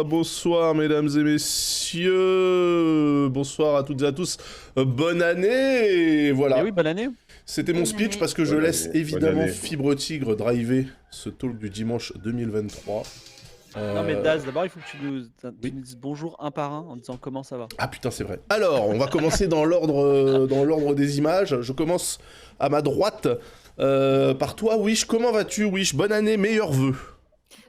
bonsoir mesdames et messieurs, bonsoir à toutes et à tous, bonne année, voilà. Eh oui, bonne année. C'était mon Bonne speech année. parce que je Bonne laisse année, évidemment bonne année. Fibre Tigre driver ce talk du dimanche 2023. Non mais Daz, d'abord il faut que tu nous oui. dises bonjour un par un en disant comment ça va. Ah putain c'est vrai. Alors, on va commencer dans l'ordre des images. Je commence à ma droite par toi Wish, comment vas-tu Wish? Bonne année, meilleurs vœux.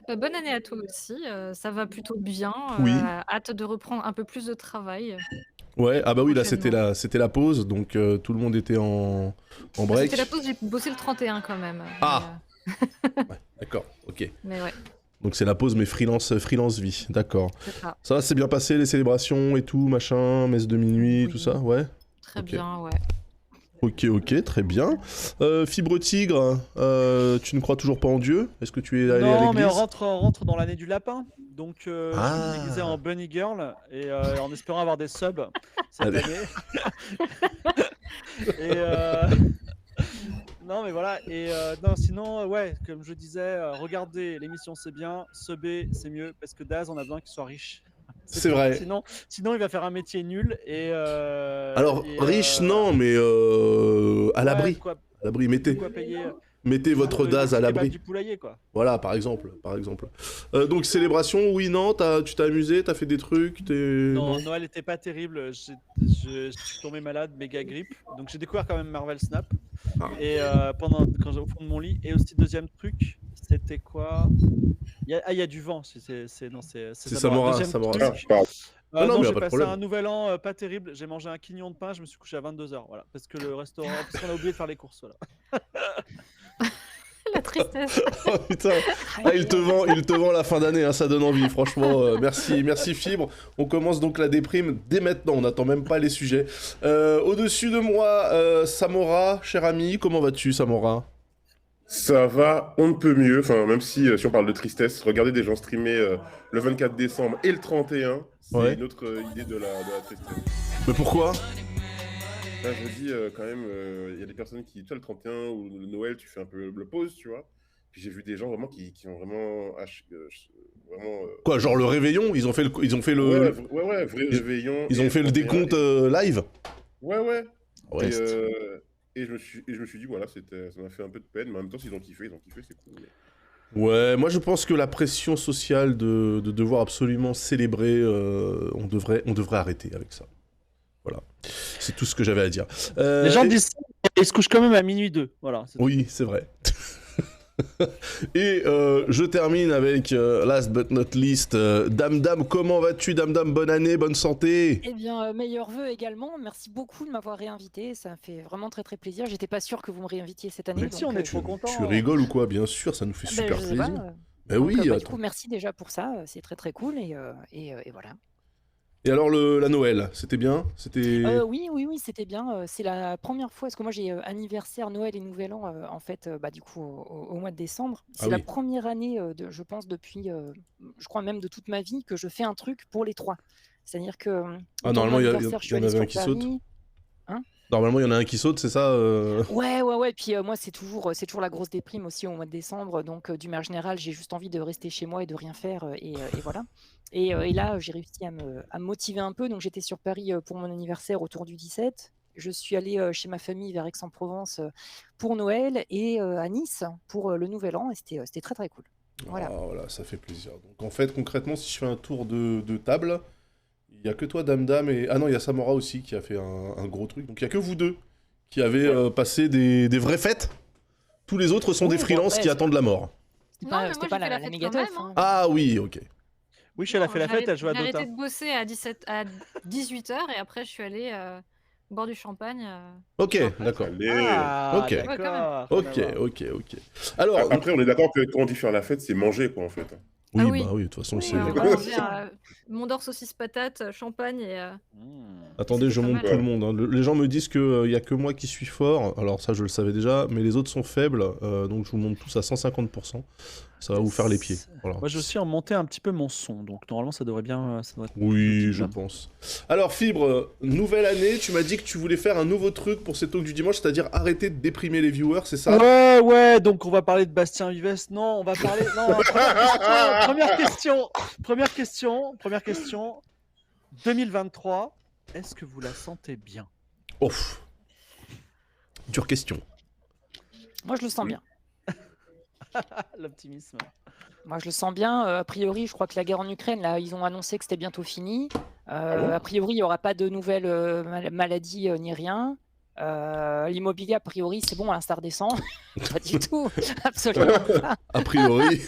Bonne année à toi aussi, ça va plutôt bien, Oui. hâte de reprendre un peu plus de travail. Ouais, ah bah oui, là Prochainement. c'était la pause, donc tout le monde était en break. C'était la pause, j'ai bossé le 31 quand même. Ah. Ouais, d'accord, ok. Mais ouais, Donc c'est la pause, mais freelance vie, d'accord. c'est ça. Ça va, c'est bien passé, les célébrations et tout, machin, messe de minuit, Oui. tout ça, ouais? Très Ok. bien, ouais. Ok, très bien. Fibre Tigre, tu ne crois toujours pas en Dieu? Est-ce que tu es allé à Non mais l'église? on rentre dans l'année du lapin, donc je vais Ah. me déguiser en bunny girl et en espérant avoir des subs cette Allez. année. Et non mais voilà et non sinon ouais comme je disais regardez l'émission c'est bien, subber c'est mieux parce que Daz on a besoin qu'il soit riche. C'est vrai. Sinon il va faire un métier nul et Alors, riche, non, mais à l'abri. quoi, À l'abri, de quoi payer mettez votre le Daz à petit kebab l'abri. du poulailler quoi. Voilà, par exemple. Donc, célébration, oui, non, tu t'es amusé, t'as fait des trucs, Non, Noël était pas terrible. Je suis tombé malade, méga grippe. Donc j'ai découvert quand même Marvel Snap. Ah. Et quand j'étais au fond de mon lit. Et aussi deuxième truc, c'était quoi? Il y a du vent. C'est Samora, Deuxième Samora. truc, Ah, pardon. Non, non, mais y a j'ai pas de passé problème. un nouvel an pas terrible. J'ai mangé un quignon de pain. Je me suis couché à 22h. Voilà, parce que le restaurant, parce qu'on a oublié de faire les courses. Voilà. La tristesse. Oh putain, ah, il te vend la fin d'année, hein, ça donne envie, franchement, merci Fibre. On commence donc la déprime dès maintenant, on n'attend même pas les sujets. Au-dessus de moi, Samora, cher ami, comment vas-tu Samora? Ça va, on ne peut mieux. Enfin, même si on parle de tristesse, regarder des gens streamer le 24 décembre et le 31, c'est Ouais. une autre idée de la tristesse. Mais pourquoi? Là, je me dis quand même, il y a des personnes qui, tu vois, le 31 ou le Noël, tu fais un peu le pause, tu vois. Puis j'ai vu des gens vraiment qui ont vraiment. Vraiment Quoi, genre le réveillon, ils ont fait le ouais, vrai ils- réveillon. ils et ont fait le 31, décompte live? Ouais. Ouais. Et je me suis dit, voilà, ça m'a fait un peu de peine, mais en même temps, s'ils ont kiffé, c'est cool. Ouais, moi je pense que la pression sociale de devoir absolument célébrer, on devrait arrêter avec ça. Voilà, c'est tout ce que j'avais à dire. Les gens disent ça, ils se couchent quand même à minuit 2. Voilà. Oui, c'est vrai. Et je termine avec, last but not least, Dame, comment vas-tu Dame, bonne année, bonne santé. Eh bien, meilleurs vœux également. Merci beaucoup de m'avoir réinvité. Ça me fait vraiment très très plaisir. J'étais pas sûre que vous me réinvitiez cette année. Mais si, donc, on est trop contents. Tu rigoles ou quoi? Bien sûr, ça nous fait super je sais plaisir. pas, Ben donc, oui, du attends. coup, merci déjà pour ça. C'est très très cool et voilà. Et alors la Noël, c'était bien? C'était... Oui, c'était bien. C'est la première fois, parce que moi j'ai anniversaire, Noël et Nouvel An en fait, du coup au mois de décembre. C'est Ah la oui. première année, je pense depuis, je crois même de toute ma vie, que je fais un truc pour les trois. C'est-à-dire que Ah, autour de normalement, mon il anniversaire, je y suis en allée avait sur un qui saute. Paris. Hein? Normalement, il y en a un qui saute, c'est ça Ouais. Puis moi, c'est toujours la grosse déprime aussi au mois de décembre. Donc, d'une manière générale, j'ai juste envie de rester chez moi et de rien faire. Et voilà. Et là, j'ai réussi à me motiver un peu. Donc, j'étais sur Paris pour mon anniversaire autour du 17. Je suis allée chez ma famille vers Aix-en-Provence pour Noël et à Nice pour le Nouvel An. Et c'était très, très cool. Voilà. Ah, voilà, ça fait plaisir. Donc en fait, concrètement, si je fais un tour de table, il n'y a que toi, Dame, et... Ah non, il y a Samora aussi qui a fait un gros truc. Donc il n'y a que vous deux qui avez passé des vraies fêtes. Tous les autres sont Oui, des bon, freelances après, qui attendent la mort. C'était Non, mais c'était moi, pas j'ai fait la la fête méga quand teuf. même, hein. Ah oui, ok. Oui, elle a fait la Non, fête, elle joue à j'ai Dota. arrêté de bosser à 18h et après je suis allée au bord du champagne. Ok, chez un pote. d'accord. Allez. Ah, Ok. Ouais, quand même. d'accord. Ok. Alors, Après, on est d'accord que quand on dit faire la fête, c'est manger, quoi, en fait. oui, Ah oui. bah oui, de toute façon, Oui, c'est... Ouais, on d'accord. va manger Mondor saucisse patate, champagne et... Attendez, je C'était pas monte mal. tout le monde. Hein. Les gens me disent qu'il n'y a que moi qui suis fort. Alors ça, je le savais déjà, mais les autres sont faibles. Donc je vous monte tous à 150%. Ça va vous faire les pieds. Voilà. Moi, je suis en monter un petit peu mon son, donc normalement, ça devrait bien. Ça devrait être Oui, je bien. pense. Alors, Fibre, nouvelle année, tu m'as dit que tu voulais faire un nouveau truc pour ces talks du dimanche, c'est-à-dire arrêter de déprimer les viewers, c'est ça? Ouais, donc on va parler de Bastien Vives. Non, on va parler. Non, première question. 2023, est-ce que vous la sentez bien? Ouf. Dure question. Moi, je le sens bien. L'optimisme. Moi, je le sens bien. A priori, je crois que la guerre en Ukraine, là, ils ont annoncé que c'était bientôt fini. A priori, il n'y aura pas de nouvelles maladies ni rien. L'immobilier, a priori, c'est bon, à l'instar des 100. Pas du tout. Absolument pas. A priori.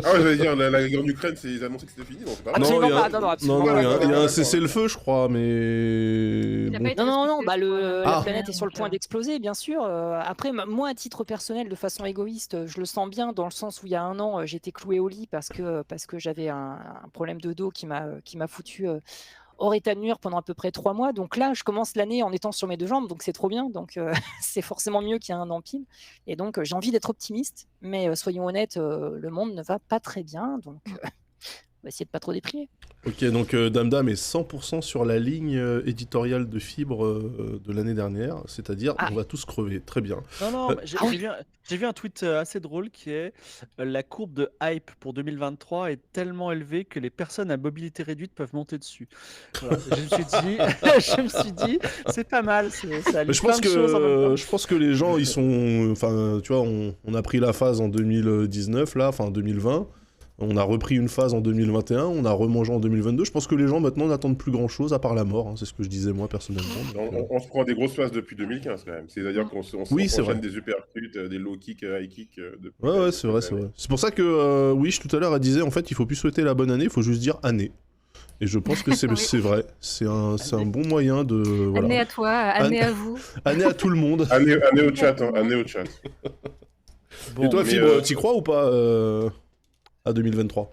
Ah ouais, j'allais dire, la guerre en Ukraine, ils annonçaient que c'était fini, donc c'est pas grave. Absolument il y a- pas. Non, absolument non, pas. il y a un cessez-le-feu, je crois, mais. Il a pas été Non, respecté, bah, je crois, la Ah. planète est sur le point donc, d'exploser, bien sûr. Après, moi, à titre personnel, de façon égoïste, je le sens bien dans le sens où il y a un an, j'étais clouée au lit parce que j'avais un problème de dos qui m'a foutu hors état de nuire pendant à peu près 3 mois. Donc là, je commence l'année en étant sur mes 2 jambes, donc c'est trop bien. Donc c'est forcément mieux qu'il y a un an pile. Et donc j'ai envie d'être optimiste, mais soyons honnêtes, le monde ne va pas très bien. Donc on va essayer de pas trop déprimer. Ok, donc Damdam est 100% sur la ligne éditoriale de Fibre de l'année dernière, c'est-à-dire Ah. on va tous crever. Très bien. Non, mais j'ai Ah oui. j'ai vu un tweet assez drôle qui est la courbe de hype pour 2023 est tellement élevée que les personnes à mobilité réduite peuvent monter dessus. Voilà. Je me suis dit, c'est pas mal. Ça Mais allie je plein pense de choses en même temps. je pense que les gens, ils sont. Enfin, tu vois, on a pris la phase en 2019, là, enfin 2020. On a repris une phase en 2021, on a remangé en 2022. Je pense que les gens maintenant n'attendent plus grand chose à part la mort. Hein. C'est ce que je disais moi personnellement. Donc, On se prend des grosses phases depuis 2015 quand même. C'est-à-dire qu'on Oui, c'est s'enchaîne vrai. des uppercuts, des low kicks, high kicks. Depuis Ouais, c'est vrai, c'est vrai. C'est pour ça que Wish tout à l'heure elle disait en fait il faut plus souhaiter la bonne année, il faut juste dire année. Et je pense que c'est Oui. c'est vrai. C'est un bon moyen de. Voilà. Année à toi, année à vous. Année à tout le monde. Année au chat, hein, année au chat. Bon, Et toi, mais, Fibre, t'y crois ou pas à 2023?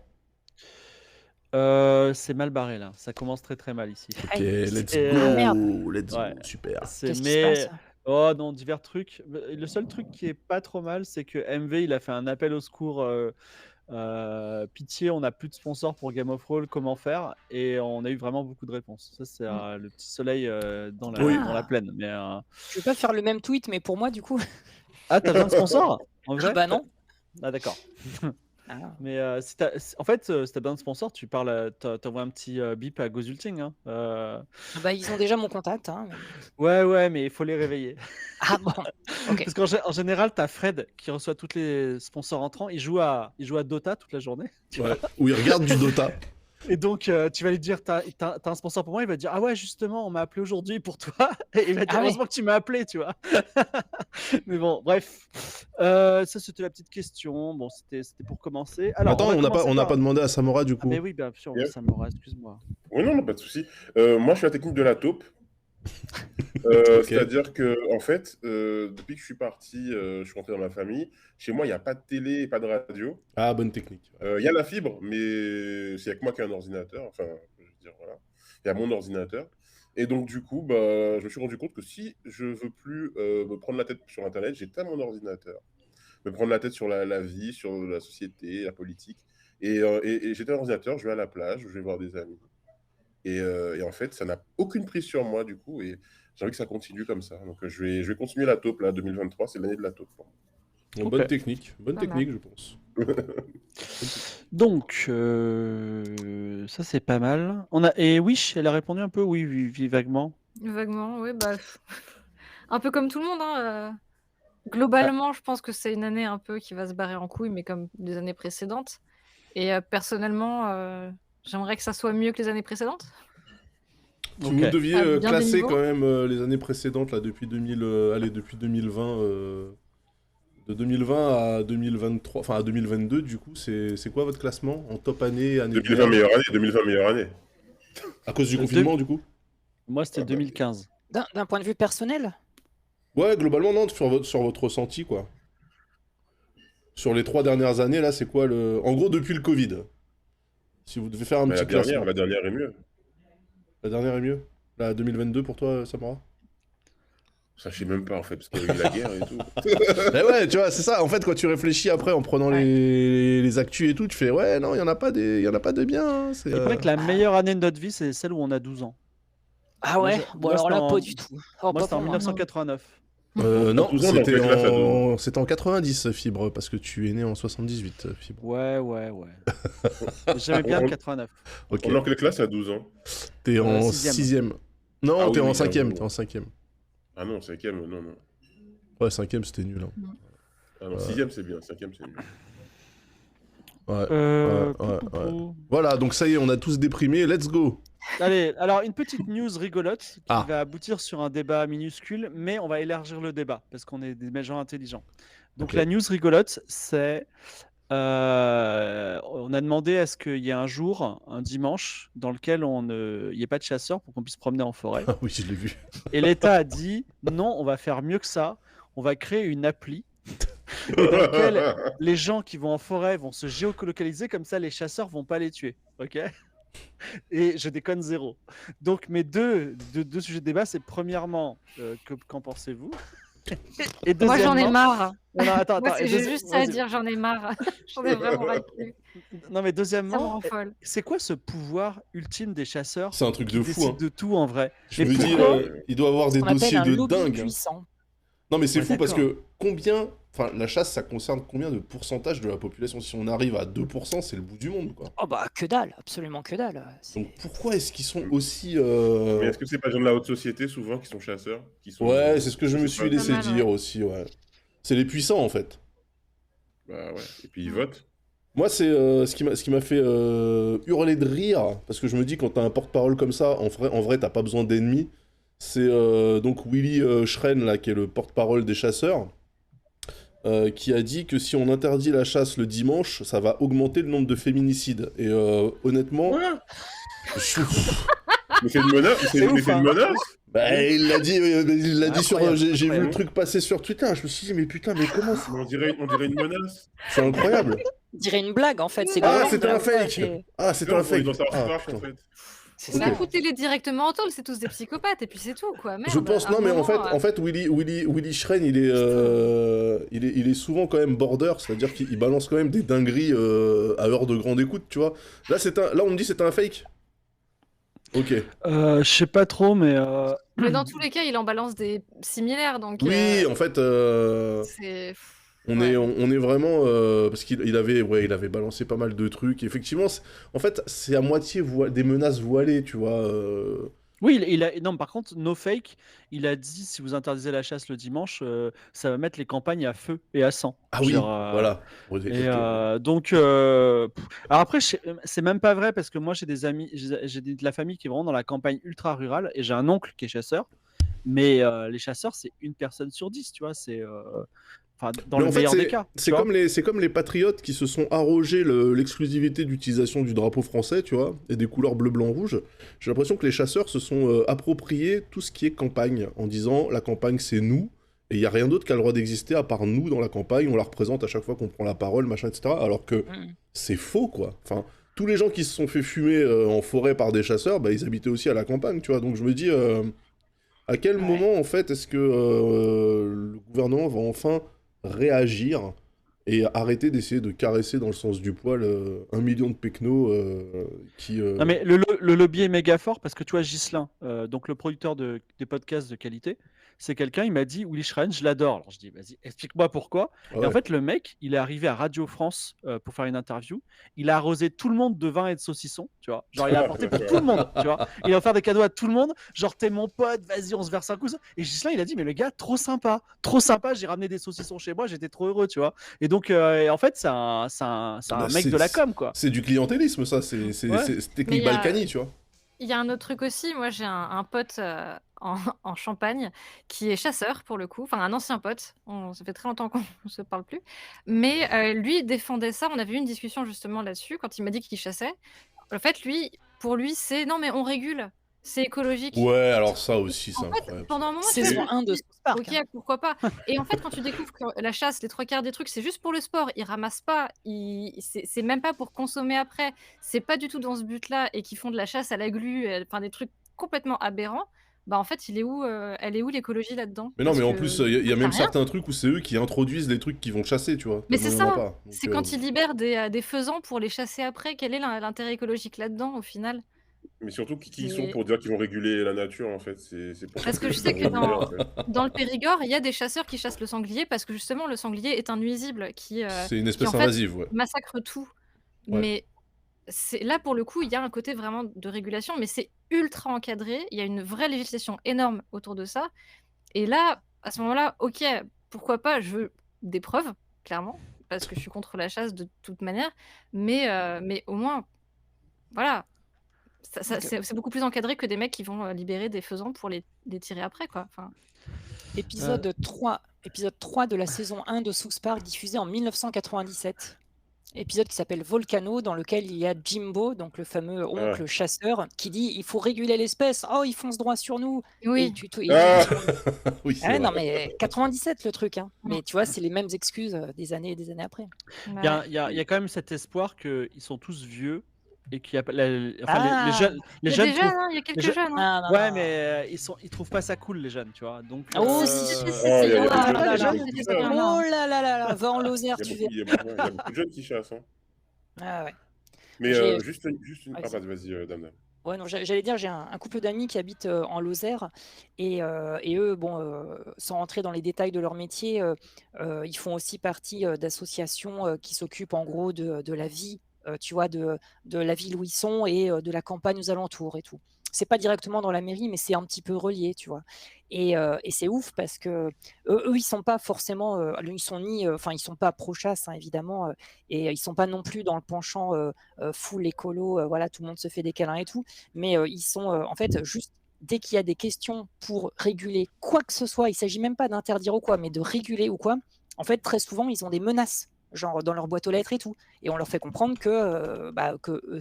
c'est mal barré là. Ça commence très très mal ici. Ok, Aïe. let's Et- go, Ah, merde. let's go, Ouais. super. Qu'est-ce qui se passe? Oh non, divers trucs. Le seul truc qui est pas trop mal, c'est que MV il a fait un appel au secours. Pitié, on n'a plus de sponsors pour Game of Roll, comment faire? Et on a eu vraiment beaucoup de réponses. Ça, c'est le petit soleil dans Oui. dans la plaine. Mais, Je vais pas faire le même tweet, mais pour moi, du coup. Ah, t'as besoin de sponsors? En vrai? Bah non. Ah, d'accord. Ah. Mais en fait, si t'as besoin de sponsors, tu parles, t'envoies un petit bip à Gozulting. Hein. Bah, ils ont déjà mon contact. Hein. Ouais, mais il faut les réveiller. Ah bon. Ok. Parce qu'en général, t'as Fred qui reçoit tous les sponsors entrants. Il joue à Dota toute la journée. Ouais. Où ils regardent du Dota. Et donc, tu vas lui dire, t'as un sponsor pour moi? Il va te dire, ah ouais, justement, on m'a appelé aujourd'hui pour toi. Et il va te dire, Ah ouais. heureusement que tu m'as appelé, tu vois. Mais bon, bref. Ça, c'était la petite question. Bon, c'était pour commencer. Alors, Attends, va on n'a commencer pas demandé à Samora du Ah, coup. mais oui, bien sûr, Yeah. ça me excuse-moi. Oui, non, pas de souci. Moi, je suis la technique de la taupe. Ok. C'est-à-dire que, en fait, depuis que je suis parti, je suis rentré dans ma famille. Chez moi, il n'y a pas de télé et pas de radio. Ah, bonne technique. Il y a la fibre, mais c'est avec moi qui ai un ordinateur. Enfin, je veux dire, voilà. Il y a mon ordinateur. Et donc, du coup, bah, je me suis rendu compte que si je veux plus me prendre la tête sur Internet, j'éteins mon ordinateur. Me prendre la tête sur la vie, sur la société, la politique. Et j'éteins l'ordinateur, je vais à la plage, je vais voir des amis. Et en fait, ça n'a aucune prise sur moi, du coup. Et j'ai envie que ça continue comme ça. Donc, je vais continuer la taupe, là, 2023. C'est l'année de la taupe pour moi. Bon, Ok. bonne technique, Pas je pense. Donc, ça, c'est pas mal. Et Wish, elle a répondu un peu, oui, vaguement. Vaguement, oui, bah. Un peu comme tout le monde, hein. Globalement, je pense que c'est une année un peu qui va se barrer en couille, mais comme les années précédentes. Et personnellement, j'aimerais que ça soit mieux que les années précédentes. Si Ok. vous deviez À bien des classer niveaux. quand même les années précédentes, là, depuis 2020, de 2020 à 2023, enfin à 2022, du coup, c'est quoi votre classement en top année 2020, meilleure année. 2020, meilleure année. À cause du De- confinement, du coup? Moi, c'était 2015. D'un point de vue personnel, Ouais, globalement, non, sur votre ressenti, quoi. Sur les 3 dernières années, là, c'est quoi le. En gros, depuis le Covid. Si vous devez faire un Mais petit classement. la dernière est mieux. La dernière est mieux? La 2022 pour toi, Samara? Ça, je sais même pas, en fait, parce qu'il y a eu la guerre et tout. Mais ouais, tu vois, c'est ça. En fait, quand tu réfléchis après en prenant Ouais. les actus et tout, tu fais ouais, non, il y en a pas de bien. Hein, c'est, Il paraît que la meilleure année de notre vie, c'est celle où on a 12 ans. Ah Moi, ouais? je- Bon, moi, alors c'était là, en- pas du tout. Oh, Moi, pas c'était en pour moi. 1989. non, 12 ans, dans c'était quelle classe à 12 ans c'était en 90, Fibre, parce que tu es né en 78, Fibre. Ouais. J'aimais bien le On- 89. Ok. On est en quelle classe à 12 ans? T'es en sixième. 6ème. Non, Ah oui, t'es en oui, 5ème. oui. T'es en 5ème. Ah non, 5e, non. Ouais, 5ème, c'était nul. Hein. Ah non, 6e, c'est bien, 5e, c'est nul. Ouais. Ouais. Ouais. Voilà, donc ça y est, on a tous déprimé. Let's go. Allez, alors une petite news rigolote qui Ah. va aboutir sur un débat minuscule, mais on va élargir le débat parce qu'on est des gens intelligents. Donc Ok. la news rigolote, c'est on a demandé à ce qu'il y ait un jour, un dimanche, dans lequel il n'y ait pas de chasseurs pour qu'on puisse promener en forêt. Ah oui, je l'ai vu. Et l'État a dit non, on va faire mieux que ça. On va créer une appli dans laquelle les gens qui vont en forêt vont se géolocaliser, comme ça les chasseurs vont pas les tuer. Ok? Et je déconne zéro. Donc mes deux sujets de débat, c'est premièrement, qu'en pensez-vous? Et Moi, j'en ai deuxièmement, marre. attends, Moi, et j'ai juste ça à vas-y. dire, j'en ai marre. J'en ai vraiment ras le cul. Non mais Ça me deuxièmement, rend folle. c'est quoi ce pouvoir ultime des chasseurs C'est un truc qui de fou. décident Hein. de tout en vrai? Je Mais me dis, pourquoi il doit avoir des On appelle dossiers un de lobby dingue. Hein. puissant. Non, mais c'est Ouais, fou parce d'accord. que combien. Enfin, la chasse, ça concerne combien de pourcentage de la population? Si on arrive à 2%, c'est le bout du monde, quoi. Oh bah que dalle, absolument que dalle. Donc pourquoi est-ce qu'ils sont aussi. Mais est-ce que c'est pas les gens de la haute société, souvent, qui sont chasseurs qui sont... Ouais, c'est ce que je me sais suis pas. laissé Pas mal, dire ouais. aussi, ouais. C'est les puissants, en fait. Bah ouais, et puis ils votent. Moi, c'est ce qui m'a fait hurler de rire, parce que je me dis, quand t'as un porte-parole comme ça, en vrai t'as pas besoin d'ennemis. C'est donc Willy Schren, là, qui est le porte-parole des chasseurs, qui a dit que si on interdit la chasse le dimanche, ça va augmenter le nombre de féminicides. Et honnêtement... je- Mais c'est une menace, C'est ouf, hein. Bah, il l'a dit, sur... Incroyable, J'ai vu le incroyable. truc passer sur Twitter, je me suis dit, mais putain, mais comment c'est... Mais on dirait une menace. C'est incroyable. On dirait une blague en fait. C'est Ah, drôle, c'était un là, fake. c'est- Ah, c'était Non, un fake. Dans sa Ah, recherche, putain. en fait. C'est Ok. ça. Bah, foutez-les directement en tôle, c'est tous des psychopathes, et puis c'est tout, quoi. Merde, Je pense, à un non, mais moment, en fait, Willy Schren, il est souvent quand même border, c'est-à-dire qu'il balance quand même des dingueries à heure de grande écoute, tu vois. Là, on me dit c'était un fake. Ok. Je sais pas trop, mais Mais dans tous les cas, il en balance des similaires, donc Oui, en fait, c'est... on est vraiment parce qu'il avait balancé pas mal de trucs. Effectivement, en fait, c'est à moitié des menaces voilées, tu vois. oui, non, par contre, no fake, il a dit si vous interdisez la chasse le dimanche, ça va mettre les campagnes à feu et à sang. Ah oui, Genre, voilà. Et donc, alors après, c'est même pas vrai parce que moi j'ai des amis, j'ai de la famille qui est vraiment dans la campagne ultra rurale et j'ai un oncle qui est chasseur. Mais les chasseurs, c'est une personne sur 10, tu vois. C'est dans Mais le en fait, meilleur des cas. c'est tu vois. comme les patriotes qui se sont arrogés l'exclusivité d'utilisation du drapeau français, tu vois, et des couleurs bleu, blanc, rouge. J'ai l'impression que les chasseurs se sont appropriés tout ce qui est campagne, en disant la campagne c'est nous, et il n'y a rien d'autre qui a le droit d'exister à part nous dans la campagne, on la représente à chaque fois qu'on prend la parole, machin, etc. Alors que c'est faux, quoi. Enfin, tous les gens qui se sont fait fumer en forêt par des chasseurs, bah, ils habitaient aussi à la campagne, tu vois. Donc je me dis, à quel moment, en fait, est-ce que le gouvernement va enfin réagir et arrêter d'essayer de caresser dans le sens du poil 1 million de pecnos qui... Non, mais le lobby est méga fort parce que tu vois, Ghislain, donc le producteur des podcasts de qualité, c'est quelqu'un, il m'a dit Willy Schren, je l'adore. Alors je dis, vas-y, explique-moi pourquoi. Ah Et ouais. en fait, le mec, il est arrivé à Radio France pour faire une interview. Il a arrosé tout le monde de vin et de saucisson, tu vois. Genre, il a apporté pour tout le monde, tu vois. Il a offert des cadeaux à tout le monde. Genre, t'es mon pote, vas-y, on se verse un coup. Et Ghislain, il a dit, mais le gars, trop sympa. J'ai ramené des saucissons chez moi, j'étais trop heureux, tu vois. Et donc, en fait, c'est un Bah, mec de la com, quoi. C'est du clientélisme, ça. C'est Ouais. technique Mais il y a- Balkany, tu vois. Il y a un autre truc aussi, moi j'ai un pote en Champagne qui est chasseur pour le coup, enfin un ancien pote, ça fait très longtemps qu'on ne se parle plus, mais lui il défendait ça, on avait eu une discussion justement là-dessus quand il m'a dit qu'il chassait. En fait, pour lui c'est non mais on régule, c'est écologique. Ouais, alors ça aussi, c'est En fait, incroyable. pendant un moment, tu Saison vois, 1 de je me dis, South Park. ok, pourquoi pas. Et en fait, quand tu découvres que la chasse, les trois quarts des trucs, c'est juste pour le sport, ils ramassent pas, c'est même pas pour consommer après, c'est pas du tout dans ce but-là, et qu'ils font de la chasse à la glu, enfin des trucs complètement aberrants. bah en fait, elle est où l'écologie là-dedans? Mais non, Parce mais en que plus, il y a y a même rien. certains trucs où c'est eux qui introduisent les trucs qui vont chasser, tu vois. Mais Tellement c'est il y en a ça, pas. c'est Donc, quand ils libèrent des faisans pour les chasser après. Quel est l'intérêt écologique là-dedans au final? Mais surtout, qui ils sont C'est pour dire qu'ils vont réguler la nature, en fait? C'est pour parce ça que je qu'ils sais veulent que réguler, en dans fait. dans le Périgord, il y a des chasseurs qui chassent le sanglier parce que justement le sanglier est un nuisible c'est une qui en espèce fait invasive, ouais. massacre tout. Ouais. Mais c'est là pour le coup, il y a un côté vraiment de régulation, mais c'est ultra encadré. Il y a une vraie législation énorme autour de ça. Et là, à ce moment-là, OK, pourquoi pas, je veux des preuves, clairement, parce que je suis contre la chasse de toute manière, mais au moins, voilà, Donc, c'est beaucoup plus encadré que des mecs qui vont, libérer des faisans pour les tirer après, quoi. Enfin, épisode 3 de la saison 1 de South Park, diffusé en 1997. Épisode qui s'appelle Volcano, dans lequel il y a Jimbo, donc le fameux oncle chasseur, qui dit il faut réguler l'espèce. Oh, ils foncent droit sur nous. Et oui. Ah Oui, c'est Ah ouais, non, vrai. mais 97 le truc. Hein. Mmh. Mais tu vois, c'est les mêmes excuses des années et des années après. Il y Bah, a, il y a- il y a quand même cet espoir qu'ils sont tous vieux et qu'il y a pas- enfin, Ah, les jeunes, il les y a jeunes des jeunes, trouvent. hein, il y a Les quelques jeunes, jeunes, hein. non, non, ouais, non. mais ils trouvent pas ça cool les jeunes, tu vois. Donc, Oh, Si, si, si, si, si, si, Oh, si, il y a oh des là jeunes là, les qui jeunes, font c'est tout des ça, trucs, hein. non, non. Oh là là là là, va en Lozère, tu verras. Il y a beaucoup de jeunes qui chassent, hein. Ah ouais. Mais J'ai- juste une... Ah, Vas-y. vas-y, Dame. Ouais, non, j'allais dire, j'ai un couple d'amis qui habitent en Lozère et eux, bon, sans rentrer dans les détails de leur métier, ils font aussi partie d'associations qui s'occupent en gros de la vie, tu vois, de la ville où ils sont et de la campagne aux alentours et tout. C'est pas directement dans la mairie, mais c'est un petit peu relié, tu vois. Et c'est ouf parce que eux, ils sont pas forcément, ils sont ni, enfin, ils sont pas pro-chasse, hein, évidemment, et ils sont pas non plus dans le penchant full écolo, voilà, tout le monde se fait des câlins et tout. Mais ils sont en fait juste dès qu'il y a des questions pour réguler quoi que ce soit, il s'agit même pas d'interdire ou quoi, mais de réguler ou quoi. En fait, très souvent, ils ont des menaces, genre dans leur boîte aux lettres et tout, et on leur fait comprendre que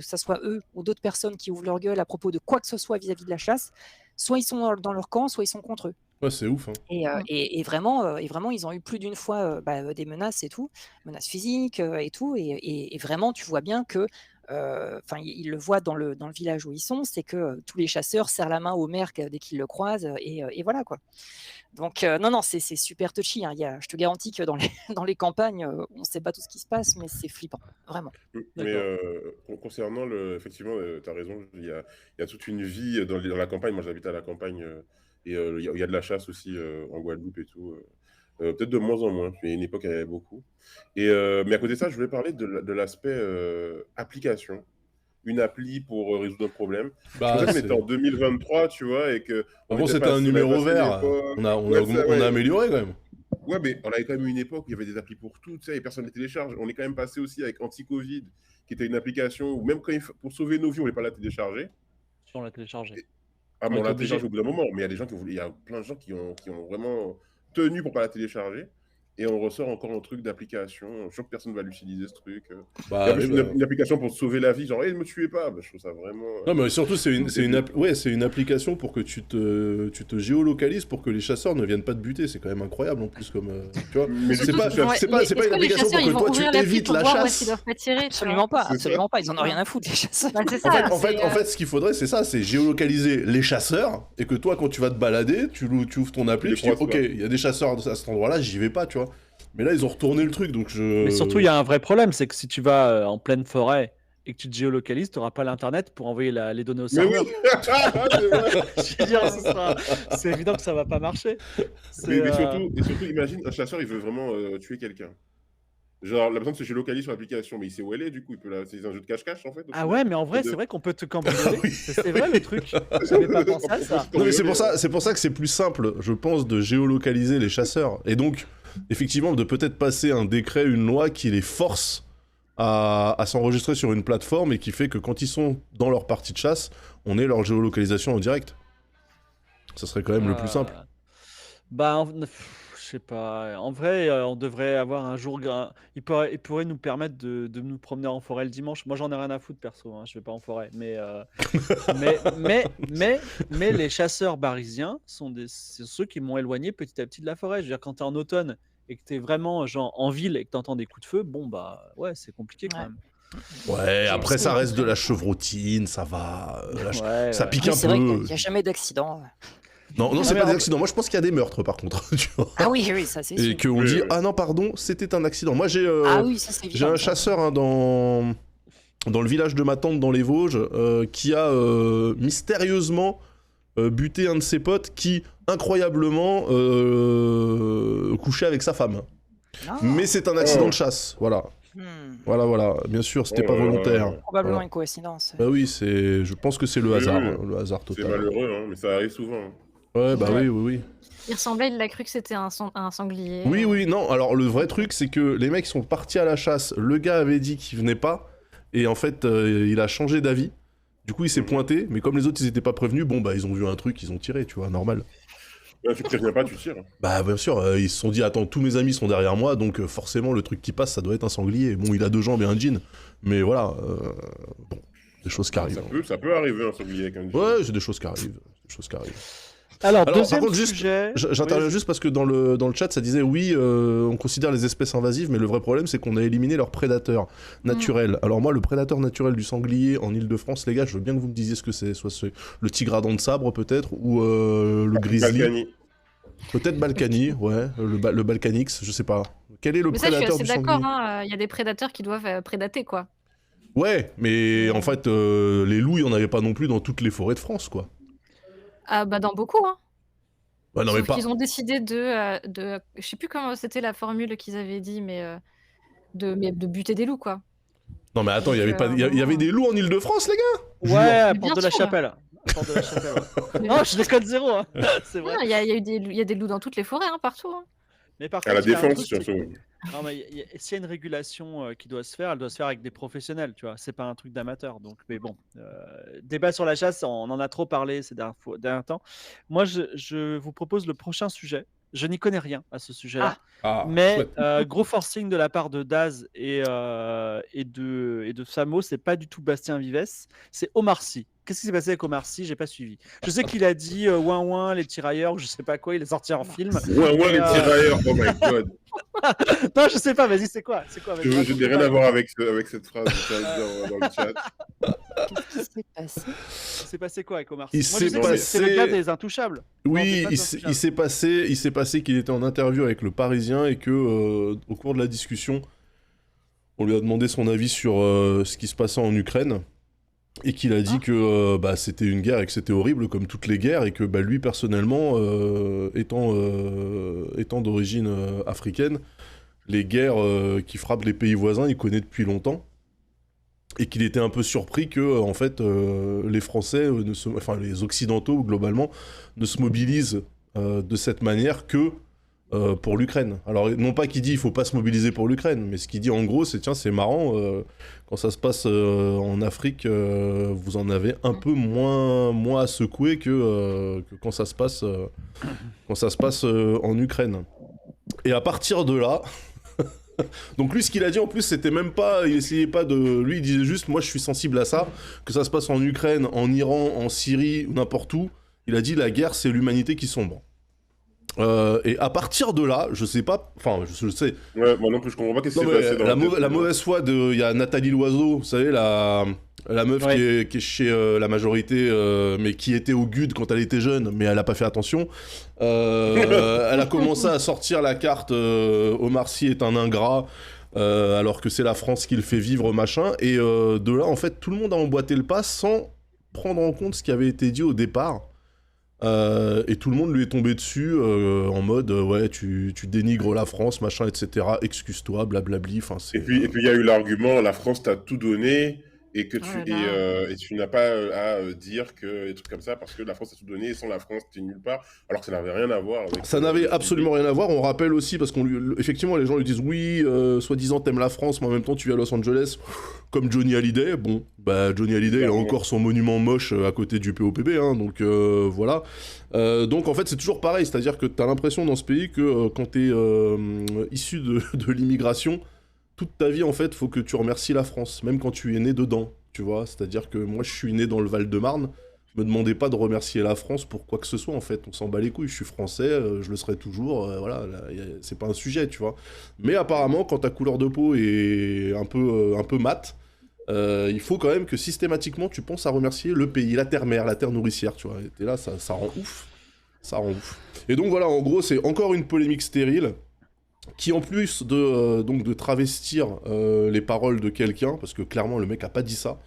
ça soit eux ou d'autres personnes qui ouvrent leur gueule à propos de quoi que ce soit vis-à-vis de la chasse, soit ils sont dans leur camp, soit ils sont contre eux. Ouais, c'est ouf, hein. Et vraiment, ils ont eu plus d'une fois des menaces et tout, menaces physiques et tout. Et vraiment, tu vois bien que, enfin, ils le voient dans le village où ils sont, c'est que tous les chasseurs serrent la main au maire dès qu'ils le croisent. Et voilà quoi. Donc, non, c'est super touchy. Hein. Je te garantis que dans dans les campagnes, on ne sait pas tout ce qui se passe, mais c'est flippant, vraiment. Mais D'accord. concernant effectivement, tu as raison, il y a toute une vie dans la campagne. Moi, j'habite à la campagne et il y a de la chasse aussi en Guadeloupe et tout. Peut-être de moins en moins. Mais à une époque, il y en avait beaucoup. Mais à côté de ça, je voulais parler de l'aspect application. Une appli pour résoudre un problème. Bah, Je pensais qu'on était en 2023, tu vois, et que on avant, était c'était un passé numéro une vert. époque. On a Ouais. amélioré quand même. Ouais, mais on avait quand même eu une époque où il y avait des applis pour tout, tu sais, et personne ne les télécharge. On est quand même passé aussi avec Anti-Covid, qui était une application où même quand pour sauver nos vies, on ne voulait pas la télécharger. Si on l'a téléchargé. Ah, mais On on était l'a obligé. téléchargé au bout d'un moment. Mais il y a des gens il y a plein de gens qui ont vraiment tenu pour ne pas la télécharger. Et on ressort encore un truc d'application. Je suis sûr que personne ne va l'utiliser, ce truc. Bah, Et en plus, oui, bah. une application pour te sauver la vie, genre, ne me tuez pas. Bah, je trouve ça vraiment. Non, mais surtout, c'est une application pour que tu te géolocalises pour que les chasseurs ne viennent pas te buter. C'est quand même incroyable en plus, comme. Tu vois, Mais c'est surtout, pas, ouais, c'est pas une application pour que toi tu évites la Où est-ce qu'ils chasse. doivent pas tirer, tu vois. Absolument pas, C'est absolument pas. Ils en ont rien à foutre, les chasseurs. Bah, c'est ça. En fait, ce qu'il faudrait, c'est ça, c'est géolocaliser les chasseurs et que toi, quand tu vas te balader, tu ouvres ton appli, tu dis, ok, il y a des chasseurs à cet endroit-là, j'y vais pas, tu vois. Mais là, ils ont retourné le truc, donc Mais surtout, il y a un vrai problème, c'est que si tu vas en pleine forêt et que tu te géolocalises, tu n'auras pas l'internet pour envoyer les données au Mais serveur. oui. C'est vrai. Je veux dire, c'est évident que ça va pas marcher. Mais surtout, imagine, un chasseur, il veut vraiment tuer quelqu'un. Genre, la personne se géolocalise sur l'application, mais il sait où elle est, du coup, c'est un jeu de cache-cache, en fait. Ah ouais, mais en vrai, c'est vrai qu'on peut te cambrioler. C'est vrai le truc. J'avais pas pensé à ça. Non, mais c'est pour ça que c'est plus simple, je pense, de géolocaliser les chasseurs. Et donc, effectivement, de peut-être passer un décret, une loi qui les force à s'enregistrer sur une plateforme et qui fait que quand ils sont dans leur partie de chasse, on ait leur géolocalisation en direct. Ça serait quand même le plus simple. Bah, je sais pas. En vrai, on devrait avoir un jour. Il pourrait nous permettre de nous promener en forêt le dimanche. Moi, j'en ai rien à foutre perso. Hein, je vais pas en forêt. Mais les chasseurs barisiens c'est ceux qui m'ont éloigné petit à petit de la forêt. Je veux dire, quand t'es en automne et que t'es vraiment genre en ville et que t'entends des coups de feu, bon bah ouais, c'est compliqué quand Ouais. même. Ouais, après ça reste de la chevrotine, ça va. Ça pique Oui, un c'est vrai qu'il peu. n'y a jamais d'accident. Non, c'est mais pas des alors- accidents. Moi, je pense qu'il y a des meurtres, par contre. Tu vois. Ah oui, oui, ça c'est Et sûr. qu'on Oui, dit oui. ah non pardon, c'était un accident. Moi j'ai Ah oui, ça c'est j'ai un évident, ça. chasseur hein, dans le village de ma tante dans les Vosges qui a mystérieusement buté un de ses potes qui incroyablement couchait avec sa femme. Ah, Mais c'est un accident Oh. de chasse. Voilà. hmm, Voilà. Bien sûr, c'était pas Oh là là. volontaire. Probablement Voilà. une coïncidence. Bah oui, je pense que c'est le Oui, hasard, oui. hein, le hasard C'est total. malheureux, hein, mais ça arrive souvent. Hein. Ouais, bah Ouais. oui. Il ressemblait, il a cru que c'était un sanglier. Oui, non, alors le vrai truc, c'est que les mecs sont partis à la chasse, le gars avait dit qu'il venait pas, et en fait, il a changé d'avis. Du coup, il s'est pointé, mais comme les autres, ils étaient pas prévenus, bon, bah, ils ont vu un truc, ils ont tiré, tu vois, normal. Là, tu préviens pas, tu tires. Bah, bien sûr, ils se sont dit, attends, tous mes amis sont derrière moi, donc forcément, le truc qui passe, ça doit être un sanglier. Bon, il a 2 jambes et un jean, mais voilà, bon, des choses qui arrivent. Ça peut arriver un sanglier avec un jean. Ouais, c'est des choses qui arrivent, Alors, par deuxième contre, juste, sujet. J'interviens Oui, juste parce que dans le chat, ça disait oui, on considère les espèces invasives, mais le vrai problème, c'est qu'on a éliminé leurs prédateurs naturels. Alors moi, le prédateur naturel du sanglier en Île-de-France, les gars, je veux bien que vous me disiez ce que c'est. Soit le tigre à dents de sabre, peut-être, ou le grizzly. Balkany. Peut-être Balkany, ouais, le Balkanix, je sais pas. Quel est le Mais ça, je suis prédateur assez du d'accord. sanglier Il y a des prédateurs qui doivent prédater, quoi. Ouais, mais en fait, les loups, il n'y en avait pas non plus dans toutes les forêts de France, quoi. Ah, bah, dans beaucoup, hein. Bah non, mais Sauf pas... qu'ils ont décidé de. Je sais plus comment c'était la formule qu'ils avaient dit, mais de buter des loups, quoi. Non mais attends, il y avait Donc, pas, il y avait des loups en Île-de-France, les gars. Ouais, à Mais Porte de bien la sûr. Chapelle. À Porte de la Chapelle, ouais. Non, je déconne zéro, hein. C'est vrai. Il y a il y a des loups dans toutes les forêts, hein, partout. Hein. Mais par À la contre, il y a un défense, truc, c'est surtout. que- Non, mais s'il y a une régulation qui doit se faire, elle doit se faire avec des professionnels, tu vois. C'est pas un truc d'amateur. Donc, mais bon, débat sur la chasse, on en a trop parlé ces derniers temps. Moi, je vous propose le prochain sujet. Je n'y connais rien à ce sujet-là. Ah, Mais chouette. gros forcing de la part de Daz et de Samo, c'est pas du tout Bastien Vives, c'est Omar Sy. Qu'est-ce qui s'est passé avec Omar Sy? J'ai pas suivi. Je sais qu'il a dit ouin ouin, les tirailleurs, ou je sais pas quoi, il est sorti en film. Ouais, Et, les tirailleurs, oh my god. Non, je sais pas, vas-y, c'est quoi? C'est quoi? Vas-y, Je n'ai raconte-moi. rien à voir avec cette phrase dans le chat. Qu'est-ce qui s'est passé? Il s'est passé quoi avec Omar Il Sy? Moi, je s'est sais que c'est le passé- gars des Intouchables. Non, Oui, c'est pas il s'est passé qu'il était en interview avec le Parisien et que au cours de la discussion, on lui a demandé son avis sur ce qui se passait en Ukraine et qu'il a dit que bah, c'était une guerre et que c'était horrible comme toutes les guerres et que bah, lui personnellement, étant d'origine africaine, les guerres qui frappent les pays voisins, il connaît depuis longtemps. Et qu'il était un peu surpris que, en fait, les Français, enfin les Occidentaux globalement, ne se mobilisent de cette manière que pour l'Ukraine. Alors, non pas qu'il dit il faut pas se mobiliser pour l'Ukraine, mais ce qu'il dit en gros, c'est tiens, c'est marrant, quand ça se passe en Afrique, vous en avez un peu moins à secouer que quand ça se passe, en Ukraine. Et à partir de là. Donc lui, ce qu'il a dit en plus, c'était même pas, il essayait pas de, lui il disait juste, moi je suis sensible à ça, que ça se passe en Ukraine, en Iran, en Syrie ou n'importe où. Il a dit la guerre, c'est l'humanité qui sombre. Et à partir de là, je sais pas, enfin je sais. Ouais, moi non plus, je comprends pas qu'est-ce qui Non, s'est mais passé dans la mauvaise foi de, il y a Nathalie Loiseau, vous savez la meuf Ouais. qui est chez la majorité, mais qui était au GUD quand elle était jeune, mais elle a pas fait attention. Elle a commencé à sortir la carte Omar Sy est un ingrat, alors que c'est la France qui le fait vivre, machin. Et de là, en fait, tout le monde a emboîté le pas sans prendre en compte ce qui avait été dit au départ. Et tout le monde lui est tombé dessus en mode ouais, tu dénigres la France, machin, etc. Excuse-toi, blablabli. Enfin, Et puis il y a eu l'argument, la France t'a tout donné et que Ouais, et tu n'as pas à dire que des trucs comme ça parce que la France t'a tout donné et sans la France t'es nulle part, alors que ça n'avait rien à voir avec. Ça n'avait absolument rien à voir. On rappelle aussi, parce qu'effectivement, les gens lui disent oui, soi-disant t'aimes la France, mais en même temps tu vis à Los Angeles, comme Johnny Hallyday. Bon, bah Johnny Hallyday, il a encore son monument moche à côté du POPB, hein, donc voilà. Donc en fait, c'est toujours pareil, c'est-à-dire que t'as l'impression dans ce pays que quand t'es issu de l'immigration, toute ta vie, en fait, faut que tu remercies la France, même quand tu es né dedans, tu vois. C'est-à-dire que moi, je suis né dans le Val-de-Marne. Me demandez pas de remercier la France pour quoi que ce soit, en fait. On s'en bat les couilles. Je suis français, je le serai toujours. Voilà, c'est pas un sujet, tu vois. Mais apparemment, quand ta couleur de peau est un peu mate, il faut quand même que systématiquement, tu penses à remercier le pays, la terre-mère, la terre nourricière, tu vois. Et là, ça rend ouf. Ça rend ouf. Et donc voilà, en gros, c'est encore une polémique stérile qui, en plus donc de travestir les paroles de quelqu'un, parce que clairement le mec a pas dit ça,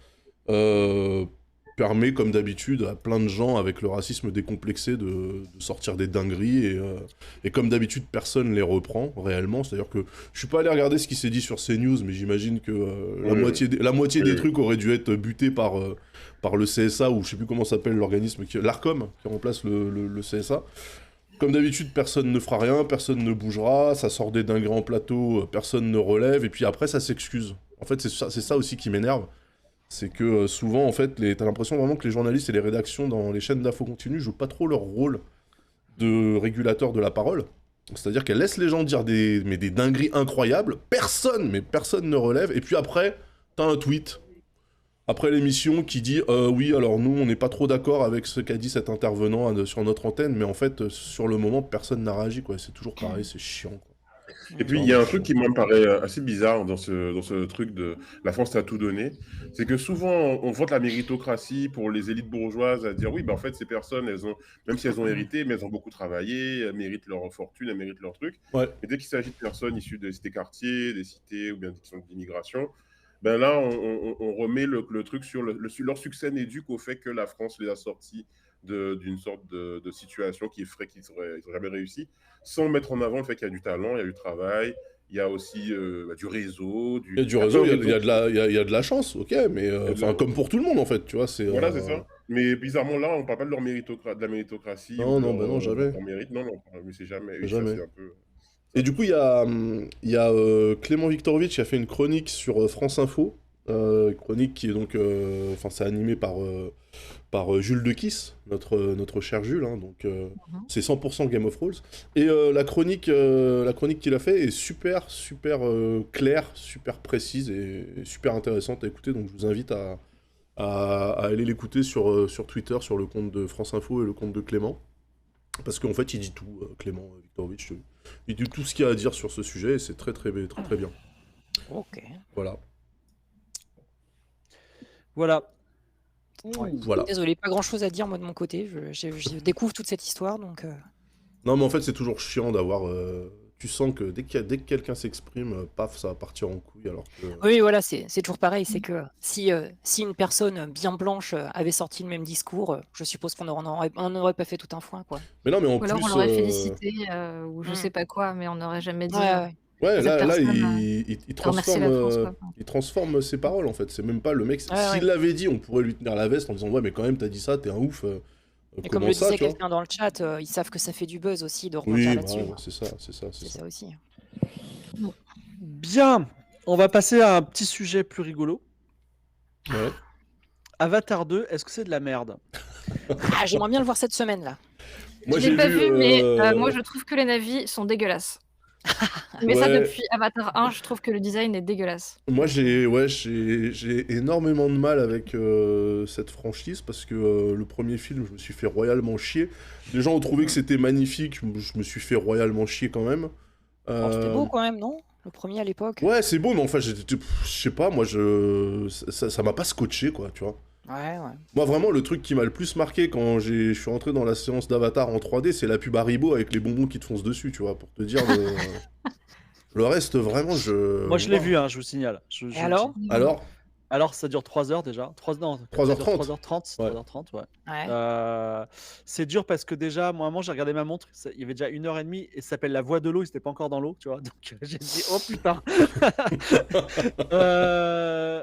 permet comme d'habitude à plein de gens avec le racisme décomplexé de sortir des dingueries, et comme d'habitude personne les reprend réellement. C'est-à-dire que je suis pas allé regarder ce qui s'est dit sur CNews, mais j'imagine que la moitié des trucs auraient dû être butés par le CSA, ou je sais plus comment s'appelle l'organisme, l'ARCOM, qui remplace le CSA. Comme d'habitude, personne ne fera rien, personne ne bougera, ça sort des dingueries en plateau, personne ne relève, et puis après ça s'excuse. En fait, c'est ça aussi qui m'énerve. C'est que souvent, en fait, t'as l'impression vraiment que les journalistes et les rédactions dans les chaînes d'infos continues jouent pas trop leur rôle de régulateur de la parole. C'est-à-dire qu'elles laissent les gens dire des dingueries incroyables, personne ne relève, et puis après, t'as un tweet, après l'émission, qui dit oui, alors nous, on n'est pas trop d'accord avec ce qu'a dit cet intervenant sur notre antenne, mais en fait, sur le moment, personne n'a réagi, quoi. C'est toujours pareil, c'est chiant, quoi. Et puis, il y a un truc qui me paraît assez bizarre dans ce truc de la France t'a tout donné, c'est que souvent, on vote la méritocratie pour les élites bourgeoises à dire oui, en fait, ces personnes, même si elles ont hérité, mais elles ont beaucoup travaillé, elles méritent leur fortune, elles méritent leur truc. Ouais. Et dès qu'il s'agit de personnes issues des cités-quartiers, des cités ou bien qui sont d'immigration, ben là, on remet le truc sur leur succès n'est dû qu'au fait que la France les a sortis d'une sorte de situation qui ferait qu'ils n'auraient jamais réussi, sans mettre en avant le fait qu'il y a du talent, il y a du travail, il y a aussi du réseau. Il y a du réseau, il y a de la chance, ok, mais comme pour tout le monde en fait, tu vois. Voilà, c'est ça. Mais bizarrement, là, on ne parle pas de de la méritocratie. Non, jamais. Leur mérite. Non, mais c'est jamais. Jamais. Ça, c'est un peu... Et du coup, il y a Clément Viktorovitch qui a fait une chronique sur France Info, chronique qui est donc, c'est animé par Jules Dequisse, notre cher Jules, hein, donc c'est 100% Game of Thrones. Et la chronique qu'il a fait est super claire, super précise et super intéressante à écouter. Donc je vous invite à aller l'écouter sur Twitter, sur le compte de France Info et le compte de Clément. Parce qu'en fait, il dit tout, Clément Viktorovitch. Il dit tout ce qu'il y a à dire sur ce sujet et c'est très bien. Ok. Voilà. Ouais. Voilà. Désolé, pas grand chose à dire moi de mon côté. Je découvre toute cette histoire donc. Non, mais en fait, c'est toujours chiant d'avoir. Tu sens que dès que quelqu'un s'exprime, paf, ça va partir en couille. Alors que... Oui, voilà, c'est toujours pareil. C'est que si une personne bien blanche avait sorti le même discours, je suppose qu'on n'aurait pas fait tout un foin, quoi. Mais non, mais en Ou plus. alors on l'aurait félicité, ou je sais pas quoi, mais on n'aurait jamais dit. Ouais, cette là, personne, il transforme ses paroles en fait. C'est même pas le mec. Ouais, S'il l'avait dit, on pourrait lui tenir la veste en disant ouais, mais quand même, t'as dit ça, t'es un ouf. Et comme le disait quelqu'un dans le chat, ils savent que ça fait du buzz aussi de rebondir là-dessus. Oui, c'est ça aussi. Bien, on va passer à un petit sujet plus rigolo. Ouais. Avatar 2, est-ce que c'est de la merde? J'aimerais bien le voir cette semaine là. Moi, je l'ai pas vu, mais moi je trouve que les navis sont dégueulasses. Mais ça, depuis Avatar 1, je trouve que le design est dégueulasse. Moi, j'ai énormément de mal avec cette franchise parce que le premier film, je me suis fait royalement chier. Les gens ont trouvé que c'était magnifique, je me suis fait royalement chier quand même. C'était beau quand même, non? Le premier à l'époque. Ouais, c'est beau, mais enfin, je sais pas, moi, ça m'a pas scotché, quoi, tu vois. Ouais. Moi, vraiment, le truc qui m'a le plus marqué quand je suis rentré dans la séance d'Avatar en 3D, c'est la pub Haribo avec les bonbons qui te foncent dessus, tu vois, pour te dire le reste, vraiment, Moi, je l'ai vu, hein, je vous signale. Et alors? Alors, ça dure 3 heures déjà. 3h30. 3h30, Ouais. 3h30, ouais. C'est dur parce que déjà, moi, j'ai regardé ma montre, il y avait déjà 1h30 et ça s'appelle La Voix de l'eau, il n'était pas encore dans l'eau, tu vois. Donc, j'ai dit, oh putain.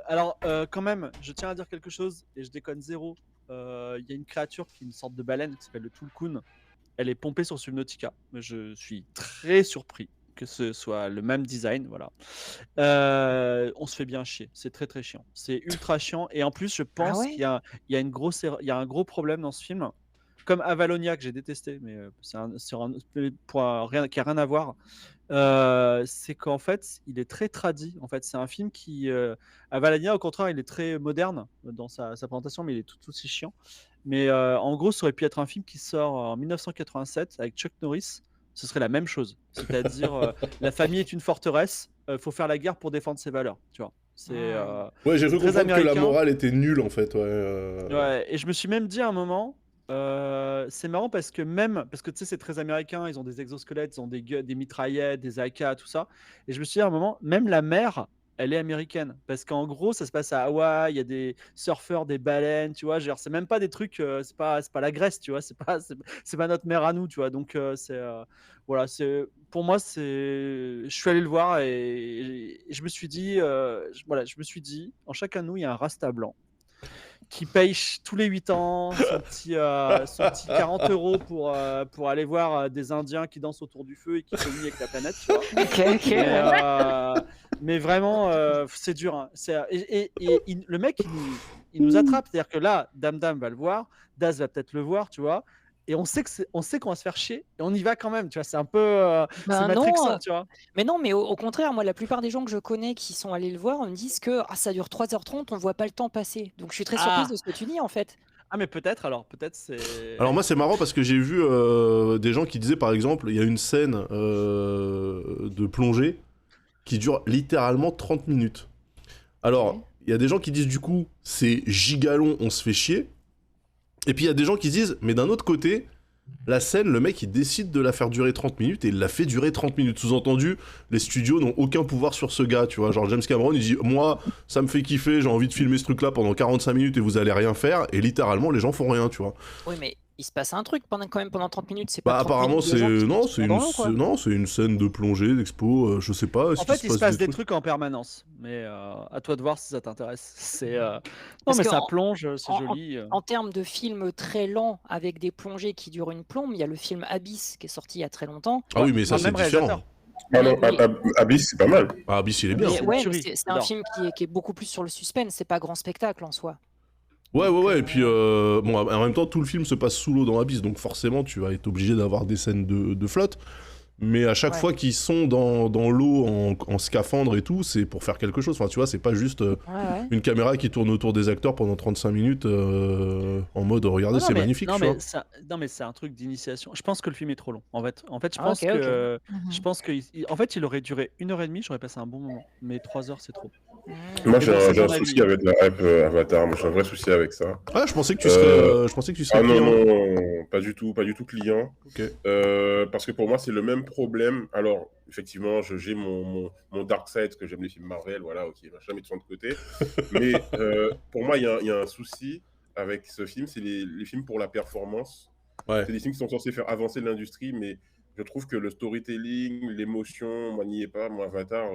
Alors, quand même, je tiens à dire quelque chose et je déconne zéro. Il y a une créature qui est une sorte de baleine qui s'appelle le Tulkun. Elle est pompée sur Subnautica. Je suis très surpris que ce soit le même design, voilà. On se fait bien chier, c'est très chiant, c'est ultra chiant et en plus je pense qu'il y a un gros problème dans ce film, comme Avalonia que j'ai détesté, mais c'est un point qui a rien à voir. C'est qu'en fait il est très tradi, en fait c'est un film qui Avalonia au contraire il est très moderne dans sa présentation, mais il est tout aussi chiant. Mais en gros ça aurait pu être un film qui sort en 1987 avec Chuck Norris. Ce serait la même chose, c'est-à-dire la famille est une forteresse, faut faire la guerre pour défendre ses valeurs, tu vois. Ouais, j'ai cru comprendre que la morale était nulle en fait. Ouais, et je me suis même dit à un moment, c'est marrant parce que tu sais, c'est très américain, ils ont des exosquelettes, ils ont des mitraillettes, des AK, tout ça. Et je me suis dit à un moment, même la mer, elle est américaine. Parce qu'en gros, ça se passe à Hawaï, il y a des surfeurs, des baleines, tu vois. Genre, c'est même pas des trucs, c'est pas la Grèce, tu vois. C'est pas notre mer à nous, tu vois. Donc, voilà, pour moi, je suis allé le voir et je me suis dit, voilà, je me suis dit, en chacun de nous, il y a un Rasta blanc qui paye tous les 8 ans son petit 40 € pour aller voir des Indiens qui dansent autour du feu et qui communient avec la planète, tu vois. Ok. Mais vraiment, c'est dur. Hein. Le mec, il nous attrape. C'est-à-dire que là, Dame va le voir, Daz va peut-être le voir, tu vois. Et on sait qu'on va se faire chier et on y va quand même, tu vois. C'est un peu, c'est Ben matrixant, non, tu vois. mais non, mais au contraire, moi, la plupart des gens que je connais qui sont allés le voir me disent que ça dure 3h30, on voit pas le temps passer. Donc je suis très surprise de ce que tu dis en fait. Ah, mais peut-être c'est. Alors moi c'est marrant parce que j'ai vu des gens qui disaient par exemple, il y a une scène de plongée qui dure littéralement 30 minutes. Alors, il y a des gens qui disent du coup, c'est gigalon, on se fait chier. Et puis il y a des gens qui disent, mais d'un autre côté, la scène, le mec il décide de la faire durer 30 minutes et il la fait durer 30 minutes. Sous-entendu, les studios n'ont aucun pouvoir sur ce gars, tu vois. Genre James Cameron, il dit, moi, ça me fait kiffer, j'ai envie de filmer ce truc-là pendant 45 minutes et vous allez rien faire. Et littéralement, les gens font rien, tu vois. Oui, mais il se passe un truc pendant 30 minutes, c'est Bah pas 30 apparemment minutes de gens qui non, sont dans l'eau, quoi. non, c'est une scène de plongée, d'expo, je sais pas. En fait, il se passe des trucs en permanence, mais à toi de voir si ça t'intéresse. Non, Parce mais que ça en- plonge, c'est en- joli. En termes de films très lents avec des plongées qui durent une plombe, il y a le film Abyss qui est sorti il y a très longtemps. Ah oui, mais ça le c'est même différent. réalisateur. Ah non, Mais- Abyss, c'est pas mal. Ah, Abyss, il est bien. Mais c'est ouais, une mais tuerie, c'est un j'adore. film qui est beaucoup plus sur le suspense, c'est pas grand spectacle en soi. Ouais, Donc, et puis, bon, en même temps, tout le film se passe sous l'eau dans Abyss, donc forcément, tu vas être obligé d'avoir des scènes de flotte. Mais à chaque Ouais. fois qu'ils sont dans l'eau en scaphandre et tout, c'est pour faire quelque chose. Enfin, tu vois, c'est pas juste Ouais. une caméra qui tourne autour des acteurs pendant 35 minutes en mode regardez, c'est magnifique. Non, tu vois. mais c'est un truc d'initiation. Je pense que le film est trop long. En fait, je Ah, pense ok, que, Mhm. je pense que, en fait, il aurait duré 1h30. J'aurais passé un bon moment. Mais 3 heures, c'est trop. Mmh. Moi, Mais j'ai bon, c'est un mon souci avis. avec la hype Avatar. Moi, j'ai un vrai souci avec ça. Ah, je pensais que tu serais, Ah non, client. non, pas du tout client. Ok. Parce que pour moi, c'est le même problème. Alors, effectivement, j'ai mon dark side, que j'aime les films Marvel, voilà, ok, machin, mais de son de côté. Mais pour moi, il y a un souci avec ce film, c'est les films pour la performance. Ouais. C'est des films qui sont censés faire avancer l'industrie, mais je trouve que le storytelling, l'émotion, moi, n'y est pas. Mon Avatar,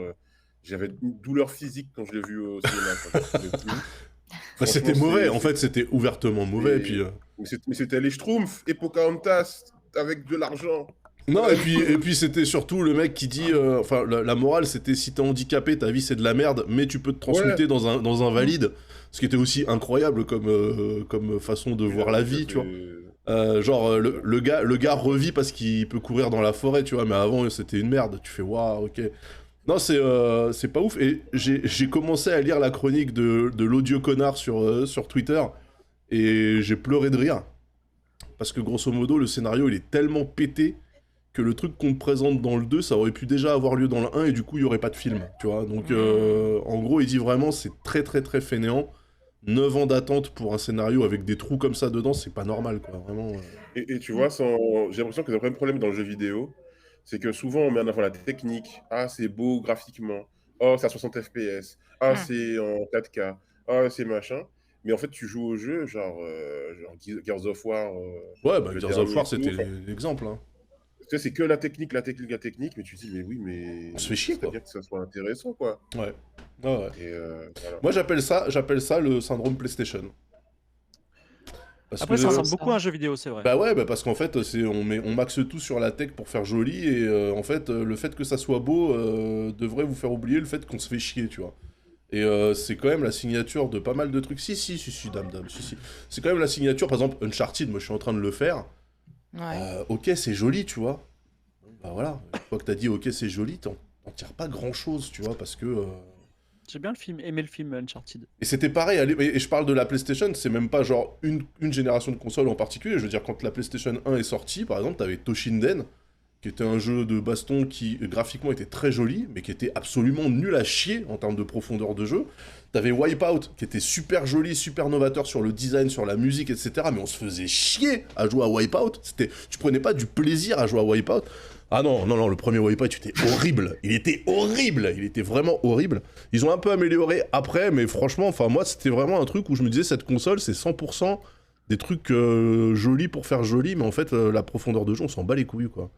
j'avais une douleur physique quand je l'ai vu au cinéma. Quoi. Je pouvais plus. Bah, c'était Franchement, mauvais, en fait, c'était ouvertement mauvais. Et puis, Mais c'était les Schtroumpfs et Pocahontas avec de l'argent. non, et puis c'était surtout le mec qui dit, enfin la morale c'était si t'es handicapé, ta vie c'est de la merde, mais tu peux te transmuter dans un valide, ce qui était aussi incroyable comme façon de voir la vie, tu vois. Genre le gars revit parce qu'il peut courir dans la forêt, tu vois, mais avant c'était une merde. Tu fais waouh, ok. Non, c'est pas ouf. Et j'ai commencé à lire la chronique de l'odieux connard sur Twitter et j'ai pleuré de rire parce que grosso modo le scénario il est tellement pété que le truc qu'on te présente dans le 2, ça aurait pu déjà avoir lieu dans le 1 et du coup il y aurait pas de film, tu vois. Donc en gros il dit vraiment c'est très très très fainéant. 9 ans d'attente pour un scénario avec des trous comme ça dedans, c'est pas normal quoi, vraiment. Et tu vois, j'ai l'impression que le vrai problème dans le jeu vidéo, c'est que souvent on met en avant la technique. Ah, c'est beau graphiquement. Oh, c'est à 60 FPS. Ah, c'est en 4K. Ah, c'est machin. Mais en fait, tu joues au jeu, genre Gears of War. Ouais, bah le Gears of dernier War et tout, c'était enfin, l'exemple. Hein. tu sais, c'est que la technique, mais tu te dis, mais oui, mais. On se fait chier, quoi. C'est-à-dire que ça soit intéressant, quoi. Ouais. Et voilà. Moi j'appelle ça le syndrome PlayStation. Parce Après, que- ça ressemble ça. beaucoup à un jeu vidéo, c'est vrai. Bah ouais, parce qu'en fait, on maxe tout sur la tech pour faire joli, et en fait, le fait que ça soit beau devrait vous faire oublier le fait qu'on se fait chier, tu vois. Et c'est quand même la signature de pas mal de trucs. Si, dame, si. C'est quand même la signature, par exemple, Uncharted, moi je suis en train de le faire. Ouais. Ok, c'est joli, tu vois. Bah voilà, une fois que t'as dit ok, c'est joli, t'en tires pas grand chose, tu vois, parce que. J'ai bien aimé le film Uncharted. Et c'était pareil, et je parle de la PlayStation, c'est même pas genre une génération de consoles en particulier. Je veux dire, quand la PlayStation 1 est sortie, par exemple, t'avais Toshinden, qui était un jeu de baston qui graphiquement était très joli, mais qui était absolument nul à chier en termes de profondeur de jeu. T'avais Wipeout, qui était super joli, super novateur sur le design, sur la musique, etc. Mais on se faisait chier à jouer à Wipeout. Tu prenais pas du plaisir à jouer à Wipeout. Ah non, le premier Wipeout, il était horrible. Il était vraiment horrible. Ils ont un peu amélioré après, mais franchement, enfin moi, c'était vraiment un truc où je me disais, cette console, c'est 100% des trucs jolis pour faire joli, mais en fait, la profondeur de jeu, on s'en bat les couilles, quoi.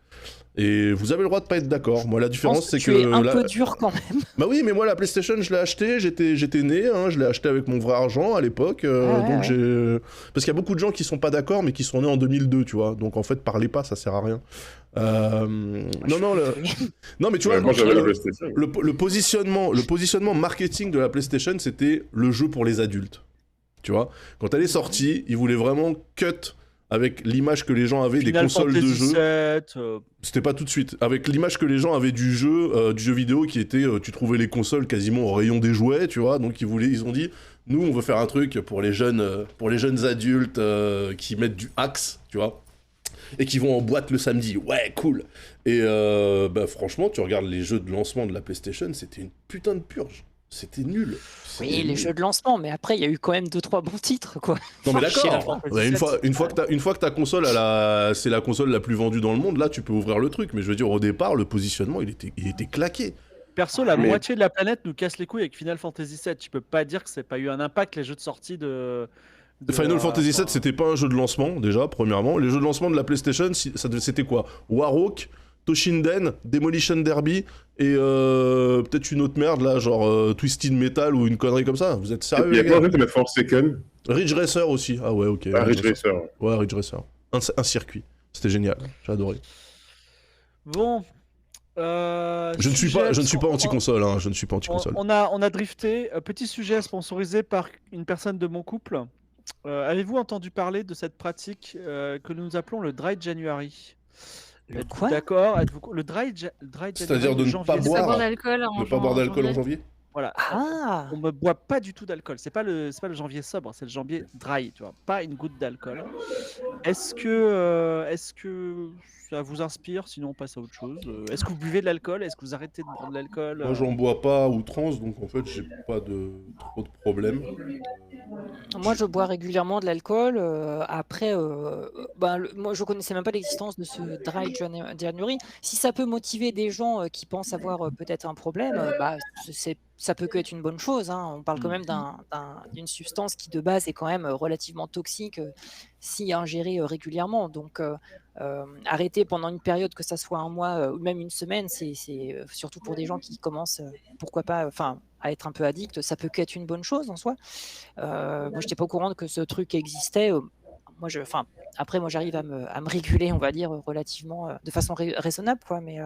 Et vous avez le droit de pas être d'accord. Moi, la différence, c'est que... Tu es un peu dur quand même. Bah oui, mais moi, la PlayStation, je l'ai acheté, j'étais né, hein, je l'ai acheté avec mon vrai argent à l'époque, donc j'ai... Parce qu'il y a beaucoup de gens qui sont pas d'accord, mais qui sont nés en 2002, tu vois. Donc en fait, parlez pas, ça sert à rien. Non, mais tu vois, moi, j'avais la PlayStation. le positionnement marketing de la PlayStation, c'était le jeu pour les adultes. Tu vois, quand elle est sortie, ils voulaient vraiment cut avec l'image que les gens avaient des consoles de jeu. C'était pas tout de suite. Avec l'image que les gens avaient du jeu vidéo qui était, tu trouvais les consoles quasiment au rayon des jouets, tu vois. Donc ils ont dit, nous on veut faire un truc pour les jeunes adultes qui mettent du axe, tu vois, et qui vont en boîte le samedi. Ouais, cool. Et bah franchement, tu regardes les jeux de lancement de la PlayStation, c'était une putain de purge. C'était nul. Oui, les jeux de lancement, mais après, il y a eu quand même 2-3 bons titres, quoi. Non, mais d'accord. Une fois que ta console, c'est la console la plus vendue dans le monde, là, tu peux ouvrir le truc. Mais je veux dire, au départ, le positionnement, il était claqué. Perso, la moitié de la planète nous casse les couilles avec Final Fantasy VII. Tu peux pas dire que c'est pas eu un impact, les jeux de sortie de Final Fantasy VII, c'était pas un jeu de lancement, déjà, premièrement. Les jeux de lancement de la PlayStation, c'était quoi? Warhawk, Toshinden, Demolition Derby et peut-être une autre merde là, genre Twisted Metal ou une connerie comme ça. Vous êtes sérieux? Il y a plein de jeux qui mettent Forsaken. Ridge Racer aussi. Ah ouais, ok. Ridge Racer. Ouais, Ridge Racer. Un circuit. C'était génial. J'ai adoré. Bon. Je ne suis pas anti-console. Hein. Je ne suis pas anti-console. On a drifté. Petit sujet sponsorisé par une personne de mon couple. Avez-vous entendu parler de cette pratique que nous appelons le Dry January? Le quoi? D'accord. Le dry January. C'est-à-dire de ne pas boire d'alcool en janvier. Voilà. Ah. On ne boit pas du tout d'alcool. C'est pas le janvier sobre, c'est le janvier dry, tu vois. Pas une goutte d'alcool. Est-ce que ça vous inspire? Sinon, on passe à autre chose. Est-ce que vous buvez de l'alcool? Est-ce que vous arrêtez de boire de l'alcool? Moi, j'en bois pas à outrance, donc en fait, j'ai pas trop de problèmes. Moi, je bois régulièrement de l'alcool. Après, moi, je connaissais même pas l'existence de ce Dry January. Si ça peut motiver des gens qui pensent avoir peut-être un problème, ça peut que être une bonne chose. Hein. On parle quand même d'une substance qui, de base, est quand même relativement toxique si ingérée régulièrement. Donc, arrêter pendant une période, que ça soit un mois ou même une semaine, c'est surtout pour des gens qui commencent, pourquoi pas, à être un peu addicts, ça peut qu'être une bonne chose en soi. Moi, je n'étais pas au courant que ce truc existait. Après, moi, j'arrive à me réguler, on va dire, relativement, de façon raisonnable, quoi. Mais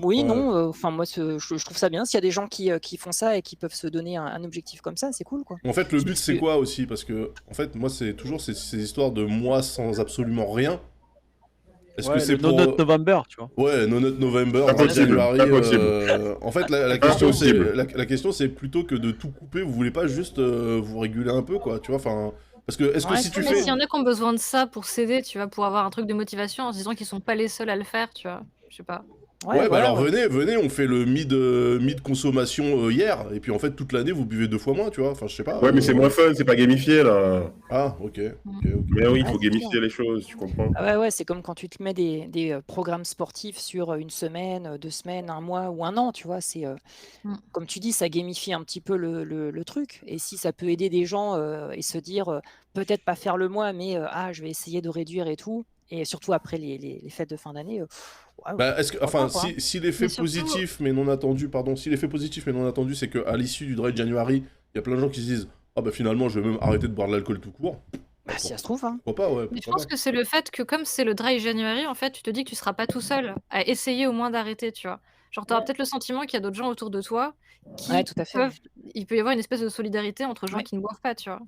oui, non. Moi, je trouve ça bien. S'il y a des gens qui font ça et qui peuvent se donner un objectif comme ça, c'est cool, quoi. En fait, le but, c'est quoi aussi? Parce que, en fait, moi, c'est toujours ces histoires de moi sans absolument rien. Est-ce que c'est pour... No Nut November, tu vois? Ouais, No Nut November. En fait, la question, c'est plutôt que de tout couper, vous voulez pas juste vous réguler un peu, quoi, tu vois, enfin... Parce que, est-ce que si tu fais... S'il y en a qui ont besoin de ça pour s'aider, tu vois, pour avoir un truc de motivation en se disant qu'ils sont pas les seuls à le faire, tu vois, je sais pas. Alors venez, on fait le mid consommation hier, et puis en fait toute l'année vous buvez 2 fois moins, tu vois, enfin je sais pas. Ouais, mais c'est moins fun, c'est pas gamifié là. Ah, ok. Mais oui, il faut gamifier les choses, tu comprends. Ah ouais, c'est comme quand tu te mets des programmes sportifs sur une semaine, 2 semaines, un mois ou un an, tu vois, c'est comme tu dis, ça gamifie un petit peu le truc, et si ça peut aider des gens et se dire peut-être pas faire le mois, mais je vais essayer de réduire et tout, et surtout après les fêtes de fin d'année. Si l'effet positif mais non attendu, c'est qu'à l'issue du Dry January, il y a plein de gens qui se disent finalement je vais même arrêter de boire de l'alcool tout court. Si ça se trouve, hein. Pourquoi pas, ouais. Mais je pense que c'est le fait que comme c'est le Dry January, en fait, tu te dis que tu seras pas tout seul à essayer au moins d'arrêter, tu vois. Genre, tu auras peut-être le sentiment qu'il y a d'autres gens autour de toi qui tout à fait. il peut y avoir une espèce de solidarité entre gens qui ne boivent pas, tu vois.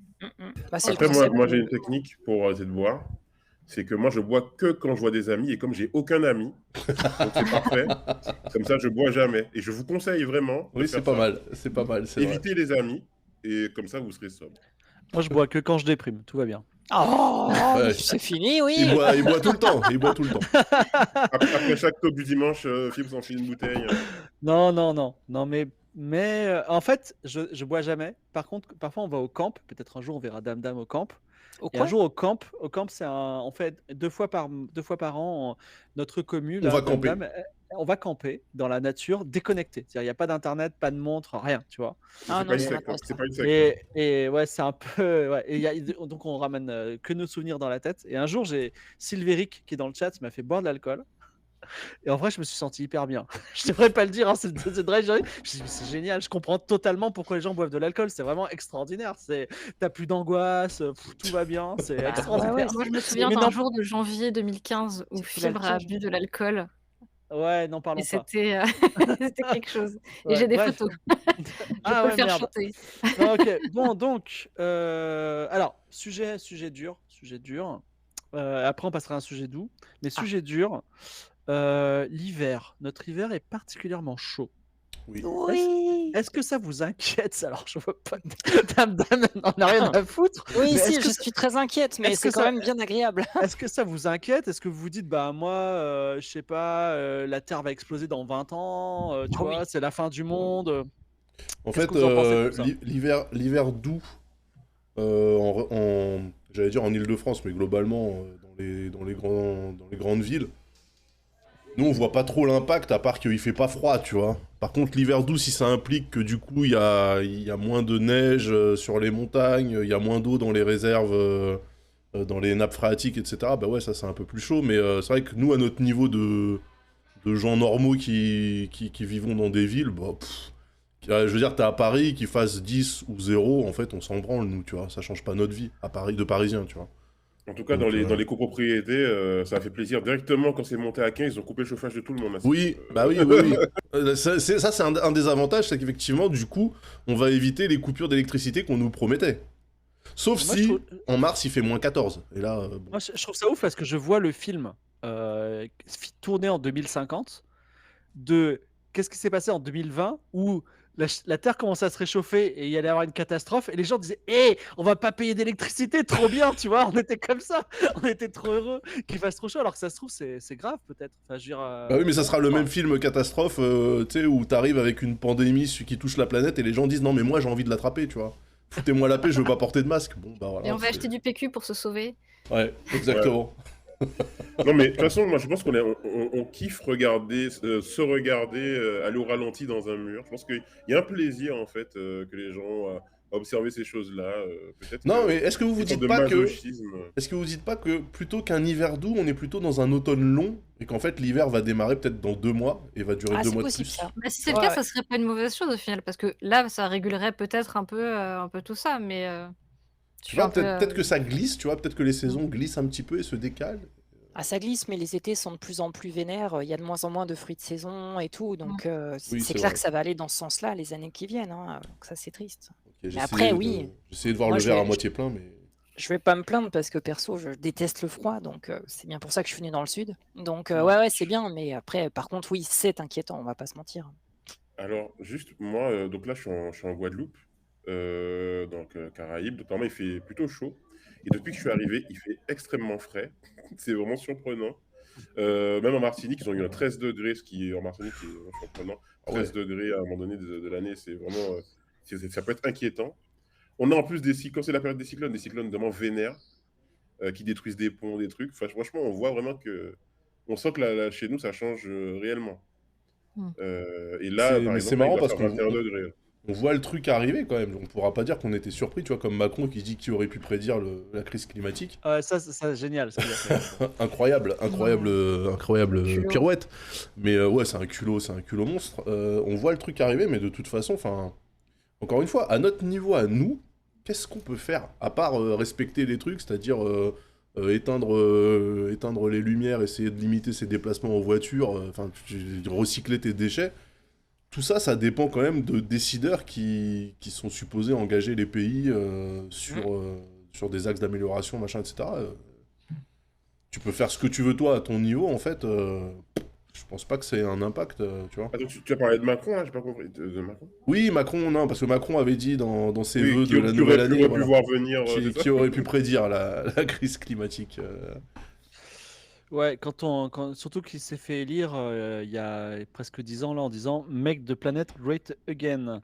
Après, moi j'ai une technique pour arrêter de boire. C'est que moi, je bois que quand je vois des amis, et comme j'ai aucun ami, donc c'est parfait. Comme ça, je bois jamais. Et je vous conseille vraiment. Oui, c'est pas mal. Évitez les amis, et comme ça, vous serez sobre. Moi, je bois que quand je déprime, tout va bien. Oh, Ouais. c'est fini, Il oui. boit tout le temps. Il boit tout le temps. Après chaque top du dimanche, Fibs s'enfile une bouteille. Non, mais en fait, je bois jamais. Par contre, parfois on va au camp. Peut-être un jour on verra Dame Dame au camp. Au Et un quoi? jour au camp, on fait deux fois par an, notre commu, On là, va Dame camper. Dame, on va camper dans la nature, déconnecté. C'est-à-dire, il n'y a pas d'internet, pas de montre, rien, tu vois. Ah C'est non, pas une ça secte, hein. m'intéresse C'est pas. pas une secte. Et ouais, c'est un peu. Ouais, et donc, on ramène que nos souvenirs dans la tête. Et un jour, j'ai Silveric qui est dans le chat, m'a fait boire de l'alcool. Et en vrai, je me suis senti hyper bien. Je devrais pas le dire, hein, c'est vrai. Je me suis dit, mais c'est génial, je comprends totalement pourquoi les gens boivent de l'alcool. C'est vraiment extraordinaire. T'as plus d'angoisse, tout va bien, c'est Bah, ouais, extraordinaire. ouais, Moi, je me c'est souviens Mais d'un non, jour de janvier 2015 où c'est full Fibre a alcool. bu de l'alcool ouais, n'en et parlons pas. c'était c'était quelque chose. Et Ouais, j'ai des bref. photos. Je Ah peux le ouais, faire merde. chanter. Non, ok. Bon, donc, alors, sujet dur. Après, on passera à un sujet doux. Mais Ah. sujet dur, l'hiver. Notre hiver est particulièrement chaud. Oui. Oui. Est-ce que ça vous inquiète? Alors, je vois pas. Dame n'en a rien à foutre. Oui, Mais si, est-ce que je ça- suis très inquiète, mais est-ce c'est que quand ça- même bien agréable. Est-ce que ça vous inquiète? Est-ce que vous vous dites, bah moi, je sais pas, la Terre va exploser dans 20 ans, tu Ah oui. vois, c'est la fin du monde. En Qu'est-ce fait, que vous en pensez de tout ça? l'hiver doux, j'allais dire en Île-de-France, mais globalement dans les grandes villes, nous on voit pas trop l'impact à part qu'il fait pas froid, tu vois. Par contre, l'hiver doux, si ça implique que du coup il y a moins de neige sur les montagnes, il y a moins d'eau dans les réserves, dans les nappes phréatiques, etc. Bah ouais, ça c'est un peu plus chaud, mais c'est vrai que nous, à notre niveau de gens normaux qui vivons dans des villes, bah, je veux dire, t'es à Paris, qu'il fasse 10 ou 0, en fait, on s'en branle, nous, tu vois. Ça change pas notre vie, à Paris, de Parisien, tu vois. En tout cas, Donc, dans les copropriétés, ça a fait plaisir. Directement, quand c'est monté à 15, ils ont coupé le chauffage de tout le monde. Là, oui, bah oui, oui, oui. Ça, c'est un des avantages, c'est qu'effectivement, du coup, on va éviter les coupures d'électricité qu'on nous promettait. Sauf Moi, je si, trouve- en mars, il fait moins 14. Et là, bon. Moi, je trouve ça ouf parce que je vois le film tourné en 2050 de qu'est-ce qui s'est passé en 2020 où la Terre commençait à se réchauffer et il y allait avoir une catastrophe et les gens disaient hé, on va pas payer d'électricité, trop bien, tu vois, on était comme ça, on était trop heureux qu'il fasse trop chaud alors que ça se trouve c'est grave peut-être. Enfin, je veux dire, Bah oui, mais ça sera le enfin, même film catastrophe, tu sais, où t'arrives avec une pandémie qui touche la planète et les gens disent non, mais moi j'ai envie de l'attraper, tu vois. Foutez-moi la paix, je veux pas porter de masque. Bon, bah voilà. Et on va c'est- acheter du PQ pour se sauver. Ouais, exactement. Non, mais de toute façon, moi, je pense on kiffe regarder, se regarder aller au ralenti dans un mur. Je pense qu'il y a un plaisir, en fait, que les gens ont à observer ces choses-là. Peut-être Non, que mais est-ce que vous vous une sorte dites de pas que... masochisme. Est-ce que vous dites pas que plutôt qu'un hiver doux, on est plutôt dans un automne long et qu'en fait l'hiver va démarrer peut-être dans 2 mois et va durer Ah, 2 c'est mois de possible plus? ça. Bah, si c'est le Ouais, cas, ouais. ça serait pas une mauvaise chose au final, parce que là, ça régulerait peut-être un peu tout ça, mais je Tu suis vois, un peu. peut-être que ça glisse, tu vois, peut-être que les saisons glissent un petit peu et se décalent. Ah, ça glisse, mais les étés sont de plus en plus vénères. Il y a de moins en moins de fruits de saison et tout. Donc, Oui, c'est c'est clair vrai. que ça va aller dans ce sens-là les années qui viennent, hein. Donc, ça, c'est triste. Ok, Mais après, oui. J'essayais de voir Moi, le je verre à vais- moitié plein, mais... Je vais pas me plaindre parce que perso, je déteste le froid. Donc, c'est bien pour ça que je suis venue dans le sud. Donc, Ouais. ouais, c'est bien. Mais après, par contre, oui, c'est inquiétant. On va pas se mentir. Alors, juste, moi, donc là, je suis en Guadeloupe, donc Caraïbes. Donc, normalement, il fait plutôt chaud. Et depuis que je suis arrivé, il fait extrêmement frais. C'est vraiment surprenant. Même en Martinique, ils ont eu un 13 degrés, ce qui est en Martinique est vraiment surprenant. 13 degrés à un moment donné de l'année, c'est vraiment. Ça peut être inquiétant. On a en plus quand c'est la période des cyclones vraiment vénères, qui détruisent des ponts, des trucs. Enfin, franchement, on voit vraiment que. On sent que chez nous, ça change réellement. Hmm. Et là, par Mais c'est exemple, là, il marrant va parce faire qu'on 21 degrés. on voit le truc arriver quand même. On pourra pas dire qu'on était surpris, tu vois, comme Macron qui dit qu'il aurait pu prédire la crise climatique. Ouais, ça génial. Ça, Incroyable, incroyable Culot. pirouette. Mais ouais, c'est un culot monstre. On voit le truc arriver, mais de toute façon, enfin, encore une fois, à notre niveau, à nous, qu'est-ce qu'on peut faire à part respecter les trucs, c'est-à-dire éteindre les lumières, essayer de limiter ses déplacements en voiture, enfin, recycler tes déchets. Tout ça, ça dépend quand même de décideurs qui sont supposés engager les pays sur des axes d'amélioration, machin, etc. Tu peux faire ce que tu veux toi à ton niveau, en fait. je pense pas que c'est un impact, tu vois. Attends, tu as parlé de Macron, là, j'ai pas compris. De Macron? Oui, Macron, non, parce que Macron avait dit dans ses Oui, vœux qui de la nouvelle année, aurait pu voilà, voir venir, c'est ça? qui aurait pu prédire la crise climatique. Ouais, surtout qu'il s'est fait élire il y a presque 10 ans là en disant Make the planet great again.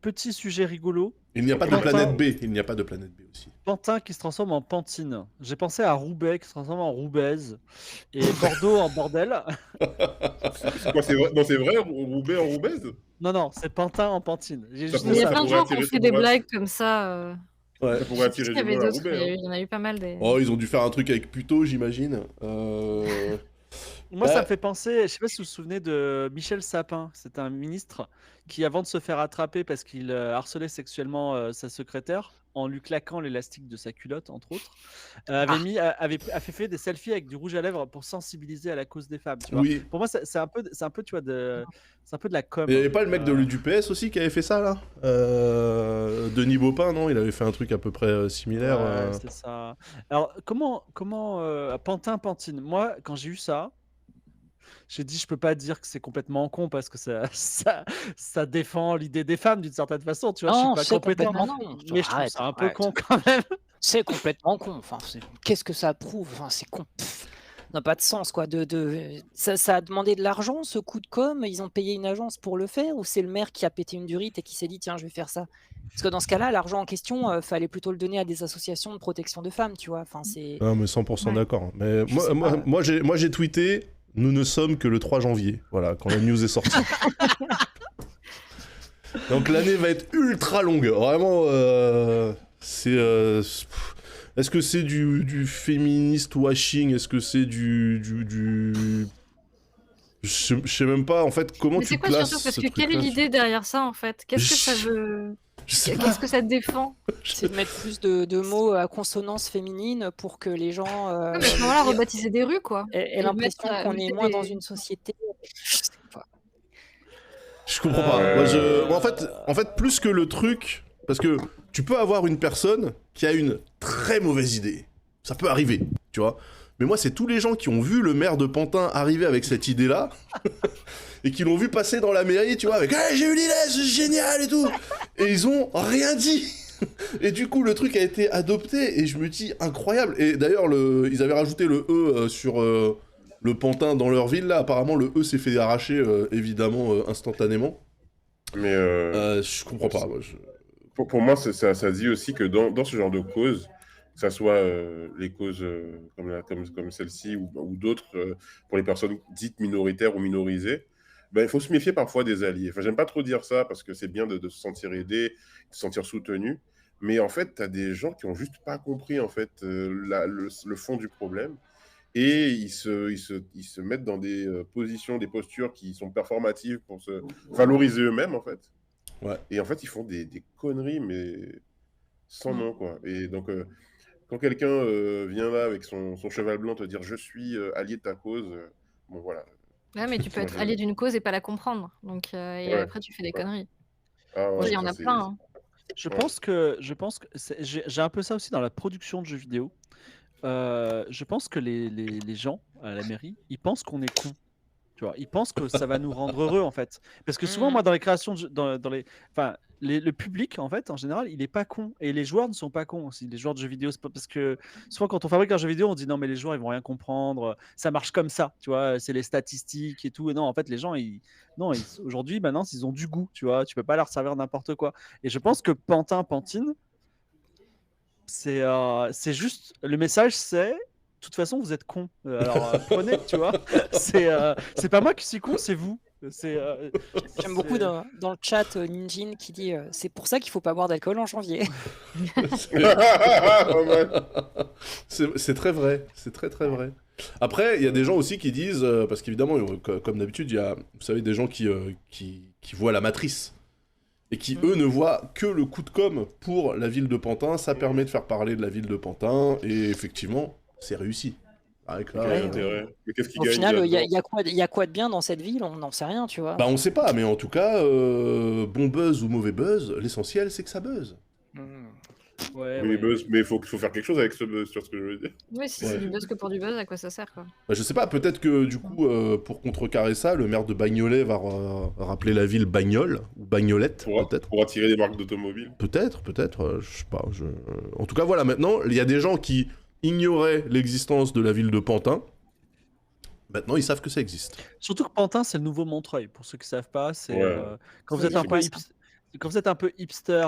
Petit sujet rigolo, Il n'y a pas de Pantin, planète B, il n'y a pas de planète B aussi. Pantin qui se transforme en Pantine. J'ai pensé à Roubaix qui se transforme en Roubaise et Bordeaux en bordel. Quoi, c'est vrai? Non, c'est vrai, Roubaix en Roubaise? Non, c'est Pantin en Pantine. J'ai Ça juste Il dit y a ça. plein de pourrait gens qui ont attirer- fait ça des pourrait- blagues comme ça. Ouais. Ça pourrait Je sais attirer qu'il y du avait monde à d'autres, Roubaix. il y en a eu pas mal des. Oh, ils ont dû faire un truc avec Puto, j'imagine. Moi, ça Bah, me fait penser, je sais pas si vous vous souvenez de Michel Sapin, c'est un ministre qui, avant de se faire attraper parce qu'il harcelait sexuellement sa secrétaire, en lui claquant l'élastique de sa culotte, entre autres, avait fait des selfies avec du rouge à lèvres pour sensibiliser à la cause des femmes. Tu vois. oui. Pour moi, c'est un peu, tu vois, c'est un peu de la com. Il n'y avait pas le mec du PS aussi qui avait fait ça, là Denis Baupin, non? Il avait fait un truc à peu près similaire. Ouais, c'est ça. Alors, comment Pantin, Pantine, moi, quand j'ai eu ça, j'ai dit, je peux pas dire que c'est complètement con parce que ça défend l'idée des femmes d'une certaine façon, tu vois. Non, je suis c'est pas compétent, complètement con. mais je trouve Arrête, ça un peu arrête. con quand même. C'est complètement con. Enfin, qu'est-ce que ça prouve? Enfin, c'est con. N'a pas de sens, quoi. Ça a demandé de l'argent, ce coup de com'. Ils ont payé une agence pour le faire, ou c'est le maire qui a pété une durite et qui s'est dit, tiens, je vais faire ça? Parce que dans ce cas-là, l'argent en question, fallait plutôt le donner à des associations de protection de femmes, tu vois. Enfin, c'est. Non, mais 100% Ouais. d'accord. Mais Je sais pas. moi, j'ai tweeté, nous ne sommes que le 3 janvier, voilà, quand la news est sortie. Donc l'année va être ultra longue, vraiment. Est-ce que c'est du féministe washing? Est-ce que c'est du... Je sais même pas, en fait, comment Mais tu c'est quoi classes surtout? Parce ce que quelle est truc-là. l'idée derrière ça en fait? Qu'est-ce que ça veut. Je sais pas. Qu'est-ce que ça défend? C'est de mettre plus de mots à consonance féminine pour que les gens Ouais, mais à ce moment-là, rebaptiser des rues quoi. aient Et l'impression mettre, qu'on est mettre moins des- dans une société. Je sais pas. Je comprends pas. Moi, en fait, plus que le truc, parce que tu peux avoir une personne qui a une très mauvaise idée. Ça peut arriver, tu vois. Mais moi, c'est tous les gens qui ont vu le maire de Pantin arriver avec cette idée-là et qui l'ont vu passer dans la mairie, tu vois, avec hey, j'ai eu l'idée, c'est génial et tout. Et ils ont rien dit. Et du coup, le truc a été adopté et je me dis incroyable. Et d'ailleurs, ils avaient rajouté le E sur le Pantin dans leur ville là. Apparemment, le E s'est fait arracher évidemment instantanément. Mais Je comprends pas. Moi, pour moi, ça dit aussi que dans ce genre de causes, que ça soit les causes comme celle-ci ou d'autres pour les personnes dites minoritaires ou minorisées, ben, il faut se méfier parfois des alliés. Enfin, j'aime pas trop dire ça parce que c'est bien de se sentir aidé, de se sentir soutenu. Mais en fait, tu as des gens qui ont juste pas compris en fait, le fond du problème. Et ils se mettent dans des positions, des postures qui sont performatives pour se valoriser eux-mêmes, en fait. Ouais. Et en fait, ils font des conneries, mais sans nom, quoi. Et donc, quand quelqu'un vient là avec son cheval blanc te dire « je suis allié de ta cause bon, voilà. Ouais, mais tu peux Moi, être allié d'une cause et pas la comprendre. Donc, et Ouais. après, tu fais des conneries. Ah ouais, Il y en ça, a c'est- plein. Hein. Je Ouais. pense que j'ai un peu ça aussi dans la production de jeux vidéo. Je pense que les gens à la mairie, ils pensent qu'on est cons. Tu vois, ils pensent que ça va nous rendre heureux en fait. Parce que souvent, moi, dans les créations, le public en fait, en général, il est pas con. Et les joueurs ne sont pas cons aussi. Les joueurs de jeux vidéo, c'est pas parce que souvent quand on fabrique un jeu vidéo, on dit non mais les joueurs ils vont rien comprendre. Ça marche comme ça, tu vois. C'est les statistiques et tout. Et non, en fait, les gens, aujourd'hui, maintenant, ils ont du goût, tu vois. Tu peux pas leur servir n'importe quoi. Et je pense que Pantin, Pantine, c'est juste le message, c'est de toute façon, vous êtes con. Alors prenez, tu vois. C'est pas moi qui suis con, c'est vous. J'aime beaucoup dans le chat Ninjin qui dit c'est pour ça qu'il faut pas boire d'alcool en janvier. Pas mal. C'est très vrai, c'est très très vrai. Après, il y a des gens aussi qui disent, parce qu'évidemment, comme d'habitude, il y a, vous savez, des gens qui voient la matrice et qui, eux, ne voient que le coup de com' pour la ville de Pantin. Ça permet de faire parler de la ville de Pantin et effectivement, c'est réussi. Avec là, Quel intérêt. Mais qu'est-ce qui Au gagne final, il là-dedans y a quoi de bien dans cette ville? On n'en sait rien, tu vois. bah on sait pas, mais en tout cas, bon buzz ou mauvais buzz, l'essentiel c'est que ça buzz. Ouais, Mais ouais. buzz, mais faut faire quelque chose avec ce buzz, tu vois ce que je veux dire. Oui, si Ouais. c'est du buzz que pour du buzz, à quoi ça sert, quoi? Bah, je sais pas, peut-être que du coup, pour contrecarrer ça, le maire de Bagnolet va rappeler la ville Bagnole, ou Bagnolette, peut-être. Pour attirer des marques d'automobiles. Peut-être, je sais pas. En tout cas, voilà, maintenant, il y a des gens qui ignoraient l'existence de la ville de Pantin. Maintenant, ils savent que ça existe. Surtout que Pantin, c'est le nouveau Montreuil. Pour ceux qui savent pas, c'est Ouais. quand vous Ça êtes veut un dire peu quoi, ça quand vous êtes un peu hipster,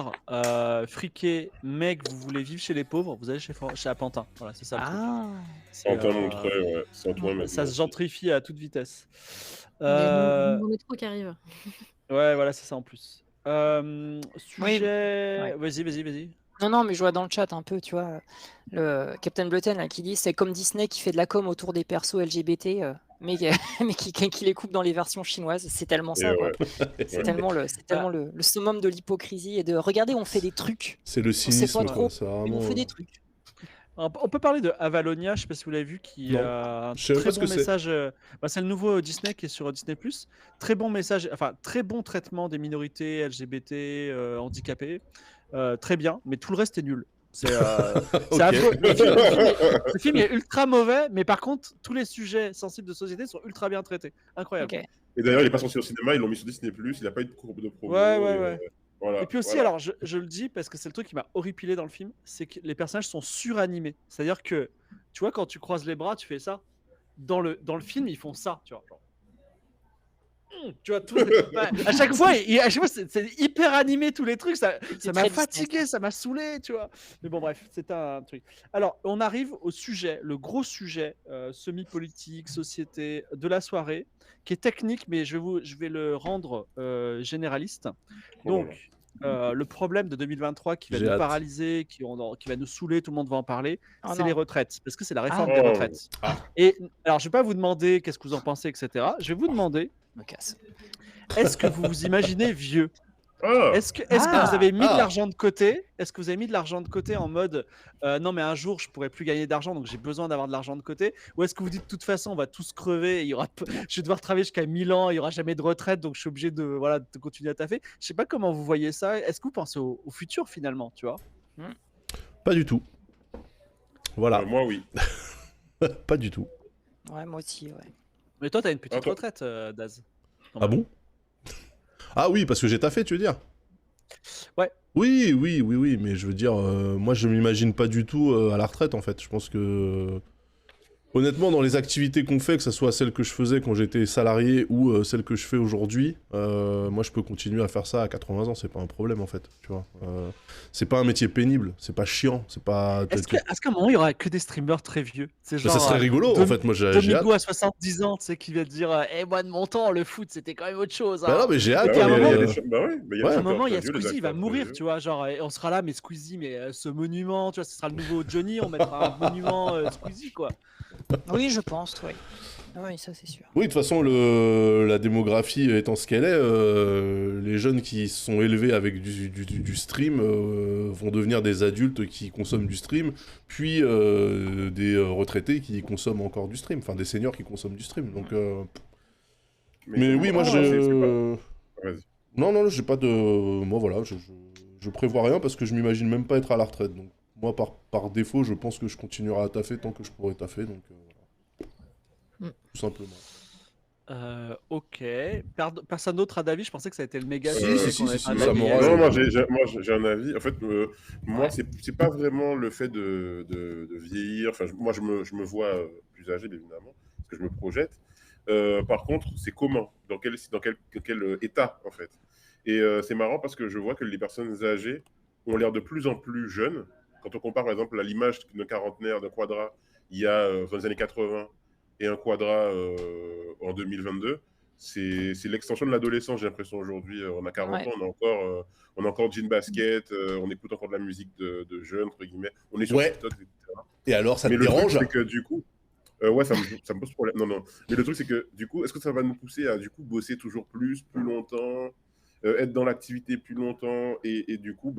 friqué, mais que vous voulez vivre chez les pauvres, vous allez chez à Pantin. Voilà, c'est ça le truc. Ah, C'est, Pantin Montreuil, ouais. C'est en toi ça maintenant. se gentrifie à toute vitesse. Il y a le Euh, nouveau métro qui arrive. Ouais, voilà, c'est ça en plus. Oui, Sujet. ouais. Vas-y. Non, mais je vois dans le chat un peu, tu vois, le Captain Bluten là, qui dit c'est comme Disney qui fait de la com autour des persos LGBT, mais qui les coupe dans les versions chinoises. C'est tellement Et ça, quoi. ouais. C'est tellement le summum de l'hypocrisie et de regardez, on fait des trucs. C'est le On sait cynisme, pas quoi. trop, C'est mais vraiment... on fait des trucs. On peut parler de Avalonia, je sais pas si vous l'avez vu, qui Non. a un Je sais même très pas ce bon que c'est. message. C'est le nouveau Disney qui est sur Disney+. Très bon message, enfin très bon traitement des minorités LGBT, handicapées. Très bien, mais tout le reste est nul. C'est Ok. affreux. Le film est ultra mauvais, mais par contre, tous les sujets sensibles de société sont ultra bien traités. Incroyable. Ok. Et d'ailleurs, il est pas sorti au cinéma, ils l'ont mis sur Disney+, il a pas eu de courbe de promo. Ouais. Voilà, Et puis aussi, voilà. alors je le dis parce que c'est le truc qui m'a horripilé dans le film, c'est que les personnages sont suranimés. C'est-à-dire que, tu vois, quand tu croises les bras, tu fais ça. Dans le film, ils font ça, tu vois. Genre. Tu vois, à chaque fois, c'est hyper animé tous les trucs. Ça C'est m'a très fatigué, Disney. ça m'a saoulé, tu vois. Mais bon, bref, c'est un truc. Alors, on arrive au sujet, le gros sujet semi-politique, société de la soirée, qui est technique, mais je vais le rendre généraliste. Donc, le problème de 2023 qui va J'ai nous hâte. paralyser, qui va nous saouler, tout le monde va en parler, Oh c'est non. les retraites. Parce que c'est la réforme Ah. des Oh. retraites. Ah. Et alors, je vais pas vous demander qu'est-ce que vous en pensez, etc. Je vais vous demander, Je me casse. est-ce que vous vous imaginez vieux? Ah, Est-ce que Ah. vous avez mis de Ah. l'argent de côté? Est-ce que vous avez mis de l'argent de côté en mode non mais un jour je pourrai plus gagner d'argent donc j'ai besoin d'avoir de l'argent de côté? Ou est-ce que vous dites de toute façon on va tous crever, et je vais devoir travailler jusqu'à 1000 ans, il y aura jamais de retraite donc je suis obligé de continuer à taffer? Je sais pas comment vous voyez ça. Est-ce que vous pensez au futur finalement, tu vois? Pas du tout. Voilà. moi, oui. Pas du tout. Ouais, moi aussi, ouais. Mais toi t'as une petite Attends. retraite, Daz. Quand Ah même. bon? Ah oui, parce que j'ai taffé, tu veux dire? Ouais. Oui, mais je veux dire, moi je m'imagine pas du tout à la retraite en fait. Je pense que, honnêtement, dans les activités qu'on fait, que ce soit celles que je faisais quand j'étais salarié ou celles que je fais aujourd'hui, moi je peux continuer à faire ça à 80 ans, c'est pas un problème en fait, tu vois. C'est pas un métier pénible, c'est pas chiant, c'est pas... Est-ce qu'à un moment il y aura que des streamers très vieux? C'est Ça serait rigolo en fait, moi j'ai hâte. Domingo à 70 ans, tu sais, qui vient te dire moi de mon temps, le foot c'était quand même autre chose. Bah non, mais j'ai hâte. puis à un moment, il y a des bah ouais, mais il y a Ouais. des À un moment, acteurs il y a très vieux, Squeezie, il va acteurs mourir, très tu vois. Genre, et on sera là, mais Squeezie, mais ce monument, tu vois, ce sera le nouveau Johnny, on mettra un monument Squeezie, quoi. Oui, je pense, oui. Oui, ça c'est sûr. Oui, de toute façon, la démographie étant ce qu'elle est, les jeunes qui sont élevés avec du stream vont devenir des adultes qui consomment du stream, puis des retraités qui consomment encore du stream, enfin des seniors qui consomment du stream. Donc, mais oui, moi je... Vas-y. Non, j'ai pas de... Moi voilà, je prévois rien parce que je m'imagine même pas être à la retraite. Donc moi, par défaut, je pense que je continuerai à taffer tant que je pourrai taffer, donc voilà. Tout simplement. Ok. Personne d'autre a d'avis? Je pensais que ça a été le méga Si, sujet si, qu'on si, avait si, pas ça d'avis. m'aura- Non, moi j'ai un avis. En fait, moi, Ouais. c'est pas vraiment le fait de vieillir. Enfin, moi, je me vois plus âgé, bien évidemment, parce que je me projette. Par contre, c'est comment? Dans quel état, en fait? Et c'est marrant parce que je vois que les personnes âgées ont l'air de plus en plus jeunes. Quand on compare, par exemple, à l'image d'un quarantenaire, d'un quadra, il y a dans les années 80 et un quadra en 2022, c'est l'extension de l'adolescence, j'ai l'impression aujourd'hui. On a 40 Ouais. ans, on a encore jean basket, on écoute encore de la musique de jeunes, entre guillemets. On est sur Ouais. TikTok, etc. Et alors, ça Mais te le truc, dérange? c'est que du coup, ouais, ça me pose problème. Non. Mais le truc, c'est que du coup, est-ce que ça va nous pousser à du coup bosser toujours plus longtemps, être dans l'activité plus longtemps et du coup,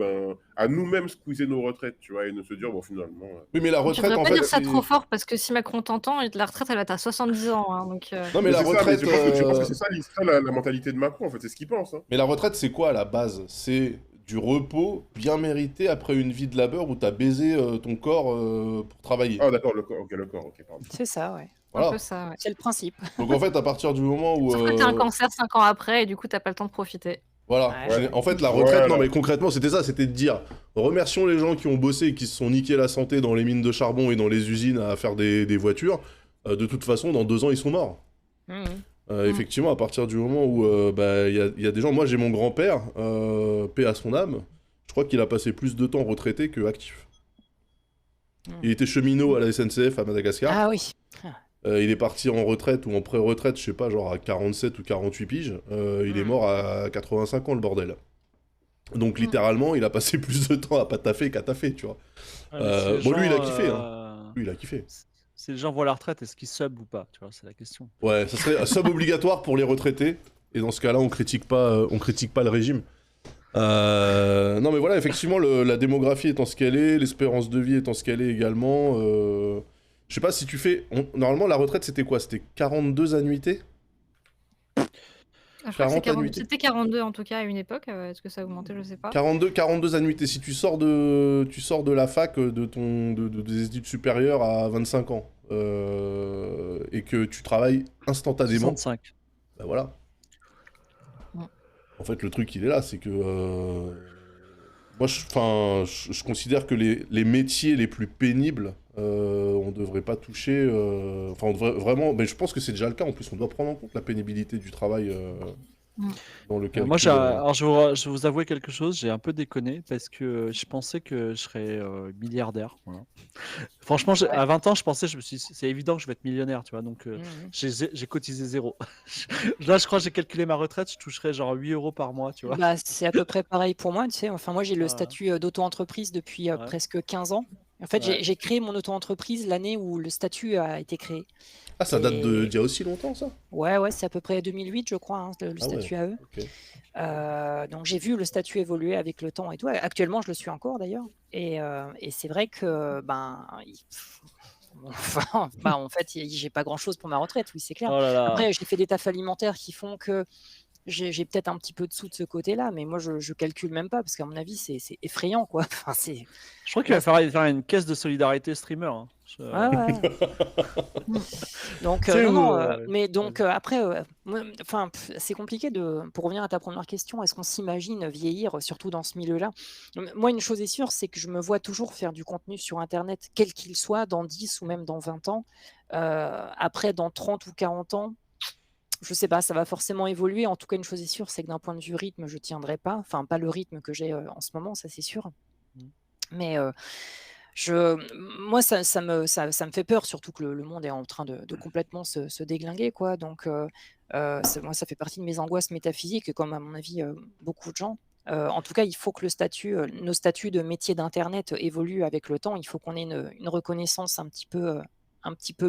à nous-mêmes squeezer nos retraites, tu vois, et nous se dire, bon, finalement. Oui, mais la Tu retraite, devrais en pas fait, dire ça c'est... trop fort parce que si Macron t'entend, la retraite elle va être à 70 ans. Hein, donc, Non, mais la c'est ça, retraite... je pense que c'est ça la mentalité de Macron, en fait, c'est ce qu'il pense. Hein. Mais la retraite, c'est quoi à la base? C'est du repos bien mérité après une vie de labeur où t'as baisé ton corps pour travailler. Ah, d'accord, le corps, ok, pardon. C'est ça, ouais. Un Voilà. peu ça, ouais. C'est le principe. Donc en fait, à partir du moment où... Sauf que t'as un cancer 5 ans après et du coup t'as pas le temps de profiter. Voilà. Ouais. En fait, la retraite, Ouais, non là. mais concrètement, c'était ça, c'était de dire, remercions les gens qui ont bossé et qui se sont niqués la santé dans les mines de charbon et dans les usines à faire des voitures. De toute façon, dans 2 ans, ils sont morts. Mhm. Effectivement, à partir du moment où il y a des gens, moi j'ai mon grand-père, paix à son âme, je crois qu'il a passé plus de temps retraité que actif. Il était cheminot à la SNCF à Madagascar. Ah oui. Il est parti en retraite ou en pré-retraite, je sais pas, genre à 47 ou 48 piges. Il est mort à 85 ans, le bordel. Donc littéralement, il a passé plus de temps à pas taffer qu'à taffer, tu vois. Ouais, mais si les Bon, lui, il a gens, kiffé, hein. Lui, il a kiffé. Si les gens voient la retraite, est-ce qu'ils sub ou pas? Tu vois, c'est la question. Ouais, ça serait sub obligatoire pour les retraités. Et dans ce cas-là, on critique pas le régime. Non, mais voilà, effectivement, la démographie étant ce qu'elle est, l'espérance de vie étant ce qu'elle est également. Je sais pas si tu fais. Normalement, la retraite, c'était quoi? C'était 42 annuités? Je crois que 40 annuités. c'était 42 en tout cas à une époque. Est-ce que ça a augmenté? Je sais pas. 42 annuités. Si tu sors de la fac, des études supérieures à 25 ans, et que tu travailles instantanément, 65. bah voilà. Ouais. En fait, le truc, il est là, c'est que... moi, je considère que les métiers les plus pénibles, on devrait pas toucher... Enfin, on devrait vraiment... Mais je pense que c'est déjà le cas. En plus, on doit prendre en compte la pénibilité du travail dans le calcul. Moi, alors, je vais vous avouer quelque chose, j'ai un peu déconné parce que je pensais que je serais milliardaire. Voilà. Franchement, à 20 ans, je pensais, c'est évident que je vais être millionnaire, tu vois, donc j'ai cotisé 0. Là, je crois que j'ai calculé ma retraite, je toucherais genre 8 € par mois, tu vois. Bah, c'est à peu près pareil pour moi, tu sais. Enfin, moi, j'ai le Ah. statut d'auto-entreprise depuis Ouais. presque 15 ans. En fait, Ouais. j'ai créé mon auto-entreprise l'année où le statut a été créé. Ah, ça date Et- d'il y a aussi longtemps, ça? Ouais, c'est à peu près 2008, je crois, hein, le Ah ouais. statut AE. Ok. Donc j'ai vu le statut évoluer avec le temps et tout. Actuellement, je le suis encore d'ailleurs. Et c'est vrai que en fait, j'ai pas grand-chose pour ma retraite, oui, c'est clair. Oh là là. Après, j'ai fait des tafs alimentaires qui font que j'ai peut-être un petit peu de sous de ce côté-là, mais moi, je calcule même pas parce qu'à mon avis, c'est effrayant, quoi. Enfin, Je crois qu'il va falloir faire une caisse de solidarité streamer. Hein. Ouais. Donc, C'est non, où, mais donc après, c'est compliqué pour revenir à ta première question, est-ce qu'on s'imagine vieillir, surtout dans ce milieu-là? Moi, une chose est sûre, c'est que je me vois toujours faire du contenu sur Internet, quel qu'il soit, dans 10 ou même dans 20 ans. Après, dans 30 ou 40 ans, je sais pas, ça va forcément évoluer. En tout cas, une chose est sûre, c'est que d'un point de vue rythme, je tiendrai pas. Enfin, pas le rythme que j'ai en ce moment, ça c'est sûr. Mais moi, ça me fait peur, surtout que le monde est en train de complètement se déglinguer, quoi. Donc, moi, ça fait partie de mes angoisses métaphysiques, comme à mon avis beaucoup de gens. En tout cas, il faut que nos statuts de métier d'Internet évoluent avec le temps. Il faut qu'on ait une reconnaissance un petit peu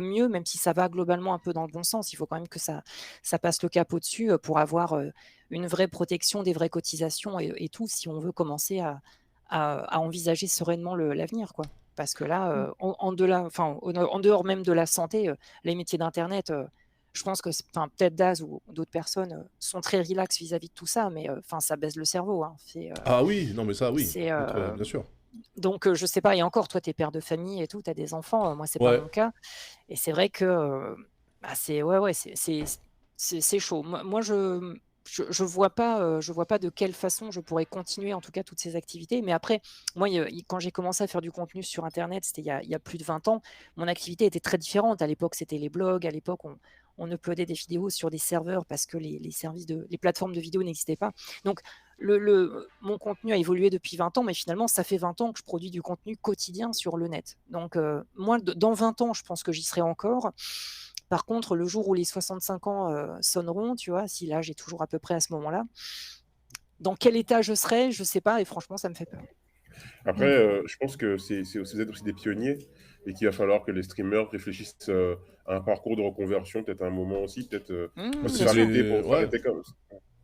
mieux, même si ça va globalement un peu dans le bon sens. Il faut quand même que ça passe le cap au-dessus pour avoir une vraie protection, des vraies cotisations et tout, si on veut commencer à envisager sereinement l'avenir, quoi. Parce que là, en dehors même de la santé, les métiers d'Internet, je pense que peut-être Daz ou d'autres personnes sont très relax vis-à-vis de tout ça, mais ça baisse le cerveau. Hein. Ah oui, non mais ça oui, c'est, bien sûr. Donc, je sais pas, et encore, toi, t'es père de famille et tout, t'as des enfants, moi, c'est Ouais. pas mon cas. Et c'est vrai que c'est chaud. Moi, je vois pas de quelle façon je pourrais continuer, en tout cas, toutes ces activités. Mais après, moi, quand j'ai commencé à faire du contenu sur Internet, c'était il y a plus de 20 ans, mon activité était très différente. À l'époque, c'était les blogs. À l'époque, on uploadait des vidéos sur des serveurs parce que les plateformes de vidéos n'existaient pas. Donc, mon contenu a évolué depuis 20 ans, mais finalement, ça fait 20 ans que je produis du contenu quotidien sur le net. Donc, moi, dans 20 ans, je pense que j'y serai encore. Par contre, le jour où les 65 ans sonneront, tu vois, si là, j'ai toujours à peu près à ce moment-là, dans quel état je serai, je sais pas, et franchement, ça me fait peur. Après, je pense que vous êtes aussi des pionniers et qu'il va falloir que les streamers réfléchissent à un parcours de reconversion, peut-être à un moment aussi, peut-être Moi, faire l'été pour ouais. arrêter comme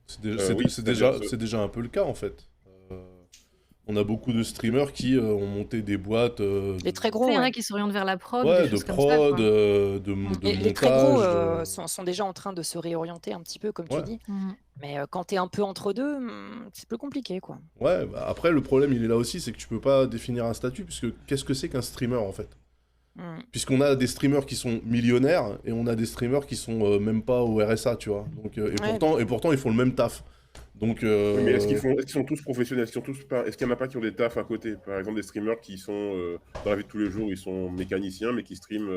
C'est déjà un peu le cas en fait. On a beaucoup de streamers qui ont monté des boîtes Les très Tu gros, sais, il y en a ouais. qui s'orientent vers la prod, ouais, des de choses comme ça, prod, quoi. de Les très gros montage. sont déjà en train de se réorienter un petit peu, comme tu Ouais. dis. Mhm. Mais quand t'es un peu entre deux, c'est plus compliqué, quoi. Ouais, bah après, le problème, il est là aussi, c'est que tu peux pas définir un statut, puisque qu'est-ce que c'est qu'un streamer, en fait? Mm. Puisqu'on a des streamers qui sont millionnaires, et on a des streamers qui sont même pas au RSA, tu vois. Donc, Ouais. et pourtant, ils font le même taf. Donc, Oui, mais est-ce qu'ils sont tous professionnels? Est-ce qu'il y en a pas qui ont des tafs à côté? Par exemple, des streamers qui sont dans la vie de tous les jours, ils sont mécaniciens, mais qui streament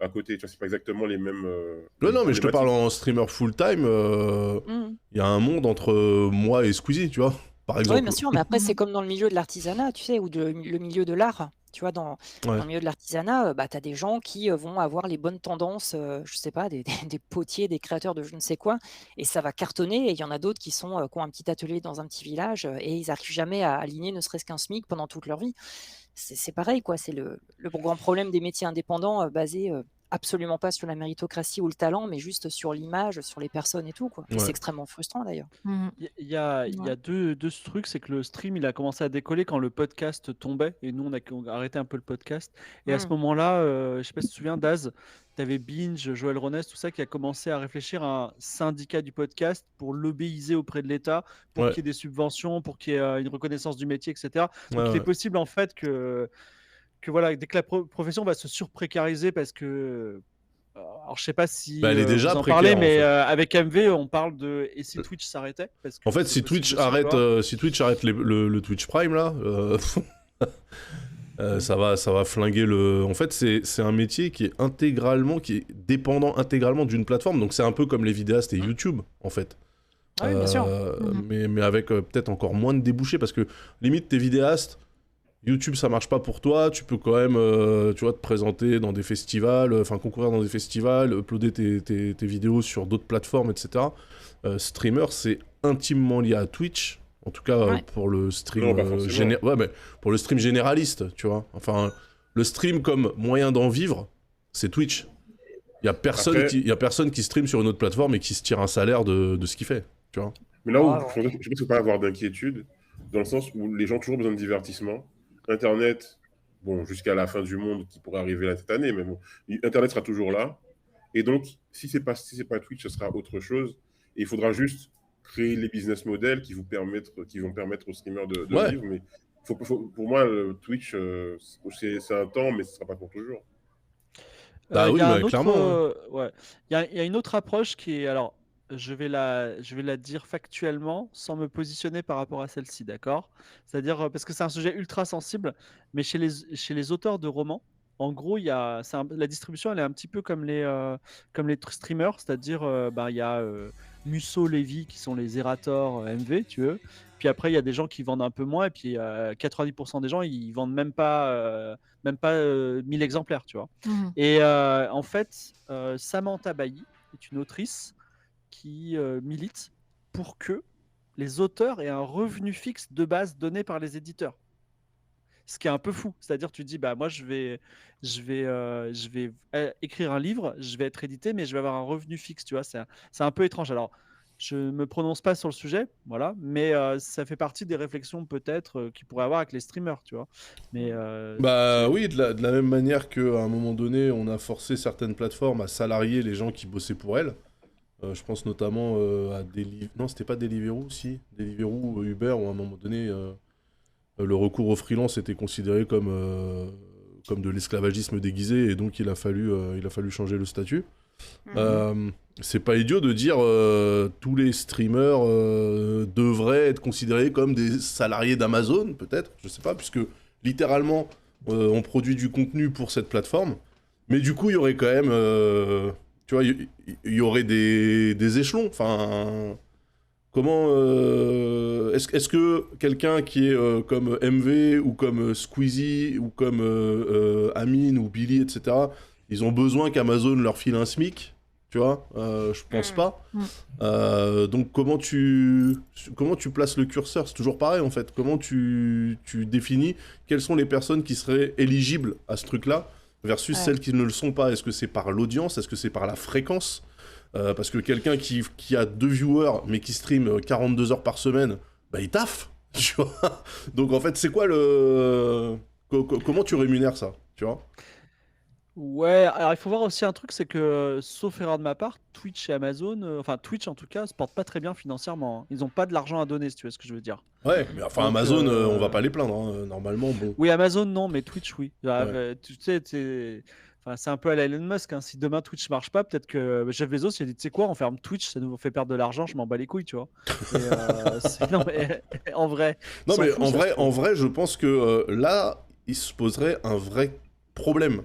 à côté. Tu vois, c'est pas exactement les mêmes non, mais je te parle problématiques. en streamer full-time, Mm. il y a un monde entre moi et Squeezie, tu vois, par Oui, exemple. bien sûr, mais après, c'est Mhm. comme dans le milieu de l'artisanat, tu sais, ou le milieu de l'art. Tu vois, dans Ouais. le milieu de l'artisanat, bah, tu as des gens qui vont avoir les bonnes tendances, je sais pas, des potiers, des créateurs de je ne sais quoi, et ça va cartonner. Et il y en a d'autres qui ont un petit atelier dans un petit village, et ils n'arrivent jamais à aligner ne serait-ce qu'un SMIC pendant toute leur vie. C'est pareil, quoi. C'est le grand problème des métiers indépendants basés absolument pas sur la méritocratie ou le talent, mais juste sur l'image, sur les personnes et tout, quoi. Et c'est Ouais. extrêmement frustrant, d'ailleurs. Mhm. Il y a Ouais. deux trucs, c'est que le stream, il a commencé à décoller quand le podcast tombait, et nous, on a arrêté un peu le podcast. Et à ce Mm. moment-là, je sais pas si tu te souviens, Daz, tu avais Binge, Joël Rones, tout ça, qui a commencé à réfléchir à un syndicat du podcast pour lobbyiser auprès de l'État, pour Ouais. qu'il y ait des subventions, pour qu'il y ait une reconnaissance du métier, etc. Donc Ouais, il est ouais. possible, en fait, que voilà, dès que la profession va se surprécariser, parce que alors je sais pas si Bah, elle est déjà vous en précaire, parlez, en mais fait. avec MV, on parle de et si Twitch s'arrêtait, parce En que fait, c'est si possible Twitch aussi, tu arrête, vois. le Twitch Prime, là, ça va flinguer le... En fait, c'est un métier qui est dépendant intégralement d'une plateforme, donc c'est un peu comme les vidéastes et YouTube, en fait. Ah oui, bien sûr. Mais avec peut-être encore moins de débouchés, parce que limite, t'es vidéaste, YouTube, ça marche pas pour toi, tu peux quand même, tu vois, te présenter dans des festivals, enfin concourir dans des festivals, uploader tes vidéos sur d'autres plateformes, etc. Streamer, c'est intimement lié à Twitch, en tout cas Ouais. pour le stream Non, pas forcément. ouais, mais pour le stream généraliste, tu vois. Enfin, le stream comme moyen d'en vivre, c'est Twitch. Il y a Après, personne qui stream sur une autre plateforme et qui se tire un salaire de ce qu'il fait, tu vois. mais là où Ah, je pense qu'il ne faut pas avoir d'inquiétude, dans le sens où les gens ont toujours besoin de divertissement. Internet, bon, jusqu'à la fin du monde qui pourrait arriver là cette année, mais bon, Internet sera toujours là. Et donc, si c'est pas Twitch, ce sera autre chose. Et il faudra juste créer les business models qui vont permettre aux streamers de Ouais. vivre. Mais pour moi, Twitch, c'est un temps, mais ce ne sera pas pour toujours. Bah Il oui, y a mais un autre, clairement, hein. ouais, il y a une autre approche qui est, alors, je vais la dire factuellement, sans me positionner par rapport à celle-ci, d'accord? C'est-à-dire, parce que c'est un sujet ultra sensible, mais chez les auteurs de romans, en gros, la distribution, elle est un petit peu comme les streamers, c'est-à-dire, il y a Musso, Lévy, qui sont les Zerator, MV, tu veux. Puis après, il y a des gens qui vendent un peu moins, et puis 90% des gens, ils vendent même pas 1000 exemplaires, tu vois. Mhm. Et en fait, Samantha Bailly est une autrice qui milite pour que les auteurs aient un revenu fixe de base donné par les éditeurs. Ce qui est un peu fou. C'est-à-dire, tu dis, bah moi, je vais écrire un livre, je vais être édité, mais je vais avoir un revenu fixe, tu vois. C'est un peu étrange. Alors, je me prononce pas sur le sujet, voilà, mais ça fait partie des réflexions peut-être qu'il pourrait avoir avec les streamers, tu vois. Mais Bah oui, de la même manière qu'à un moment donné, on a forcé certaines plateformes à salarier les gens qui bossaient pour elles. Je pense notamment à Deliveroo. Non, c'était pas Deliveroo, si. Deliveroo ou Uber, où à un moment donné, le recours au freelance était considéré comme de l'esclavagisme déguisé, et donc il a fallu changer le statut. C'est pas idiot de dire tous les streamers devraient être considérés comme des salariés d'Amazon, peut-être, je sais pas, puisque littéralement on produit du contenu pour cette plateforme, mais du coup il y aurait quand même, tu vois, il y aurait des échelons, enfin... Comment est-ce que quelqu'un qui est comme MV ou comme Squeezie ou comme Amine ou Billy, etc., ils ont besoin qu'Amazon leur file un SMIC, tu vois? Je pense pas. Donc comment tu places le curseur? C'est toujours pareil en fait. Comment tu définis quelles sont les personnes qui seraient éligibles à ce truc-là versus Ouais. celles qui ne le sont pas? Est-ce que c'est par l'audience? Est-ce que c'est par la fréquence? Parce que quelqu'un qui a 2 viewers mais qui stream 42 heures par semaine, bah il taffe, Tu vois. Donc en fait, c'est quoi le... Comment tu rémunères ça, tu vois? Ouais, alors il faut voir aussi un truc, c'est que, sauf erreur de ma part, Twitch et Amazon, enfin Twitch en tout cas, se portent pas très bien financièrement, hein. Ils ont pas de l'argent à donner, si tu vois ce que je veux dire. Ouais, mais enfin Donc, Amazon, on va pas les plaindre, hein. Normalement, bon. oui, Amazon non, mais Twitch oui. Ah, Ouais. tu sais, enfin, c'est un peu à la Elon Musk, hein. Si demain Twitch marche pas, peut-être que Jeff Bezos il a dit, tu sais quoi, on ferme Twitch, ça nous fait perdre de l'argent, je m'en bats les couilles, tu vois. Non mais en vrai, Non, il s'en mais fout, ça se trouve. en vrai, je pense que là, il se poserait un vrai problème.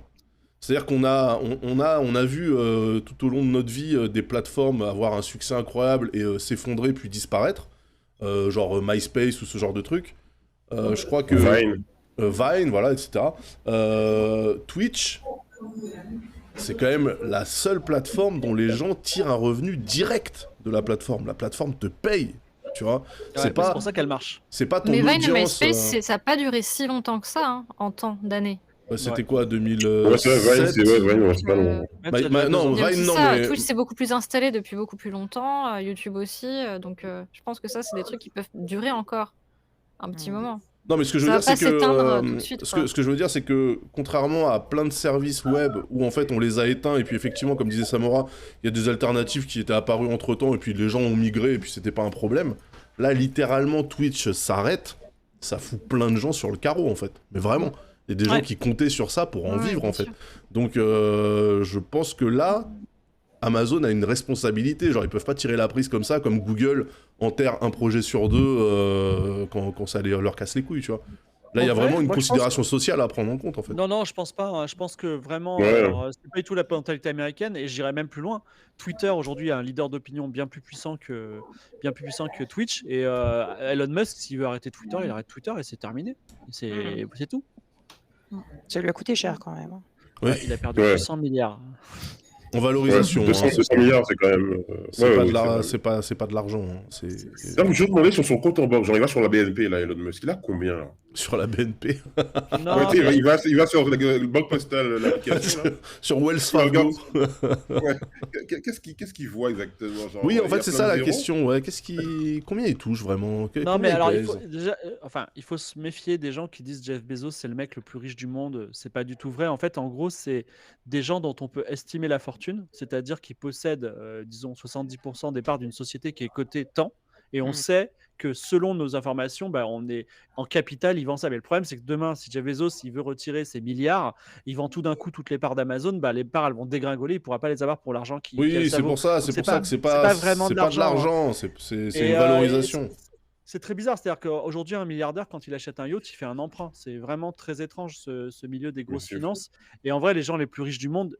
C'est-à-dire on a vu tout au long de notre vie des plateformes avoir un succès incroyable et s'effondrer puis disparaître, genre MySpace ou ce genre de truc. Je crois que Vine. Vine, voilà, etc. Twitch, c'est quand même la seule plateforme dont les gens tirent un revenu direct de la plateforme. La plateforme te paye, tu vois. Ouais, C'est bah, c'est pas, pour ça qu'elle marche. c'est pas ton Mais Vine et audience. MySpace, ça n'a pas duré si longtemps que ça, hein, en temps d'années. C'était Ouais. quoi, Ouais, c'est vrai, Vine, 2007? c'est pas long. Même Bah, ça bah, devait non, être Il y a Vine, aussi non, ça, mais Twitch c'est beaucoup plus installé depuis beaucoup plus longtemps, YouTube aussi, donc je pense que ça c'est des trucs qui peuvent durer encore un petit moment. non, mais ce que je veux Ça va dire, c'est pas que s'éteindre tout de suite, ce quoi. que je veux dire, c'est que contrairement à plein de services web où en fait on les a éteints et puis effectivement, comme disait Samora, il y a des alternatives qui étaient apparues entre temps et puis les gens ont migré et puis c'était pas un problème. Là, littéralement, Twitch s'arrête, ça fout plein de gens sur le carreau en fait. Mais vraiment, il y a des gens Ouais. qui comptaient sur ça pour en Ouais, vivre bien en fait. sûr. Donc, je pense que là, Amazon a une responsabilité. Genre, ils peuvent pas tirer la prise comme ça, comme Google enterre un projet sur deux quand ça leur casse les couilles, tu vois. Là, il y a En fait, vraiment une moi, je pense considération sociale à prendre en compte, en fait. Non, je pense pas, hein. Je pense que vraiment, Ouais. alors, c'est pas du tout la mentalité américaine et j'irais même plus loin. Twitter aujourd'hui a un leader d'opinion bien plus puissant que Twitch et Elon Musk, s'il veut arrêter Twitter, il arrête Twitter et c'est terminé. C'est tout. Ça lui a coûté cher quand même, hein. Ouais. Ouais, il a perdu Ouais. 200 milliards. En Ouais, valorisation, 200 hein, c'est pas, milliards, c'est quand même. c'est ouais, pas, ouais, de la- c'est vrai. c'est pas de l'argent. Hein. C'est Là, je me suis demandé sur son compte en banque. Genre, il va sur la BNP, là, Elon Musk. Il a combien, là? sur la BNP, Non, Ouais, tu sais, mais il va sur le banque postale, l'application, là. sur Wells Tu regardes- Fargo. Ouais. Qu'est-ce qu'il voit exactement? Genre, Oui, en il y fait, a c'est plein ça de la zéros. question. Ouais, combien il touche vraiment? non, Combien mais il alors pèse il faut se méfier des gens qui disent Jeff Bezos c'est le mec le plus riche du monde. C'est pas du tout vrai. En fait, en gros, c'est des gens dont on peut estimer la fortune, c'est-à-dire qu'ils possèdent, disons, 70% des parts d'une société qui est cotée tant, et on sait que selon nos informations, bah, on est en capital, ils vendent ça. Mais le problème, c'est que demain, si Jeff Bezos il veut retirer ses milliards, il vend tout d'un coup toutes les parts d'Amazon, bah, les parts elles vont dégringoler, il pourra pas les avoir pour l'argent qu'elle Oui, ça c'est vaut. pour ça, Donc, c'est pour ça que c'est pas vraiment c'est de pas de l'argent, hein. l'argent, c'est Et, une valorisation. c'est très bizarre, c'est-à-dire qu'aujourd'hui, un milliardaire, quand il achète un yacht, il fait un emprunt. C'est vraiment très étrange, ce milieu des grosses sûr. finances. Et en vrai, les gens les plus riches du monde,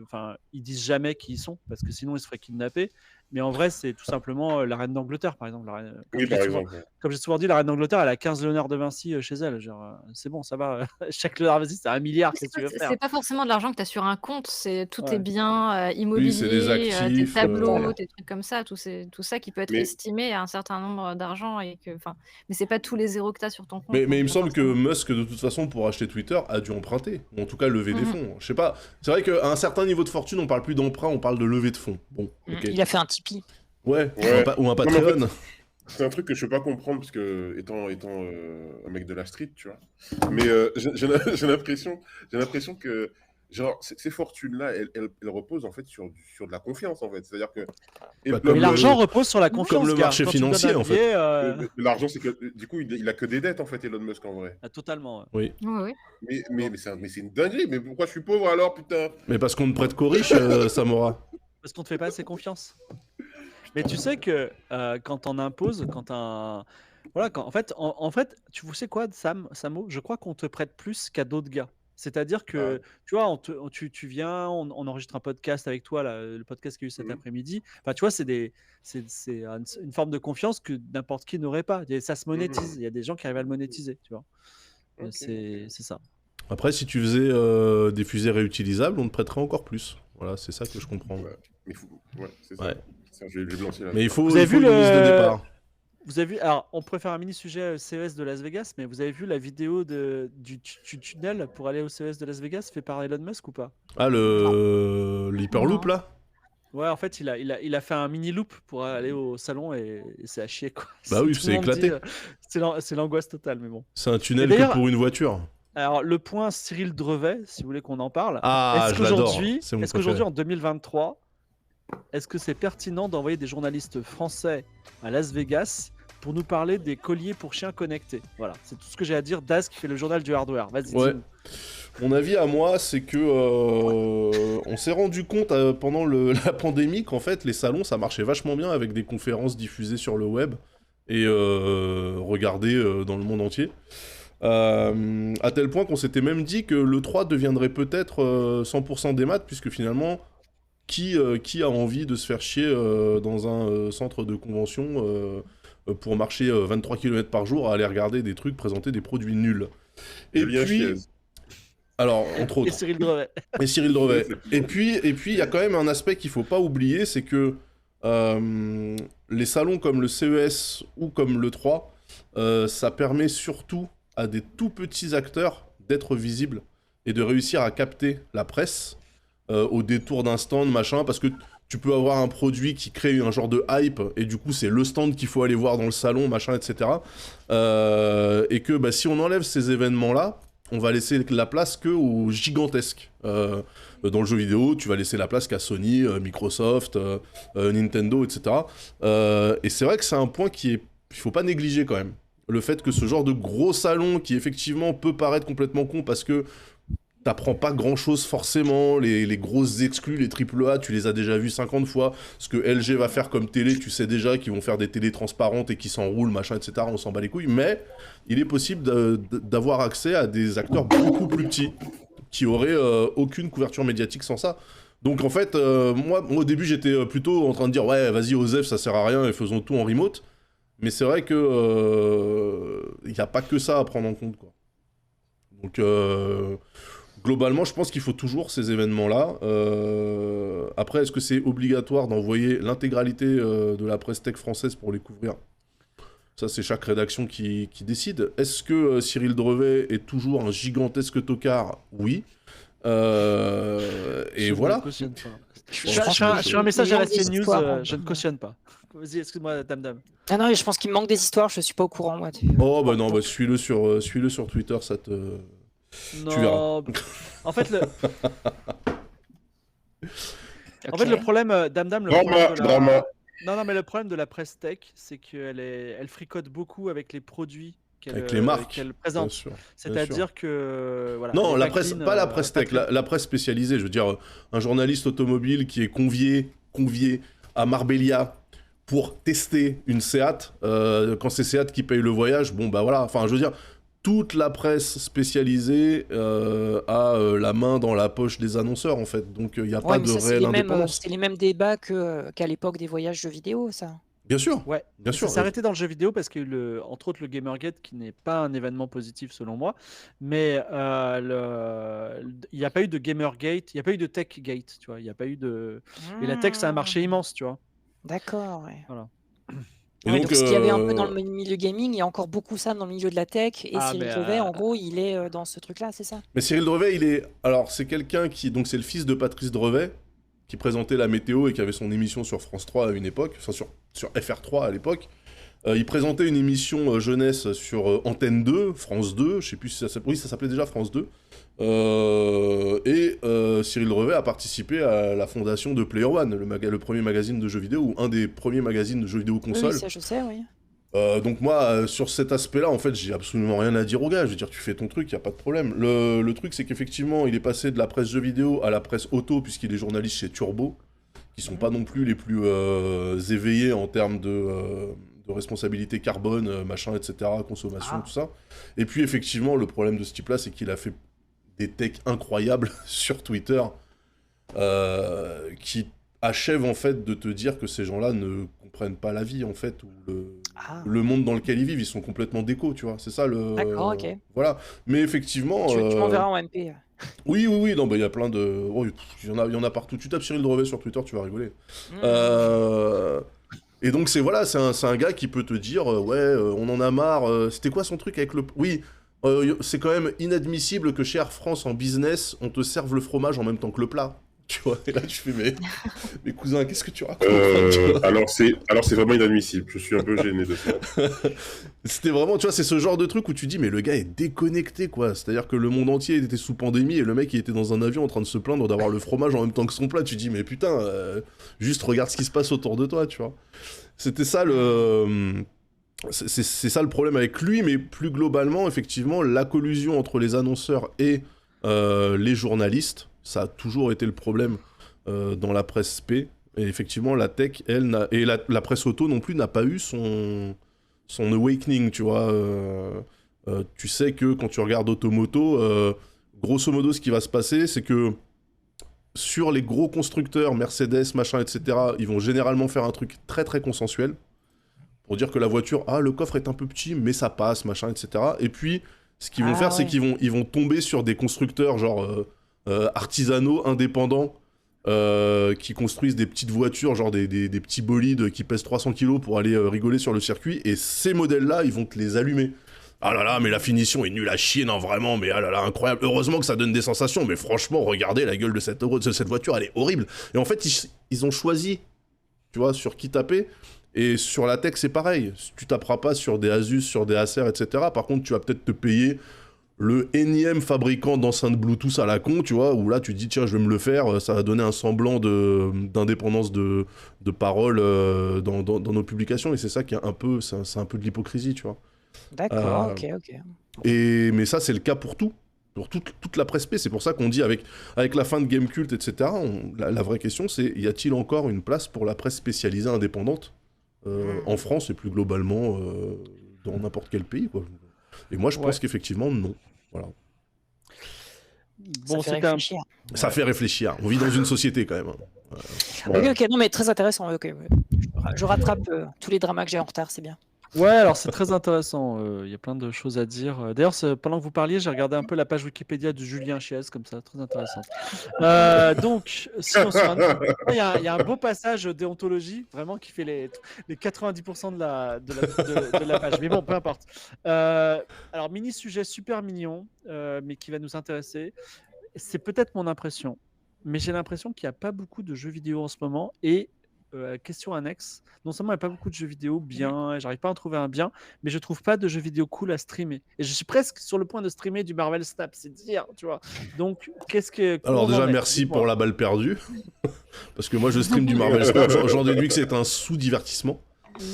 enfin, ils disent jamais qui ils sont, parce que sinon, ils se feraient kidnapper. Mais en vrai, c'est tout simplement la reine d'Angleterre, par exemple. Oui, par exemple. Comme j'ai souvent dit, la reine d'Angleterre, elle a 15 Léonard de Vinci chez elle. Genre, c'est bon, ça va. Chaque Léonard de Vinci, c'est 1 milliard. Qu'est-ce que tu veux faire? C'est pas forcément de l'argent que tu as sur un compte, c'est tous tes Ouais. biens c'est des immobiliers, tes actifs, tableaux, tes trucs comme ça, tout ça qui peut être Mais- estimé à un certain nombre d'argent mais c'est pas tous les zéros que tu as sur ton compte. Mais donc il me pas semble que forcément. Musk, de toute façon, pour acheter Twitter, a dû emprunter. Ou en tout cas, lever des Mhm. fonds. Je sais pas. C'est vrai qu'à un certain niveau de fortune, on parle plus d'emprunt, on parle de levée de fonds. Bon, ok. Il a fait un Tipeee. Ouais, Ouais. ou un mais en Patreon. C'est un truc que je peux pas comprendre, parce que, étant un mec de la street, tu vois. Mais j'ai l'impression que, genre, ces fortunes-là, elles reposent, en fait, sur de la confiance, en fait. C'est-à-dire que... Et Bah, Mais comme l'argent repose sur la comme confiance. le gars. marché Quand tu me donnes financier, un en fait. billet, l'argent, c'est que, du coup, il a que des dettes, en fait, Elon Musk, en vrai. totalement. Oui. Oui. Mais c'est une dinguerie. Mais pourquoi je suis pauvre, alors, putain? Mais parce qu'on ne prête qu'aux riches, Samora. Parce qu'on te fait pas assez confiance. Mais tu sais que quand on impose, voilà, en fait, tu sais quoi, Samo, je crois qu'on te prête plus qu'à d'autres gars. C'est-à-dire que, tu vois, tu viens, on enregistre un podcast avec toi, là, le podcast qu'il y a eu cet après-midi. Enfin, tu vois, c'est une forme de confiance que n'importe qui n'aurait pas. Et ça se monétise. Il y a des gens qui arrivent à le monétiser, tu vois. Ok. C'est ça. Après, si tu faisais des fusées réutilisables, on te prêterait encore plus. Voilà, c'est ça que je comprends. Ouais. Mais ouais, c'est ça. Ouais. Ça, je vais me lancer là. Mais il faut, Vous avez il faut vu une liste de départ. Vous avez vu, alors on pourrait faire un mini sujet CES de Las Vegas, mais vous avez vu la vidéo du tunnel pour aller au CES de Las Vegas fait par Elon Musk ou pas? Ah, l'Hyperloop, Non. là Ouais, en fait, il a fait un mini loop pour aller au salon et c'est à chier, quoi. Bah oui, Tout le c'est monde éclaté. dit, c'est l'angoisse totale, mais bon. C'est un Et tunnel que d'ailleurs, pour une voiture. alors le point Cyril Drevet, si vous voulez qu'on en parle. Ah, Est-ce je l'adore. qu'aujourd'hui, C'est mon est-ce qu'aujourd'hui préféré. en 2023, est-ce que c'est pertinent d'envoyer des journalistes français à Las Vegas pour nous parler des colliers pour chiens connectés? Voilà, c'est tout ce que j'ai à dire. Daz qui fait le journal du hardware. Vas-y, Ouais. dis-nous. Mon avis à moi, c'est que on s'est rendu compte pendant la pandémie qu'en fait les salons ça marchait vachement bien avec des conférences diffusées sur le web et regardées dans le monde entier. À tel point qu'on s'était même dit que l'E3 deviendrait peut-être 100% des maths, puisque finalement, qui a envie de se faire chier dans un centre de convention pour marcher 23 km par jour à aller regarder des trucs, présenter des produits nuls. Et Julien puis, Chiez. alors, entre Et autres, Cyril Drevet. et Cyril Drevet. Et puis, il y a quand même un aspect qu'il faut pas oublier, c'est que les salons comme le CES ou comme l'E3, ça permet surtout à des tout petits acteurs d'être visibles et de réussir à capter la presse au détour d'un stand, machin, parce que tu peux avoir un produit qui crée un genre de hype, et du coup c'est le stand qu'il faut aller voir dans le salon, machin, etc. Et que bah, si on enlève ces événements-là, on va laisser la place que aux gigantesques. Dans le jeu vidéo, tu vas laisser la place qu'à Sony, Microsoft, Nintendo, etc. Et c'est vrai que c'est un point qu'il faut pas négliger quand même. Le fait que ce genre de gros salon qui effectivement peut paraître complètement con parce que t'apprends pas grand chose forcément, les grosses exclus, les AAA, tu les as déjà vus 50 fois, ce que LG va faire comme télé, tu sais déjà qu'ils vont faire des télés transparentes et qui s'enroulent, machin, etc., on s'en bat les couilles, mais il est possible d'avoir accès à des acteurs beaucoup plus petits, qui auraient aucune couverture médiatique sans ça. Donc en fait, moi au début j'étais plutôt en train de dire ouais vas-y Osef ça sert à rien et faisons tout en remote, mais c'est vrai que il n'y a pas que ça à prendre en compte quoi. Donc globalement, je pense qu'il faut toujours ces événements-là. Après, est-ce que c'est obligatoire d'envoyer l'intégralité de la presse tech française pour les couvrir? Ça, c'est chaque rédaction qui décide. Est-ce que Cyril Drevet est toujours un gigantesque tocard? Oui. Et Je voilà. ne cautionne pas. Je Je pense fais un message à la des CNews, histoires. je ne cautionne pas. Vas-y, excuse-moi, Dame. Ah non, je pense qu'il me manque des histoires, je suis pas au courant, moi. Oh bah non, bah suis-le sur Twitter, ça te... Tu verras. Non. En fait, Ok. le problème, Dame, le Drama, problème de la... drama. Non, mais le problème de la presse tech, c'est elle fricote beaucoup avec les produits Avec les marques, qu'elle bien présente. sûr. C'est-à-dire que voilà. Non, les la presse, backlinks, pas la presse tech, la presse spécialisée. Je veux dire, un journaliste automobile qui est convié à Marbella pour tester une Seat, quand c'est Seat qui paye le voyage, bon bah voilà, enfin je veux dire, toute la presse spécialisée a la main dans la poche des annonceurs en fait, donc il n'y a Ouais, pas mais de ça, c'est réelle les mêmes, indépendance. c'est les mêmes débats qu'à l'époque des voyages jeux vidéo, ça. Bien sûr, Ouais. bien sûr. Ça s'est arrêté dans le jeu vidéo parce qu'il y a eu entre autres le Gamergate qui n'est pas un événement positif selon moi, mais il n'y a pas eu de Gamergate, il n'y a pas eu de Techgate, tu vois, il n'y a pas eu de... Et la tech, c'est un marché immense, tu vois. D'accord, ouais. Voilà. Et Ouais, donc, donc ce qu'il y avait un peu dans le milieu gaming, il y a encore beaucoup ça dans le milieu de la tech, et Ah, Cyril mais, Drevet, en gros, il est dans ce truc-là, c'est ça? Mais Cyril Drevet, alors c'est quelqu'un qui, donc c'est le fils de Patrice Drevet, qui présentait la météo et qui avait son émission sur France 3 à une époque, enfin sur FR3 à l'époque. Il présentait une émission jeunesse sur Antenne 2, France 2, je sais plus si ça s'appelait, oui ça s'appelait déjà France 2. Cyril Drevet a participé à la fondation de Player One, le premier magazine de jeux vidéo, ou un des premiers magazines de jeux vidéo console. Oui, ça je sais, oui. Donc moi, sur cet aspect-là, en fait, j'ai absolument rien à dire au gars. Je veux dire, tu fais ton truc, y a pas de problème. Le truc, c'est qu'effectivement, il est passé de la presse jeux vidéo à la presse auto, puisqu'il est journaliste chez Turbo, qui sont pas non plus les plus éveillés en termes de responsabilité carbone, machin, etc., consommation, tout ça. Et puis, effectivement, le problème de ce type-là, c'est qu'il a fait des techs incroyables sur Twitter, qui achèvent, en fait, de te dire que ces gens-là ne comprennent pas la vie, en fait, ou le monde dans lequel ils vivent, ils sont complètement déco, tu vois, c'est ça le... D'accord, ok. Voilà, mais effectivement... Tu m'enverras en MP. Oui, non, bah il y a plein de... Oh, il y en a partout, tu tapes Cyril Drevet sur Twitter, tu vas rigoler. Et donc c'est un gars qui peut te dire, on en a marre, c'était quoi son truc avec le... Oui, c'est quand même inadmissible que chez Air France, en business, on te serve le fromage en même temps que le plat. Tu vois, et là tu fais mais cousin, qu'est-ce que tu racontes? Tu vois. Alors c'est vraiment inadmissible. Je suis un peu gêné de ça. C'était vraiment, tu vois, c'est ce genre de truc où tu dis mais le gars est déconnecté quoi. C'est-à-dire que le monde entier était sous pandémie et le mec il était dans un avion en train de se plaindre d'avoir le fromage en même temps que son plat. Tu dis mais putain, juste regarde ce qui se passe autour de toi, tu vois. C'était ça c'est ça le problème avec lui, mais plus globalement, effectivement, la collusion entre les annonceurs et les journalistes, ça a toujours été le problème dans la presse P. Et effectivement, la tech, elle, et la presse auto non plus n'a pas eu son awakening, tu vois. Tu sais que quand tu regardes Automoto, grosso modo, ce qui va se passer, c'est que sur les gros constructeurs, Mercedes, machin, etc., ils vont généralement faire un truc très très consensuel pour dire que la voiture, le coffre est un peu petit, mais ça passe, machin, etc. Et puis, ce qu'ils vont faire, c'est qu'ils vont tomber sur des constructeurs genre artisanaux, indépendants, qui construisent des petites voitures, genre des petits bolides qui pèsent 300 kilos pour aller rigoler sur le circuit, et ces modèles-là, ils vont te les allumer. Ah là là, mais la finition est nulle à chier, non vraiment, mais ah là là, incroyable. Heureusement que ça donne des sensations, mais franchement, regardez la gueule de cette voiture, elle est horrible. Et en fait, ils ont choisi, tu vois, sur qui taper. Et sur la tech, c'est pareil. Tu taperas pas sur des Asus, sur des Acer, etc. Par contre, tu vas peut-être te payer le énième fabricant d'enceintes Bluetooth à la con, tu vois, où là, tu te dis, tiens, je vais me le faire, ça va donner un semblant d'indépendance de parole dans nos publications. Et c'est ça qui est c'est un peu de l'hypocrisie, tu vois. D'accord, ok. Mais ça, c'est le cas pour tout. Pour toute la presse P. C'est pour ça qu'on dit, avec la fin de Gamecult, etc., la vraie question, c'est, y a-t-il encore une place pour la presse spécialisée indépendante en France et plus globalement dans n'importe quel pays, quoi. Et moi, je pense qu'effectivement, non. Voilà. Bon, ça fait réfléchir. On vit dans une société, quand même. Ok, non, mais très intéressant. Okay. Je rattrape tous les dramas que j'ai en retard, c'est bien. Ouais, alors c'est très intéressant. Il y a plein de choses à dire. D'ailleurs, pendant que vous parliez, j'ai regardé un peu la page Wikipédia de Julien Chiez, comme ça, très intéressant. Donc, si on il y a un beau passage déontologie, vraiment, qui fait les 90% de la page. Mais bon, peu importe. Alors, mini sujet super mignon, mais qui va nous intéresser. C'est peut-être mon impression, mais j'ai l'impression qu'il n'y a pas beaucoup de jeux vidéo en ce moment. Et question annexe, non seulement il n'y a pas beaucoup de jeux vidéo bien, j'arrive pas à en trouver un bien, mais je trouve pas de jeux vidéo cool à streamer. Et je suis presque sur le point de streamer du Marvel Snap, c'est dire, tu vois. Donc, alors déjà, merci pour la balle perdue. Parce que moi, je stream du Marvel Snap, j'en déduis que c'est un sous-divertissement.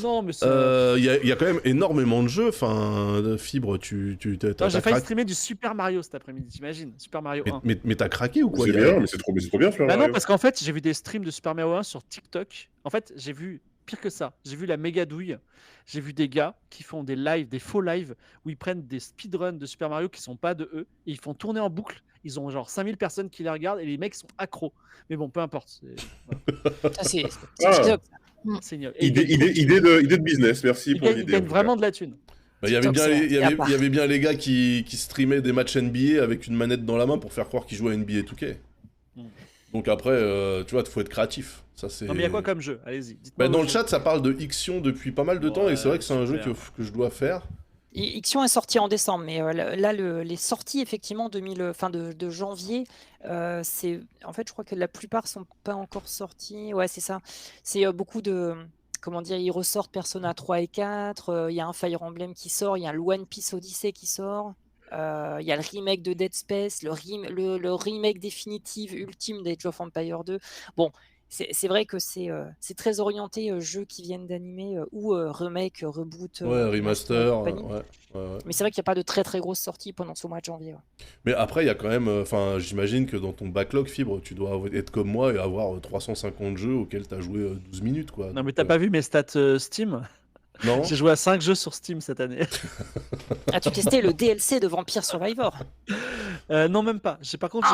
Non, mais il y a quand même énormément de jeux. Enfin, Fibre, j'ai failli streamer du Super Mario cet après-midi, t'imagines, Super Mario 1. Mais t'as craqué ou quoi? C'est bien, mais c'est trop bien Super Mario. Non, parce qu'en fait, j'ai vu des streams de Super Mario 1 sur TikTok. En fait, j'ai vu pire que ça. J'ai vu la méga douille. J'ai vu des gars qui font des lives, des faux lives, où ils prennent des speedruns de Super Mario qui sont pas de eux, et ils font tourner en boucle. Ils ont genre 5000 personnes qui les regardent, et les mecs sont accros. Mais bon, peu importe. Ça, c'est idée de business, merci pour l'idée. Ils gagnent vraiment de la thune. Il y avait bien les gars qui streamaient des matchs NBA avec une manette dans la main pour faire croire qu'ils jouaient à NBA 2K. Donc après, tu vois, il faut être créatif. Ça, c'est... Non mais il y a quoi comme jeu? Allez-y. Dans le chat, ça parle de Ixion depuis pas mal de temps, et c'est vrai que c'est un jeu que je dois faire. Ixion est sorti en décembre, mais là, les sorties, effectivement, de janvier, c'est... En fait, je crois que la plupart sont pas encore sortis. Ouais, c'est ça. C'est beaucoup de... Comment dire, ils ressortent Persona 3 et 4, il y a un Fire Emblem qui sort, il y a le One Piece Odyssey qui sort, il y a le remake de Dead Space, le remake définitif, ultime d'Age of Empire 2. Bon, c'est vrai que c'est très orienté jeux qui viennent d'animer ou remake, reboot. Remaster. Mais c'est vrai qu'il n'y a pas de très très grosses sorties pendant ce mois de janvier. Mais après, il y a quand même. J'imagine que dans ton backlog, Fibre, tu dois être comme moi et avoir 350 jeux auxquels tu as joué 12 minutes, quoi. Non, mais t'as pas vu mes stats Steam? Non. J'ai joué à 5 jeux sur Steam cette année. As-tu testé le DLC de Vampire Survivor? Non, même pas. Par contre,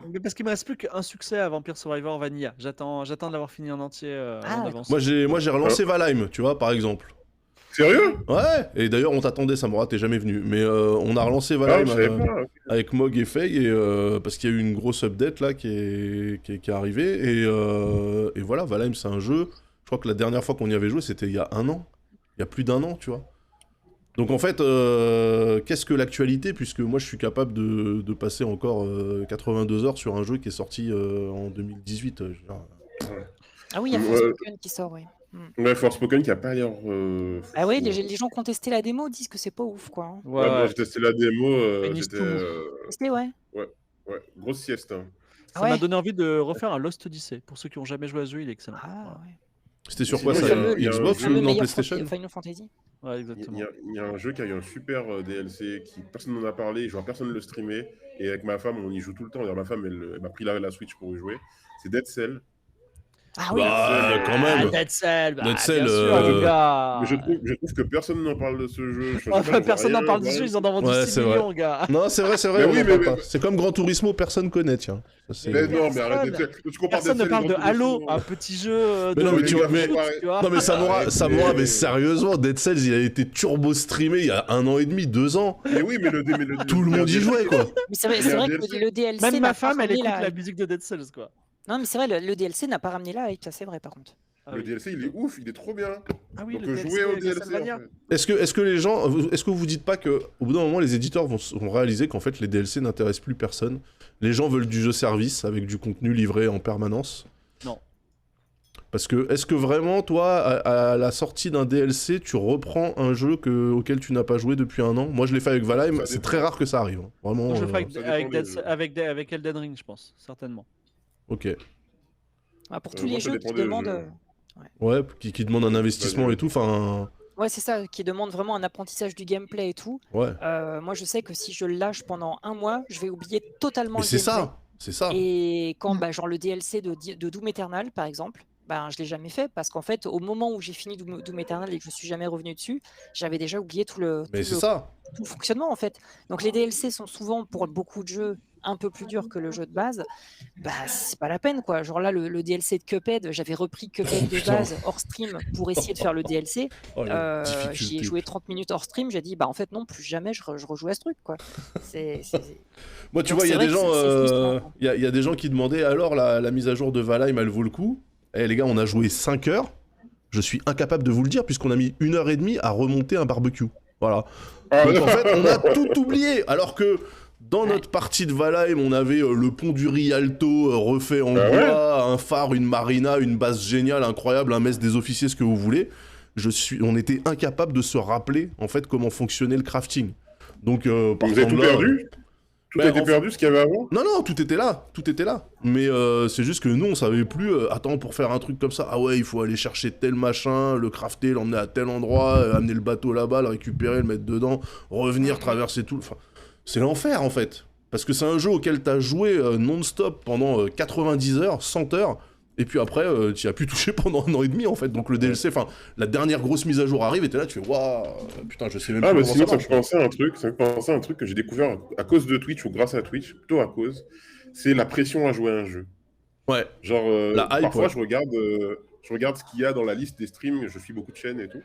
mais parce qu'il me reste plus qu'un succès à Vampire Survivor Vanilla. J'attends de l'avoir fini en entier en avance. Moi, j'ai relancé Valheim, tu vois, par exemple. Sérieux? Ouais. Et d'ailleurs, on t'attendait, Samora, t'es jamais venu. Mais on a relancé Valheim avec Mog et Faye, parce qu'il y a eu une grosse update là qui est arrivée. Et voilà, Valheim, c'est un jeu. Je crois que la dernière fois qu'on y avait joué, c'était il y a un an. Il y a plus d'un an, tu vois. Donc en fait, qu'est-ce que l'actualité? Puisque moi je suis capable de passer encore 82 heures sur un jeu qui est sorti en 2018. Ah oui, il y a Ouais. Forspoken qui sort, oui. Ouais, Forspoken qui a pas l'air. Ah ouais, fou, hein. les gens qui ont testé la démo disent que c'est pas ouf, quoi. Hein. Ouais, moi j'ai testé la démo, Pénis j'étais. tout mou. Testé, ouais. Ouais, grosse sieste. Hein. Ça m'a Ouais. donné envie de refaire un Lost Odyssey. Pour ceux qui ont jamais joué à ce jeu, il est excellent. Ah Voilà. ouais. C'était sur Sinon, quoi il y ça? a le- il y a un Xbox jeu- ou Le non, meilleur PlayStation? Final Fantasy. Ouais, Il exactement. y a un jeu qui a eu un super DLC qui personne n'en a parlé, genre personne ne le streamait. Et avec ma femme, on y joue tout le temps. D'ailleurs, ma femme, elle m'a pris la Switch pour y jouer. C'est Dead Cell. Ah oui. Bah, quand même. Dead Cell, bah, Dead Cell, bien sûr, mon gars. Mais je trouve que personne n'en parle de ce jeu. Je sais Enfin, pas, personne n'en rien, parle du rien. jeu, ils en ont vendu Ouais, 6 c'est vrai. millions, gars. Non, c'est vrai, Mais on oui, en parle mais- pas. C'est comme Gran Turismo, personne connaît, tiens. Ça, c'est- Mais non, mais Personne. arrête Dead Cell. Tu compares Personne ne Dead Cell parle et de Gran Halo, Turismo. un petit jeu Mais non, mais tu vois, mais- tu vois. Non mais Samora, Arrête, mais sérieusement, Dead Cells il a été turbo streamé il y a 1 an et demi, 2 ans. Mais oui, mais Tout le monde y jouait quoi. Mais c'est vrai, Il y a un que DLC. le DLC. Même n'a ma pas femme, elle ramené écoute la... la musique de Dead Cells, quoi. Non, mais c'est vrai, le DLC n'a pas ramené la hype, ça c'est vrai par contre. Ah Le oui. DLC, il est ouf, il est trop bien. Ah oui, Donc le jouez au DLC. Castlevania. En fait. Est-ce que les gens, est-ce que vous dites pas que au bout d'un moment les éditeurs vont réaliser qu'en fait les DLC n'intéressent plus personne? Les gens veulent du jeu service avec du contenu livré en permanence. Non. Parce que est-ce que vraiment toi à la sortie d'un DLC tu reprends un jeu auquel tu n'as pas joué depuis 1 an? Moi je l'ai fait avec Valheim, Ça c'est dépend. très rare que ça arrive. Hein. Vraiment. Moi, je le ferai ça avec, dépend des jeux. avec Elden Ring, je pense, certainement. Ok. Ah, pour tous Moi, les ça jeux dépend qui des demandent. jeux. Ouais, qui demande un investissement Vas-y. et tout. Enfin, Ouais, c'est ça, qui demande vraiment un apprentissage du gameplay et tout. ouais. Moi, je sais que si je le lâche pendant 1 mois, je vais oublier totalement Mais le c'est gameplay. ça, c'est ça. Et quand, genre le DLC de Doom Eternal, par exemple, ben, je l'ai jamais fait parce qu'en fait, au moment où j'ai fini Doom Eternal et que je suis jamais revenu dessus, j'avais déjà oublié tout le fonctionnement en fait. Donc les DLC sont souvent pour beaucoup de jeux un peu plus durs que le jeu de base. Bah c'est pas la peine quoi. Genre là le DLC de Cuphead, j'avais repris Cuphead de putain. base hors stream pour essayer de faire le DLC. Oh, la J'y ai difficulté. joué 30 minutes hors stream, j'ai dit bah en fait non, plus jamais je rejoue à ce truc quoi. Moi, tu Donc, vois, il y a c'est des vrai gens, que c'est frustrant, quoi. il y a des gens qui demandaient alors la mise à jour de Valheim, elle vaut le coup? Eh les gars, on a joué 5 heures. Je suis incapable de vous le dire puisqu'on a mis 1h30 à remonter un barbecue. Voilà. Donc en fait, on a tout oublié. Alors que dans notre partie de Valheim, on avait le pont du Rialto refait en Ah bois, un phare, une marina, une base géniale, incroyable, un mess des officiers, ce que vous voulez. On était incapable de se rappeler en fait comment fonctionnait le crafting. Donc Vous partant avez tout de là, perdu Tout a été perdu ce qu'il y avait avant? non, tout était là. Mais c'est juste que nous, on savait plus, attends, pour faire un truc comme ça, ah ouais, il faut aller chercher tel machin, le crafter, l'emmener à tel endroit, amener le bateau là-bas, le récupérer, le mettre dedans, revenir, traverser tout. Enfin, c'est l'enfer, en fait. Parce que c'est un jeu auquel t'as joué non-stop pendant 90 heures, 100 heures, et puis après, tu as pu toucher pendant 1 an et demi, en fait. Donc le DLC, enfin, la dernière grosse mise à jour arrive, et t'es là, tu fais, waouh, putain, je sais même Ah, plus bah comment sinon, ça ça me marche. fait penser à un truc que j'ai découvert à cause de Twitch ou grâce à Twitch, plutôt à cause, c'est la pression à jouer à un jeu. Ouais, Genre, La hype, parfois, ouais. je regarde ce qu'il y a dans la liste des streams, je suis beaucoup de chaînes et tout,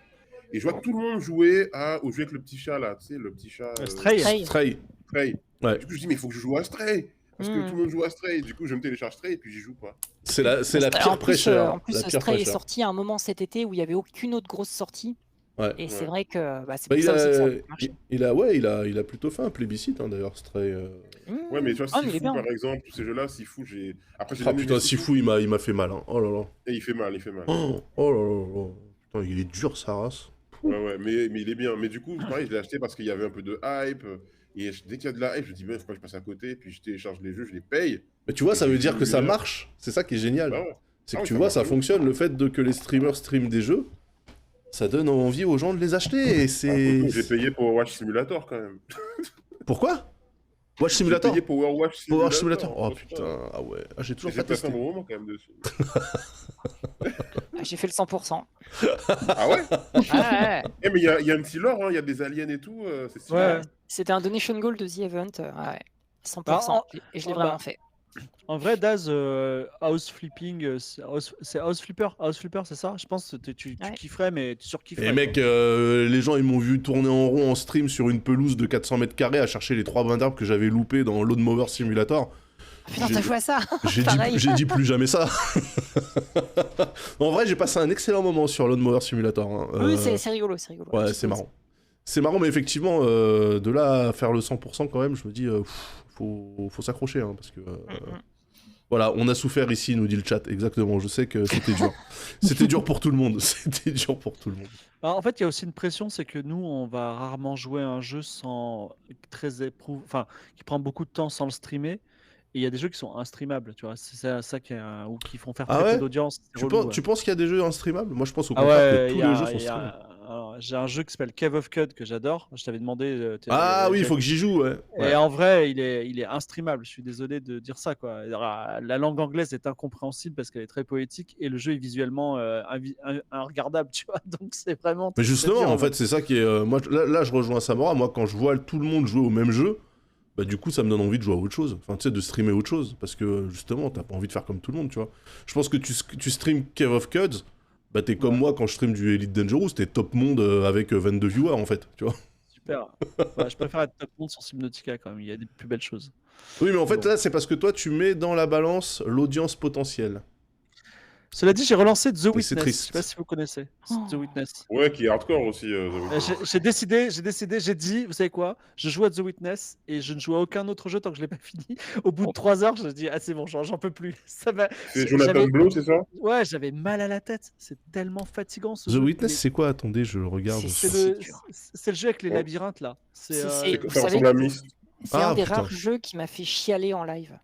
et je vois tout le monde jouer au jeu avec le petit chat, là, tu sais, le petit chat... Stray. Stray. Stray. Stray. Ouais. Du coup, je dis, mais il faut que je joue à Stray parce que tout le monde joue à Stray. Du coup, je me télécharge Stray et puis j'y joue, quoi. C'est la pire En plus, prêcheur. en plus la pire Stray est prêcheur. sorti à un moment cet été où il n'y avait aucune autre grosse sortie. Ouais. Et c'est Ouais. vrai que c'est Bah, pour ça aussi que ça a marché. il a plutôt fait un plébiscite hein, d'ailleurs, Stray. Ouais, mais tu vois, Ah, mais il est Sifu, bien. par exemple, tous ces jeux-là, Sifu, j'ai... Après, j'ai Ah jamais putain, vu Sifu, il m'a fait mal. Hein. Oh là là. Et il fait mal. Oh là là là. Putain, il est dur sa race. Ouais, mais il est bien. Mais du coup, pareil, je l'ai acheté parce qu'il y avait un peu de hype. Et dès qu'il y a de la hype, je me dis, faut pas que je passe à côté. Puis je télécharge les jeux, je les paye. Mais tu vois, ça veut dire que ça Ouais. marche. C'est ça qui est génial. Bah ouais. C'est Ah que oui, tu ça vois, marche ça de ouf. fonctionne. Le fait que les streamers streament des jeux, ça donne envie aux gens de les acheter. Et c'est. J'ai payé pour Overwatch Simulator quand même. Pourquoi Watch J'ai Simulator payé pour Overwatch Simulator. Overwatch Simulator. Oh putain, ah ouais. Ah, j'ai toujours J'ai pas passé testé. un bon moment quand même dessus. J'ai fait le 100%. Ah ouais? Ah, ouais. Eh, mais il y a un petit lore, hein, il y a des aliens et tout. C'est stylé. Ouais. C'était un donation goal de The Event. Ouais. 100%. Bah, Et je l'ai bah, vraiment fait. En vrai, Daz, House Flipping, c'est House Flipper, c'est ça? Je pense que tu Ouais. kifferais, mais tu surkifferais. Et mec, les gens ils m'ont vu tourner en rond en stream sur une pelouse de 400 mètres carrés à chercher les 3 brins d'arbres que j'avais loupés dans Lawnmower Simulator. Putain, j'ai- t'as joué à ça? J'ai Pareil. dit plus jamais ça. En vrai, j'ai passé un excellent moment sur Lawnmower Simulator. Hein. Oui, c'est rigolo, c'est rigolo. Ouais, Petit c'est peu. marrant. C'est marrant, mais effectivement, de là à faire le 100% quand même, je me dis, faut s'accrocher, hein, parce que... Voilà, on a souffert ici, nous dit le chat, exactement, je sais que c'était dur. C'était dur pour tout le monde, c'était dur pour tout le monde. Alors, en fait, il y a aussi une pression, c'est que nous, on va rarement jouer à un jeu qui prend beaucoup de temps sans le streamer. Et il y a des jeux qui sont instreamables, tu vois. C'est ça ou qui font faire Ah très peu ouais d'audience. C'est Tu relou, ouais. penses qu'il y a des jeux instreamables? Moi, je pense au Ah contraire que ouais, tous les jeux sont streamables. alors, j'ai un jeu qui s'appelle Cave of Cud que j'adore. Je t'avais demandé. Ah oui, il faut que j'y joue, ouais. Et en vrai, il est instreamable. Je suis désolé de dire ça, quoi. Alors, la langue anglaise est incompréhensible parce qu'elle est très poétique et le jeu est visuellement regardable, tu vois. Donc c'est vraiment. Mais très justement, dur, en fait, c'est ça qui est... moi, là, je rejoins Samora. Moi, quand je vois tout le monde jouer au même jeu, bah du coup, ça me donne envie de jouer à autre chose. Enfin, tu sais, de streamer autre chose. Parce que, justement, t'as pas envie de faire comme tout le monde, tu vois. Je pense que tu stream Cave of Cuds, bah t'es comme moi quand je stream du Elite Dangerous, t'es top monde avec 22 viewers, en fait, tu vois. Super. Ouais, je préfère être top monde sur Subnautica, quand même. Il y a des plus belles choses. Oui, mais en fait, Bon. là, c'est parce que toi, tu mets dans la balance l'audience potentielle. Cela dit, j'ai relancé The Mais c'est Witness. triste. Je sais pas si vous connaissez. The Witness. Ouais, qui est hardcore aussi. The Witness. J'ai dit, vous savez quoi? Je joue à The Witness et je ne joue à aucun autre jeu tant que je l'ai pas fini. Au bout de 3 heures, je me dis, ah c'est bon, j'en peux plus. C'est Jonathan j'avais- Blow, c'est ça? Ouais, j'avais mal à la tête. C'est tellement fatigant ce The jeu. Witness, c'est quoi? Attendez, je le regarde. C'est dur. C'est le jeu avec les Ouais. labyrinthes là. C'est- Ça Vous ressemble savez à que Myst. C'est Ah, un des putain. rares jeux qui m'a fait chialer en live.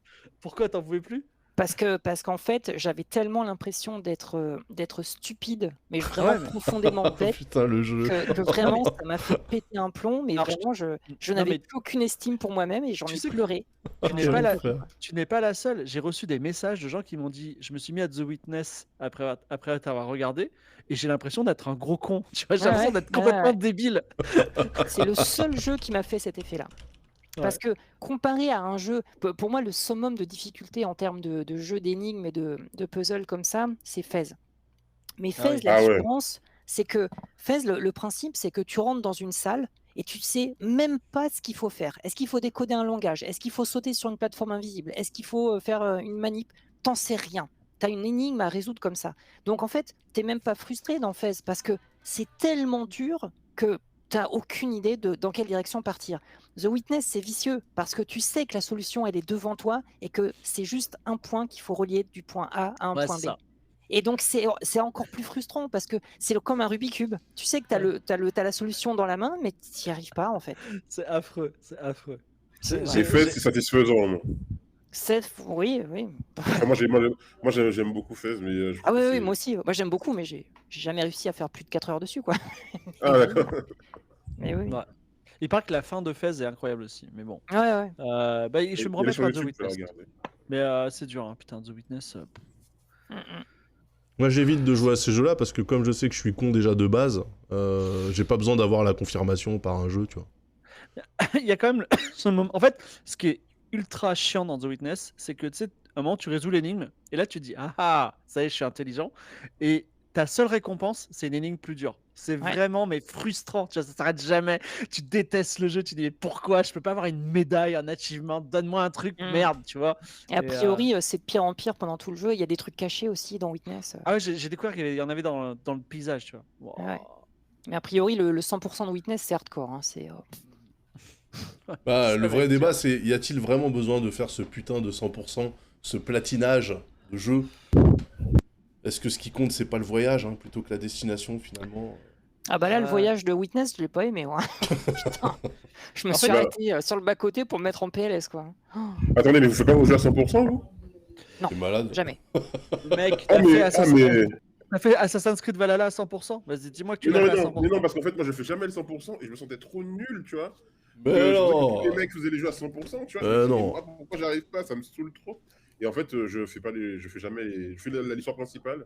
Pourquoi t'en pouvais plus? Parce qu'en fait, j'avais tellement l'impression d'être stupide, mais vraiment ouais, mais- profondément Oh, bête, putain, le jeu. que vraiment, ça m'a fait péter un plomb. Mais Alors, vraiment, je non, n'avais mais plus aucune estime pour moi-même et j'en tu ai sais que- pleuré. tu n'es Ah, pas, frère. tu n'es pas la seule. J'ai reçu des messages de gens qui m'ont dit, je me suis mis à The Witness après t'avoir regardé et j'ai l'impression d'être un gros con. Tu vois, j'ai Ouais, l'impression ouais, d'être complètement ouais. débile. C'est le seul jeu qui m'a fait cet effet-là. Parce que comparé à un jeu, pour moi, le summum de difficulté en termes de jeu d'énigmes et de puzzle comme ça, c'est Fez. Mais Ah Fez, oui. la Ah ouais. différence, c'est que Fez, le principe, c'est que tu rentres dans une salle et tu sais même pas ce qu'il faut faire. Est-ce qu'il faut décoder un langage? Est-ce qu'il faut sauter sur une plateforme invisible? Est-ce qu'il faut faire une manip? T'en sais rien. T'as une énigme à résoudre comme ça. Donc en fait, t'es même pas frustré dans Fez parce que c'est tellement dur que t'as aucune idée dans quelle direction partir. The Witness, c'est vicieux parce que tu sais que la solution, elle est devant toi et que c'est juste un point qu'il faut relier du point A à un Ouais, point c'est B. ça. Et donc, c'est encore plus frustrant parce que c'est comme un Rubik's Cube. Tu sais que t'as la solution dans la main, mais tu n'y arrives pas, en fait. C'est affreux, c'est affreux. C'est- C'est fait, c'est satisfaisant. Moi, Oui, oui. Enfin, moi, j'aime beaucoup Fez, mais je Ah trouve oui, que oui, c'est- moi aussi. Moi, j'aime beaucoup, mais j'ai jamais réussi à faire plus de 4 heures dessus, quoi. Ah, d'accord. Mais oui. Ouais. Il paraît que la fin de Fez est incroyable aussi, mais bon. Ouais, ouais. Je vais me Il est remettre sur à The YouTube, tu peux la Witness. regarder. Mais c'est dur, hein, putain, The Witness. Moi, j'évite de jouer à ces jeux-là parce que comme je sais que je suis con déjà de base, j'ai pas besoin d'avoir la confirmation par un jeu, tu vois. Il y a quand même ce moment. En fait, ce qui est ultra chiant dans The Witness, c'est que tu sais, à un moment, tu résous l'énigme et là, tu te dis, ah ah, ça y est, je suis intelligent. Et ta seule récompense, c'est une énigme plus dure. C'est Ouais. vraiment mais frustrant. Tu vois, ça s'arrête jamais. Tu détestes le jeu. Tu dis, mais pourquoi je peux pas avoir une médaille, un achievement? Donne-moi un truc, Mm. merde, tu vois. Et a Et, priori, c'est de pire en pire pendant tout le jeu. Il y a des trucs cachés aussi dans Witness. Ah ouais, j'ai découvert qu'il y en avait dans le paysage, tu vois. Wow. Ouais. Mais a priori, le 100% de Witness, c'est hardcore. Hein. C'est Bah, Ça le va vrai être débat, dur. c'est y a-t-il vraiment besoin de faire ce putain de 100%, ce platinage de jeu? Est-ce que ce qui compte, c'est pas le voyage, hein, plutôt que la destination, finalement? Ah bah là, le Ouais. voyage de Witness, je l'ai pas aimé, moi. Putain. Je me En suis fait, arrêté sur le bas-côté pour me mettre en PLS, quoi. Oh, Attendez, mais vous faites pas vos jeux à 100%, vous? T'es malade? jamais. Mec, Ah, mais... t'as fait Assassin's Creed Valhalla à 100%? Vas-y, dis-moi que tu l'as fait à 100%. Mais non, parce qu'en fait, moi, je fais jamais le 100% et je me sentais trop nul, tu vois. Mais Je non! voyais que tous les mecs faisaient les jeux à 100%, tu vois. Je me dis, non. mais moi, pourquoi j'arrive pas? Ça me saoule trop. Et en fait, je fais jamais je fais l'histoire principale.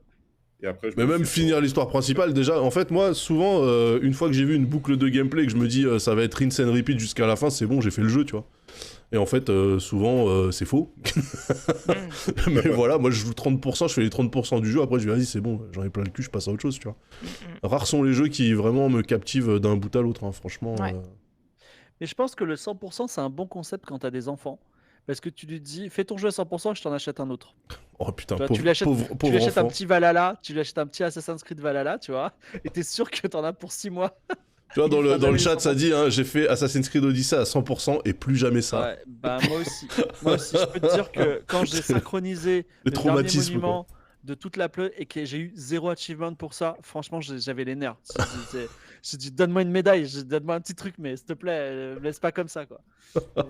Et après, je Mais me même fais- finir l'histoire principale, déjà, en fait, moi, souvent, une fois que j'ai vu une boucle de gameplay, que je me dis ça va être rinse and repeat jusqu'à la fin, c'est bon, j'ai fait le jeu, tu vois. Et en fait, souvent, c'est faux. Mm. Mais voilà, moi, je joue 30%, je fais les 30% du jeu, après, je dis, vas-y, c'est bon, j'en ai plein le cul, je passe à autre chose, tu vois. Rares sont les jeux qui vraiment me captivent d'un bout à l'autre, hein, franchement. Ouais. Mais je pense que le 100%, c'est un bon concept quand t'as des enfants. Parce que tu lui dis, fais ton jeu à 100%, je t'en achète un autre. Oh putain, Tu vois, pauvre, tu lui achètes- pauvre, Tu pauvre lui achètes un enfant. petit Valhalla, tu lui achètes un petit Assassin's Creed Valhalla, tu vois, et t'es sûr que t'en as pour 6 mois. Tu vois, dans Une fin le d'année chat, ça 100%. dit hein, j'ai fait Assassin's Creed Odyssey à 100% et plus jamais ça. Ouais, bah moi aussi. Moi aussi, je peux te dire que quand j'ai synchronisé Le le dernier traumatisme, quoi. monument de toute la pleu et que j'ai eu 0 achievement pour ça, franchement, j'avais les nerfs. J'ai dit, donne-moi une médaille, donne-moi un petit truc, mais s'il te plaît, me laisse pas comme ça, quoi. Et,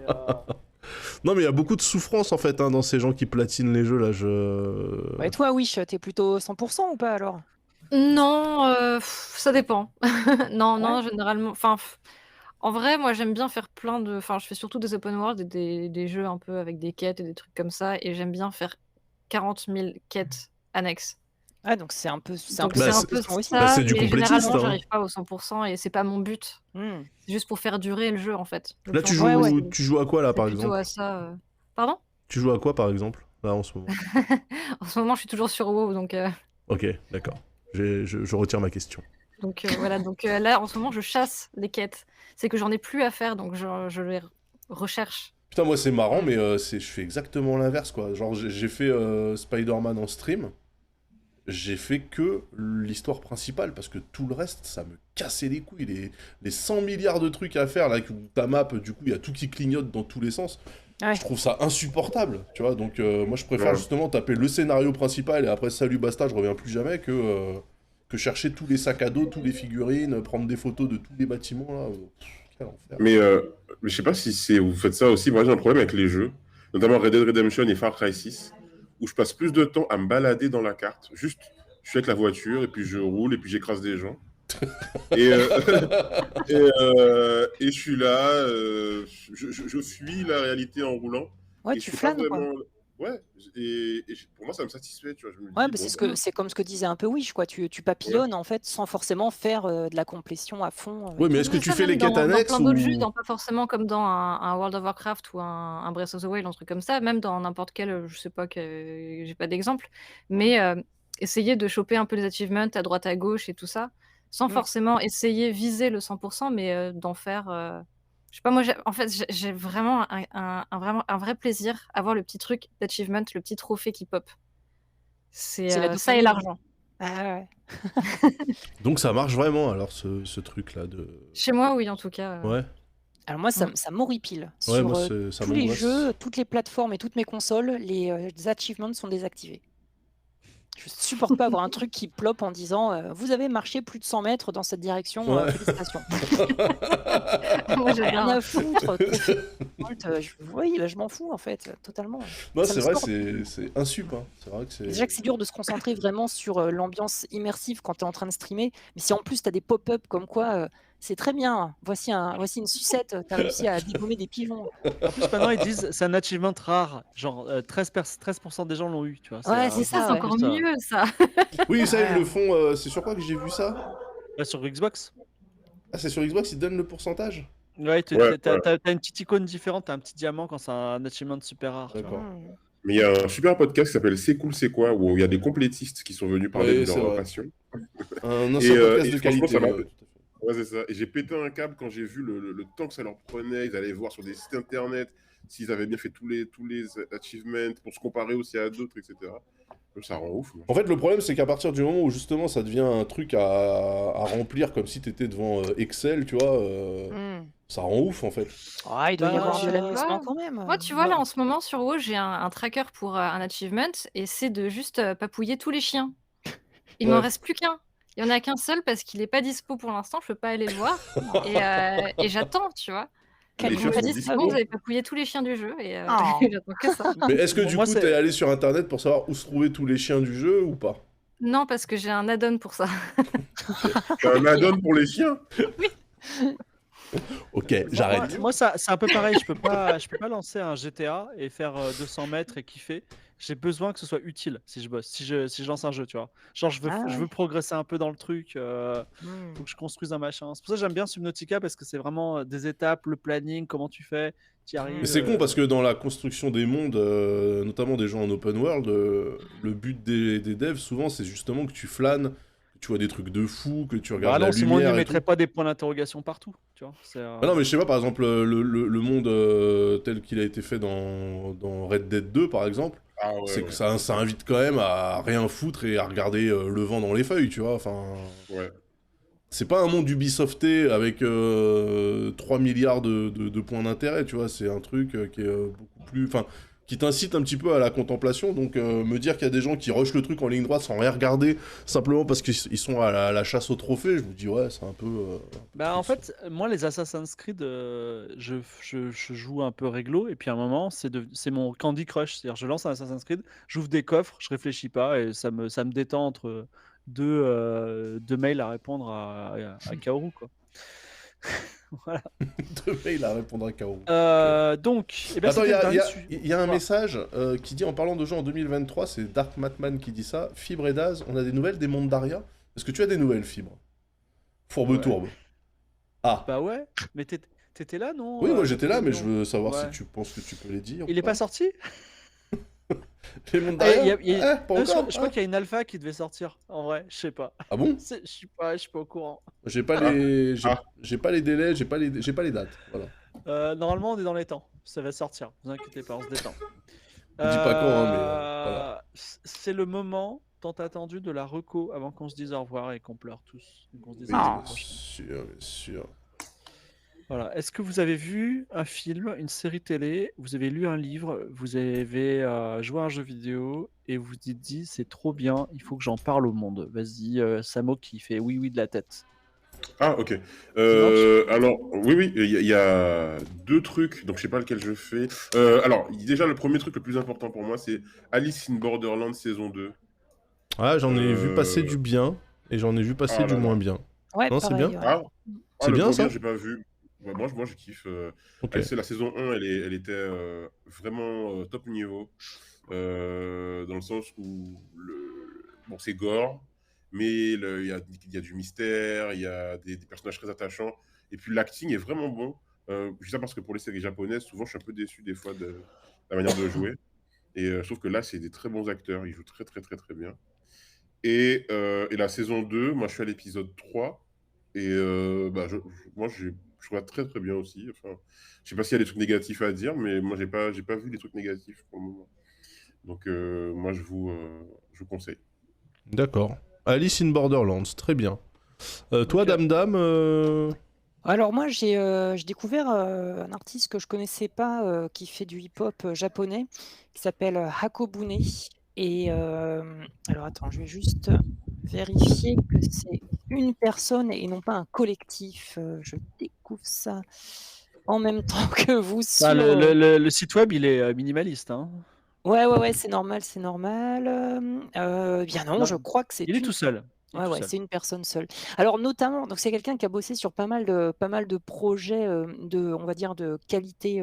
Non, mais il y a beaucoup de souffrance en fait hein, dans ces gens qui platinent les jeux là. Et toi, Wish, t'es plutôt 100% ou pas alors? Non, ça dépend. Non, Ouais. non, généralement. Enfin, en vrai, moi, j'aime bien faire plein de. Enfin, je fais surtout des open world et des jeux un peu avec des quêtes et des trucs comme ça. Et j'aime bien faire 40 000 quêtes annexes. Ah, donc c'est un peu, c'est un Donc peu c'est Bah, ça un la peu question aussi. bah, ça, c'est du mais complétiste, généralement, hein. j'arrive pas au 100% et c'est pas mon but. Hmm. C'est juste pour faire durer le jeu, en fait. Le Là, tu plan joues, jeu, Ouais. tu joues à quoi là c'est par plutôt exemple à ça. Pardon? Tu joues à quoi par exemple là en ce moment En ce moment, je suis toujours sur WoW, donc Ok, d'accord. Je retire ma question. voilà. Donc là, en ce moment, je chasse les quêtes. C'est que j'en ai plus à faire, donc je les recherche. Putain, moi c'est marrant, mais je fais exactement l'inverse quoi. Genre, j'ai fait Spider-Man en stream. J'ai fait que l'histoire principale parce que tout le reste, ça me cassait les couilles. Les 100 milliards de trucs à faire là, où ta map, du coup, il y a tout qui clignote dans tous les sens. Ouais. Je trouve ça insupportable, tu vois. Donc, moi, je préfère Ouais. justement taper le scénario principal et après, salut, basta, je reviens plus jamais que chercher tous les sacs à dos, tous les figurines, prendre des photos de tous les bâtiments là. Pff, quel enfer. Mais je sais pas si vous faites ça aussi. Moi, j'ai un problème avec les jeux, notamment Red Dead Redemption et Far Cry 6, où je passe plus de temps à me balader dans la carte. Juste, je suis avec la voiture et puis je roule et puis j'écrase des gens. Et, et je suis là, je fuis la réalité en roulant. Ouais, Et tu je fais pas flânes, quoi. vraiment. Ouais, et pour moi, ça me satisfait, tu vois. Je me dis, Ouais, bah, bon, c'est comme ce que disait un peu Wish, quoi. Tu papillonnes en fait sans forcément faire de la complétion à fond. Ouais, mais et est-ce tout. que tu ça, fais les même quêtes dans annexes plein d'autres jeux, ou... pas forcément comme dans un World of Warcraft ou un Breath of the Wild, un truc comme ça, même dans n'importe quel, je sais pas, j'ai pas d'exemple, mais essayer de choper un peu les achievements à droite à gauche et tout ça, sans Mm. forcément essayer viser le 100%, mais d'en faire. Je sais pas, moi, en fait, j'ai vraiment vraiment un vrai plaisir à voir le petit truc d'achievement, le petit trophée qui pop. C'est la Ça et dopamine. l'argent. Ah ouais. Donc ça marche vraiment alors ce truc-là de... Chez moi, oui, en tout cas. Ouais, Alors moi, Mm. ça m'horripile. ouais, Sur moi ça tous les m'angoisse. jeux, toutes les plateformes et toutes mes consoles, les achievements sont désactivés. Je supporte pas avoir un truc qui ploppe en disant vous avez marché plus de 100 mètres dans cette direction, Ouais. félicitations. Moi, j'aime Rien bien. à foutre. Oui, là, je m'en fous en fait, totalement. Non, Ça c'est me vrai, sort. c'est insup. Hein. C'est vrai que c'est... Déjà que c'est dur de se concentrer vraiment sur l'ambiance immersive quand tu es en train de streamer, mais si en plus tu as des pop-up comme quoi c'est très bien, voici une sucette, tu as réussi à dégommer des pigeons. En plus, maintenant, ils disent c'est un achievement rare. Genre, 13% des gens l'ont eu, tu vois. Ouais, c'est Ça, ça, c'est ouais. encore ça. mieux, ça. Oui, ça, ils Ouais. le font. C'est sur quoi que j'ai vu ça? Là, sur Xbox. Ah, c'est sur Xbox, ils donnent le pourcentage? Ouais, Ouais, t'as une petite icône différente, t'as un petit diamant quand c'est un achievement super rare. tu vois. D'accord. Hmm. Mais il y a un super podcast qui s'appelle C'est cool, c'est quoi, où il y a des complétistes qui sont venus parler Oui, de c'est leur vrai. passion. Un ancien podcast de franchement, qualité. ça m'a- tout à fait. Ouais, c'est ça. Et j'ai pété un câble quand j'ai vu le temps que ça leur prenait. Ils allaient voir sur des sites internet s'ils avaient bien fait tous les achievements pour se comparer aussi à d'autres, etc. Donc, ça rend ouf. Moi. En fait, le problème, c'est qu'à partir du moment où justement ça devient un truc à remplir comme si t'étais devant Excel, tu vois, Hmm. ça rend ouf en fait. Ah, il doit y avoir de Bah, l'amusement ouais. quand même. Moi, tu vois, là, en ce moment, sur WoW, j'ai un tracker pour un achievement, et c'est de juste papouiller tous les chiens. Il m'en Ouais. reste plus qu'un. Il y en a qu'un seul parce qu'il est pas dispo pour l'instant, je peux pas aller le voir. Et j'attends, tu vois. Quel Les chiens On m'a sont dit, c'est bon, dispo. vous avez papouillé tous les chiens du jeu, et Oh. j'attends que ça. Mais est-ce que Bon, du moi, coup c'est- t'es allé sur internet pour savoir où se trouvaient tous les chiens du jeu ou pas? Non, parce que j'ai un add-on pour ça. T'as un add-on pour les chiens? Ok, j'arrête. Moi, ça, c'est un peu pareil. Je peux pas lancer un GTA et faire 200 mètres et kiffer. J'ai besoin que ce soit utile si je bosse, si je lance un jeu, tu vois. Genre, je Ah veux ouais. progresser un peu dans le truc. Hmm. Faut que je construise un machin. C'est pour ça que j'aime bien Subnautica parce que c'est vraiment des étapes, le planning, comment tu fais, tu y arrives. Mais c'est con parce que dans la construction des mondes, notamment des jeux en open world, le but des devs souvent c'est justement que tu flânes, que tu vois des trucs de fou, que tu Bah regardes non, la sinon on lumière ne et mettrait tout. pas des points d'interrogation partout, tu vois. Ah non mais je sais pas, par exemple le monde tel qu'il a été fait dans Red Dead 2 par exemple, Ah c'est ouais, que ça invite quand même à rien foutre et à regarder le vent dans les feuilles, tu vois, enfin... ouais. c'est pas un monde Ubisofté avec 3 milliards de points d'intérêt, tu vois. C'est un truc qui est beaucoup plus... Enfin, qui t'incite un petit peu à la contemplation. Donc, me dire qu'il y a des gens qui rushent le truc en ligne droite sans rien regarder, simplement parce qu'ils sont à la chasse au trophée, je me dis, ouais, c'est un peu... Bah en fait, moi les Assassin's Creed, je joue un peu réglo et puis à un moment c'est mon Candy Crush, c'est-à-dire je lance un Assassin's Creed, j'ouvre des coffres, je réfléchis pas et ça me détend entre deux mails à répondre à Kaoru quoi. Voilà. de mail à répondre à Kaoru. Donc, eh ben, Attends, c'était le dernier sujet. il y a un Voilà. message qui dit, en parlant de jeux en 2023, c'est Dark Matman qui dit ça, Fibre et Daz, on a des nouvelles des mondes d'Aria. Est-ce que tu as des nouvelles, Fibre? Fourbe Ouais. tourbe. Ah, Bah ouais, mais t'étais là non? oui, moi j'étais là, mais non. je veux savoir si Ouais. tu penses que tu peux les dire. Il ou est pas sorti? Les mondes Ah, d'Aria il y a- Pas non, je encore crois qu'il y a une alpha qui devait sortir. En vrai, je sais pas. Ah bon? Je suis pas au courant. J'ai pas les... Ah. J'ai pas les délais, j'ai pas les dates, voilà. Normalement, on est dans les temps. Ça va sortir. Vous inquiétez pas, on se détend. On dit pas quand, hein, mais voilà. C'est le moment tant attendu de la reco avant qu'on se dise au revoir et qu'on pleure tous. Et qu'on se dise Mais à la bien semaine prochaine. sûr, bien sûr. Voilà. Est-ce que vous avez vu un film, une série télé, vous avez lu un livre, vous avez joué à un jeu vidéo et vous vous êtes dit c'est trop bien, il faut que j'en parle au monde. Vas-y, Samo qui fait oui de la tête. Ah, ok. marche Alors, oui, il y a deux trucs, donc je sais pas lequel je fais. Alors, déjà, le premier truc le plus important pour moi, c'est Alice in Borderland saison 2. Ah, j'en ai vu passer du bien et j'en ai vu passer Ah du là moins là. bien. Ouais, Non, c'est pareil, bien. ouais. Ah, C'est le bien, moins ça j'ai pas vu. Ouais, moi, je kiffe. Ok. C'est la saison 1, elle était vraiment top niveau. Dans le sens où bon, c'est gore, mais il y a du mystère, il y a des personnages très attachants, et puis l'acting est vraiment bon. Je dis ça parce que pour les séries japonaises, souvent je suis un peu déçu des fois de la manière de jouer, et je trouve que là c'est des très bons acteurs, ils jouent très très très très bien. Et la saison 2, moi je suis à l'épisode 3, et bah, moi je vois très très bien aussi. Enfin, je sais pas s'il y a des trucs négatifs à dire, mais moi j'ai pas vu des trucs négatifs pour le moment. Donc moi je vous conseille. D'accord. Alice in Borderlands, très bien. Toi, Ok. Dame Dame, Alors moi j'ai découvert un artiste que je connaissais pas qui fait du hip-hop japonais qui s'appelle Hakobune et alors attends, je vais juste vérifier que c'est une personne et non pas un collectif. Je découvre ça en même temps que vous sur Bah, le site web il est minimaliste. Hein. ouais, c'est normal. Bien non, Non, je crois que c'est il est une tout seul. Il est tout Ouais, seul. c'est une personne seule. Alors notamment, donc c'est quelqu'un qui a bossé sur pas mal de projets on va dire, de qualité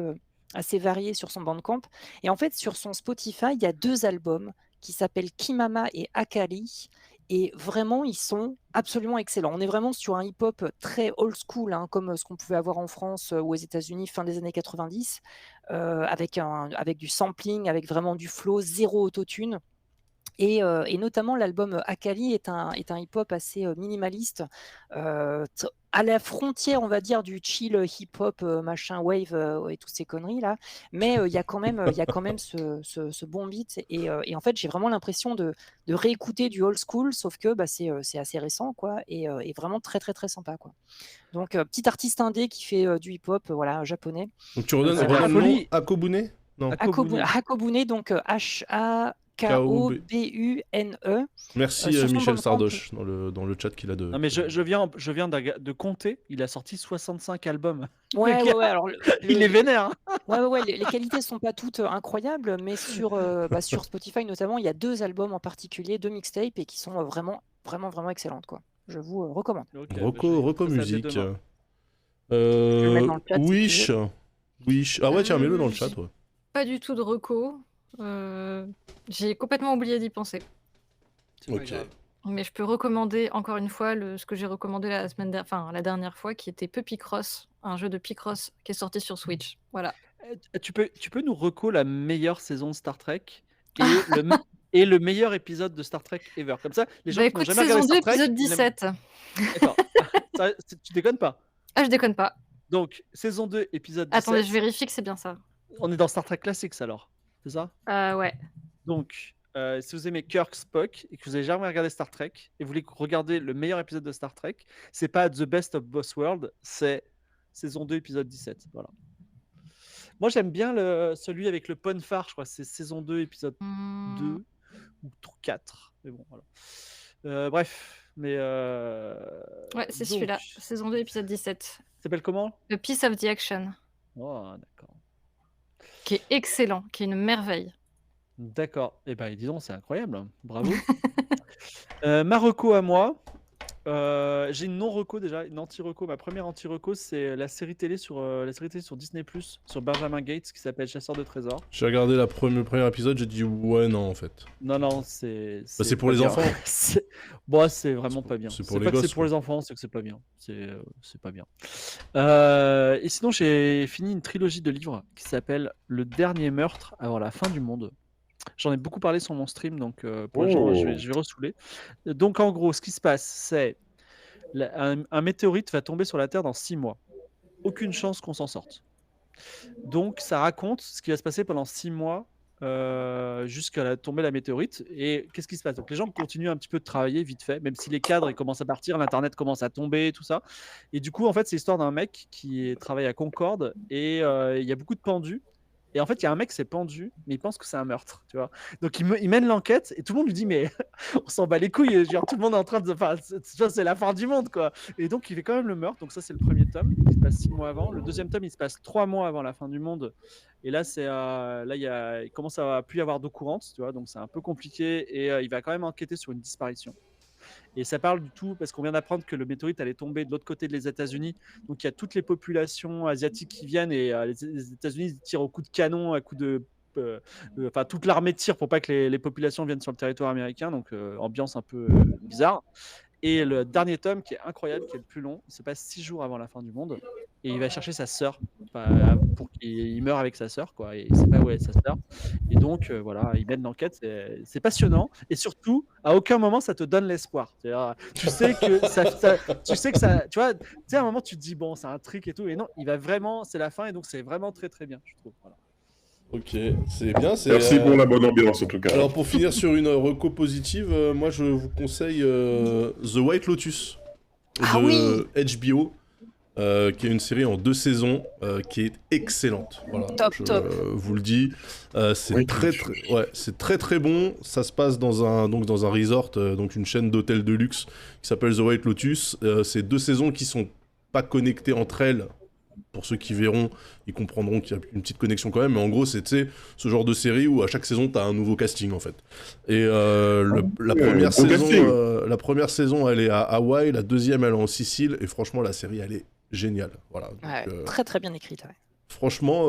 assez variée sur son Bandcamp. Et en fait, sur son Spotify, il y a 2 albums qui s'appellent Kimama et Akali. Et vraiment, ils sont absolument excellents. On est vraiment sur un hip-hop très old school, hein, comme ce qu'on pouvait avoir en France ou aux États-Unis fin des années 90, avec du sampling, avec vraiment du flow, zéro autotune. Et notamment l'album Akali est un hip-hop assez minimaliste, à la frontière, on va dire, du chill hip-hop, machin wave et toutes ces conneries là. Mais il y a quand même ce bon beat. Et en fait, j'ai vraiment l'impression de réécouter du old school, sauf que bah, c'est assez récent, quoi, et vraiment très très très sympa, quoi. Donc petit artiste indé qui fait du hip-hop, voilà, japonais. donc tu redonnes C'est le nom Napoli. Akobune? Non. Hakobune. Hakobune, donc Hakobune. Merci Sur son Michel Bandcamp. Sardoche dans le chat qu'il a de. Non mais je viens de compter, il a sorti 65 albums. Ouais, gars, ouais. Alors, Il est vénère. Hein. ouais. Les qualités sont pas toutes incroyables, mais sur Spotify notamment, il y a 2 albums en particulier, 2 mixtapes, et qui sont vraiment excellentes, quoi. Je vous recommande. Ok, bah, Reco je vais faire ça dès musique. demain. Je vais le mettre dans le chat, si tu Wish. Wish. Ah ouais, tiens, mets-le dans le chat, j'ai ouais. pas du tout de reco. J'ai complètement oublié d'y penser. C'est pas Ok. grave. Mais je peux recommander encore une fois ce que j'ai recommandé la dernière fois, qui était Puppy Cross, un jeu de Picross qui est sorti sur Switch. Voilà. Tu peux nous reco la meilleure saison de Star Trek et le meilleur épisode de Star Trek ever. Comme ça, les gens Bah qui n'ont écoute, jamais saison regardé 2, Star Trek. épisode 17. Attends, tu déconnes pas. Ah, je déconne pas. Donc, saison 2, épisode 17. Attendez, je vérifie que c'est bien ça. On est dans Star Trek Classics alors, c'est ça? Ouais. Donc, si vous aimez Kirk, Spock et que vous avez jamais regardé Star Trek et vous voulez regarder le meilleur épisode de Star Trek, c'est pas The Best of Both Worlds, c'est saison 2, épisode 17. Voilà. Moi, j'aime bien celui avec le Ponfar, je crois, c'est saison 2, épisode 2 ou 4. Mais bon, voilà. Bref, mais. Ouais, c'est donc, celui-là, saison 2, épisode 17. Ça s'appelle comment? The Piece of the Action, Oh, d'accord. qui est excellent, qui est une merveille. D'accord. Eh ben, dis donc, c'est incroyable. Bravo. Ma reco à moi. J'ai une non-reco déjà, une anti-reco. Ma première anti-reco, c'est la série télé sur Disney+, sur Benjamin Gates, qui s'appelle Chasseur de trésors. J'ai regardé le premier épisode, j'ai dit ouais, non, en fait. Non, c'est pour pas les bien. enfants. Bon, c'est vraiment pas bien. c'est pour C'est les pas que gosses, c'est pour quoi. les enfants, c'est que c'est pas bien. C'est pas bien. Et sinon, j'ai fini une trilogie de livres qui s'appelle Le dernier meurtre avant la fin du monde. J'en ai beaucoup parlé sur mon stream, donc pour les gens, je vais ressouler. Donc en gros, ce qui se passe, c'est un météorite va tomber sur la Terre dans 6 mois. Aucune chance qu'on s'en sorte. Donc ça raconte ce qui va se passer pendant 6 mois jusqu'à la tombée de la météorite. Et qu'est-ce qui se passe? Donc les gens continuent un petit peu de travailler vite fait, même si les cadres ils commencent à partir, l'internet commence à tomber, tout ça. Et du coup, en fait, c'est l'histoire d'un mec qui travaille à Concorde et il y a beaucoup de pendus. Et en fait, il y a un mec qui s'est pendu, mais il pense que c'est un meurtre, tu vois. Donc il mène l'enquête et tout le monde lui dit mais on s'en bat les couilles, genre tout le monde est en train de, enfin, c'est la fin du monde quoi. Et donc il fait quand même le meurtre. Donc ça c'est le premier tome, il se passe 6 mois avant. Le deuxième tome il se passe 3 mois avant la fin du monde. Et là il commence à plus y avoir d'eau courante, tu vois. Donc c'est un peu compliqué et il va quand même enquêter sur une disparition. Et ça parle du tout parce qu'on vient d'apprendre que le météorite allait tomber de l'autre côté des États-Unis. Donc il y a toutes les populations asiatiques qui viennent et les États-Unis tirent au coup de canon, à coup de. Enfin, toute l'armée tire pour pas que les populations viennent sur le territoire américain. Donc ambiance un peu bizarre. Et le dernier tome qui est incroyable, qui est le plus long, il se passe 6 jours avant la fin du monde. Et il va chercher sa sœur pour qu'il meure avec sa sœur, quoi. Et il sait pas où est sa sœur. Et donc, voilà, il mène l'enquête. C'est passionnant. Et surtout, à aucun moment, ça te donne l'espoir. Tu sais que ça. Tu vois, à un moment, tu te dis, bon, c'est un trick et tout. Et non, il va vraiment. C'est la fin. Et donc, c'est vraiment très, très bien, je trouve. Voilà. Ok, c'est bien. Merci pour la bonne ambiance en tout cas. Alors pour finir sur une reco positive, moi je vous conseille The White Lotus de HBO, qui est une série en 2 saisons qui est excellente. Voilà, Top. vous le dis, c'est Oui, c'est très très bon. Ça se passe dans un resort, donc une chaîne d'hôtels de luxe qui s'appelle The White Lotus. C'est 2 saisons qui sont pas connectées entre elles. Pour ceux qui verront, ils comprendront qu'il y a une petite connexion quand même, mais en gros, c'est ce genre de série où à chaque saison, t'as un nouveau casting en fait. Et la première saison, elle est à Hawaï, la deuxième, elle est en Sicile, et franchement, la série, elle est géniale. Voilà. Donc, Ouais, très très bien écrite. Ouais. franchement,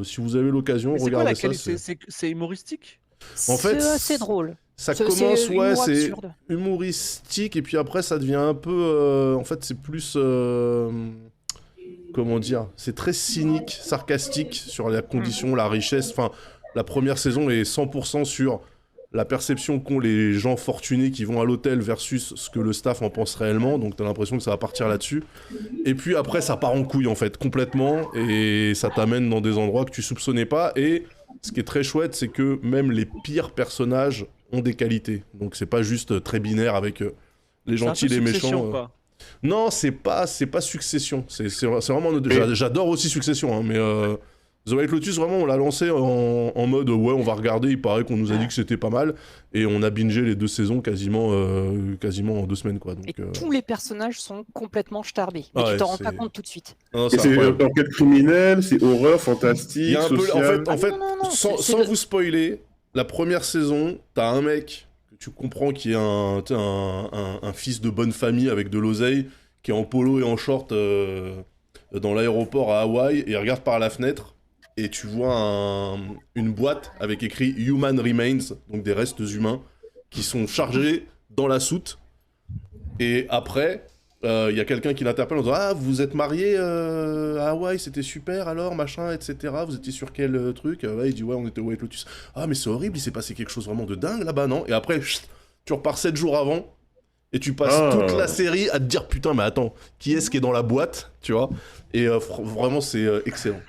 si vous avez l'occasion, Mais c'est quoi regardez la ça. qualité? C'est humoristique? En fait, C'est assez drôle. Ça C'est commence, humour c'est absurde. humoristique, et puis après, ça devient un peu. En fait, c'est plus. Comment dire, c'est très cynique, sarcastique sur la condition, la richesse. Enfin, la première saison est 100% sur la perception qu'ont les gens fortunés qui vont à l'hôtel versus ce que le staff en pense réellement. Donc t'as l'impression que ça va partir là-dessus. Et puis après, ça part en couille en fait, complètement. Et ça t'amène dans des endroits que tu soupçonnais pas. Et ce qui est très chouette, c'est que même les pires personnages ont des qualités. Donc c'est pas juste très binaire avec les gentils, les méchants. Quoi. Non, c'est pas Succession. C'est vraiment. J'adore aussi Succession, hein, mais The White Lotus, vraiment, on l'a lancé en mode ouais, on va regarder. Il paraît qu'on nous a dit que c'était pas mal, et on a bingé les 2 saisons quasiment en 2 semaines, quoi. Donc, Et tous les personnages sont complètement starbés. Mais Ah ouais, tu t'en rends c'est- pas compte tout de suite. non, Et c'est c'est incroyable. enquête criminelle, c'est horreur, fantastique, Il y a un peu, social. en fait, non, sans, c'est sans de- vous spoiler, la première saison, t'as un mec que tu comprends qui est un fils de bonne famille avec de l'oseille, qui est en polo et en short dans l'aéroport à Hawaï, et il regarde par la fenêtre, et tu vois une boîte avec écrit Human Remains, donc des restes humains, qui sont chargés dans la soute. Et après, il y a quelqu'un qui l'interpelle en disant « Ah, vous êtes mariés à Hawaï, c'était super alors, machin, etc. Vous étiez sur quel truc ?» Ouais, il dit « Ouais, on était au White Lotus. »« Ah, mais c'est horrible, il s'est passé quelque chose vraiment de dingue là-bas, non ?» Et après, chut, tu repars 7 jours avant, et tu passes toute la série à te dire « Putain, mais attends, qui est-ce qui est dans la boîte ?» Tu vois. Et vraiment, c'est excellent.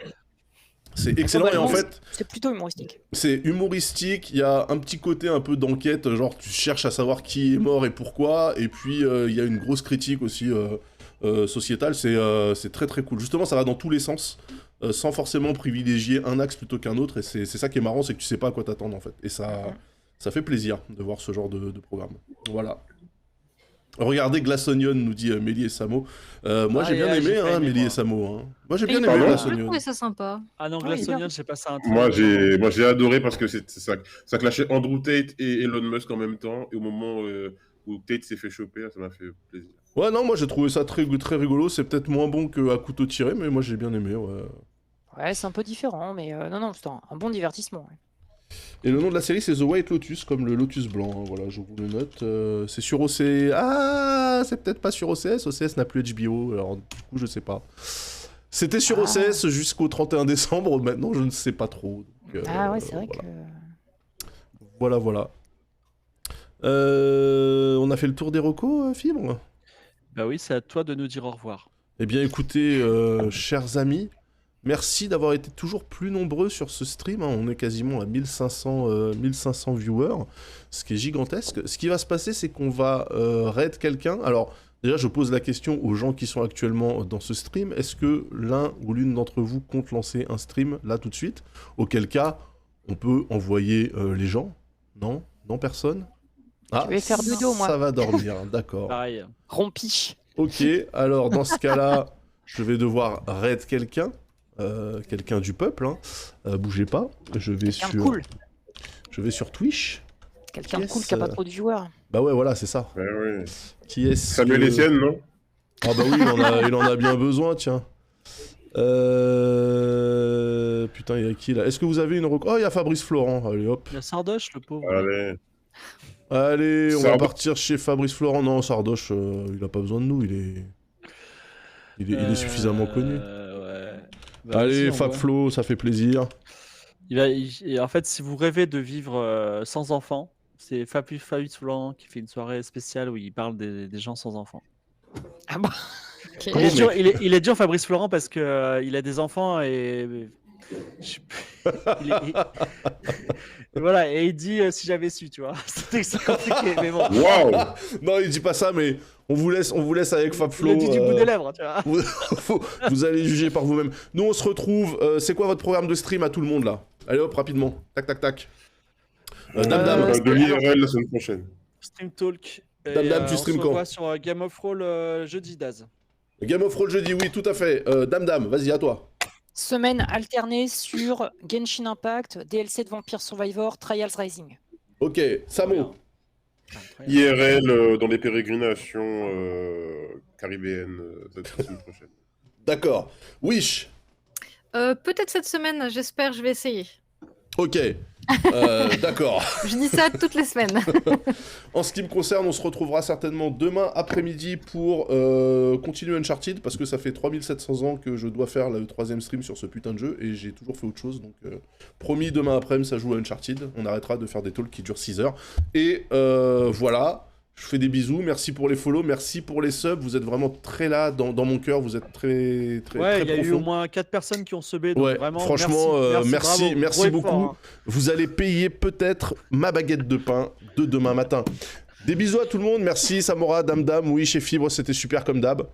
C'est excellent et en fait, C'est plutôt humoristique. c'est humoristique, il y a un petit côté un peu d'enquête, genre tu cherches à savoir qui est mort et pourquoi, et puis il y a une grosse critique aussi sociétale, c'est très très cool. Justement, ça va dans tous les sens, sans forcément privilégier un axe plutôt qu'un autre, et c'est ça qui est marrant, c'est que tu sais pas à quoi t'attendre en fait. Et ça fait plaisir de voir ce genre de programme. Voilà. Regardez Glass Onion, nous dit Mélie et Samo. Moi j'ai bien aimé, pas aimé, Mélie moi. et Samo. Hein. Moi j'ai bien Et aimé pardon Glass J'ai Onion. trouvé ça sympa. Ah non, Ouais, Glass il est bien. Onion, j'ai pas ça. Moi, j'ai adoré parce que ça clashait Andrew Tate et Elon Musk en même temps. Et au moment où Tate s'est fait choper, ça m'a fait plaisir. Ouais, non, moi j'ai trouvé ça très, très rigolo. C'est peut-être moins bon qu'à couteau tiré, mais moi j'ai bien aimé. Ouais. Ouais, c'est un peu différent, mais non, c'est un bon divertissement. Ouais. Et le nom de la série c'est The White Lotus, comme le lotus blanc. Hein. Voilà, je vous le note. C'est sur OCS. Ah, c'est peut-être pas sur OCS. OCS n'a plus HBO, alors du coup je sais pas. C'était sur OCS jusqu'au 31 décembre. Maintenant je ne sais pas trop. Donc, Ah ouais, c'est vrai voilà. Voilà. On a fait le tour des recos, Fibre? Bah oui, c'est à toi de nous dire au revoir. Eh bien écoutez, chers amis, merci d'avoir été toujours plus nombreux sur ce stream. Hein. On est quasiment à 1500 viewers, ce qui est gigantesque. Ce qui va se passer, c'est qu'on va raid quelqu'un. Alors, déjà, je pose la question aux gens qui sont actuellement dans ce stream. Est-ce que l'un ou l'une d'entre vous compte lancer un stream là tout de suite? Auquel cas, on peut envoyer les gens? Non? Non, personne? Ah, vais faire dodo, moi. Ça va dormir, d'accord. Pareil. Rompiche. Ok, alors dans ce cas-là, je vais devoir raid quelqu'un. Quelqu'un du peuple, hein. Bougez pas. Je vais Quelqu'un sur. cool. Je vais sur Twitch. Quelqu'un de Yes. cool qui a pas trop de viewers. Bah ouais, voilà, c'est ça. Ouais, ouais. Qui est-ce Samuel que- Etienne, non? Ah bah oui, il en a bien besoin, tiens. Putain, il y a qui là? Est-ce que vous avez une reco? Oh, il y a Fabrice Florent. Allez, hop. Il y a Sardoche, le pauvre. Allez. Allez, on va Sardo- partir chez Fabrice Florent. Non, Sardoche, il a pas besoin de nous. Il est suffisamment connu. Ouais. Bah, Allez, vas-y, on Fab voit. Flo, ça fait plaisir. Et en fait, si vous rêvez de vivre sans enfants, c'est Fabrice Florent qui fait une soirée spéciale où il parle des gens sans enfants. Ah bah. Ok. Comment, mais- Il est dur, Fabrice Florent, parce que il a des enfants et. Je sais plus. Et voilà, et il dit si j'avais su, tu vois. C'est compliqué, mais bon. Waouh! Non, il dit pas ça, mais on vous laisse avec Fab Il Flo. a dit du bout des lèvres, tu vois. Vous allez juger par vous-même. Nous, on se retrouve. C'est quoi votre programme de stream à tout le monde là? Allez hop, rapidement. Tac, tac, tac. Dame. De l'IRL la semaine prochaine. Stream Talk. Et, Dame, tu stream on se quand? revoit sur Game of Roll jeudi, Daz. Game of Roll jeudi, oui, tout à fait. Dame, vas-y, à toi. Semaine alternée sur Genshin Impact, DLC de Vampire Survivor, Trials Rising. Ok, Samo. IRL dans les pérégrinations caribéennes cette semaine prochaine. D'accord. Wish. Peut-être cette semaine, j'espère, je vais essayer. Ok. D'accord. Je dis ça toutes les semaines. En ce qui me concerne, on se retrouvera certainement demain après-midi pour continuer Uncharted, parce que ça fait 3700 ans que je dois faire le 3ème stream sur ce putain de jeu, et j'ai toujours fait autre chose, donc promis, demain après-midi, ça joue à Uncharted, on arrêtera de faire des talks qui durent 6 heures. Et voilà, je fais des bisous, merci pour les follow, merci pour les subs, vous êtes vraiment très là, dans mon cœur, vous êtes très, très, Ouais, très il y a eu profond. au moins 4 personnes qui ont subé, donc Ouais, vraiment, franchement, merci bravo, beaucoup. gros effort, hein. Vous allez payer peut-être ma baguette de pain de demain matin. Des bisous à tout le monde, merci Samora, Dame, oui, chez Fibre, c'était super comme d'hab.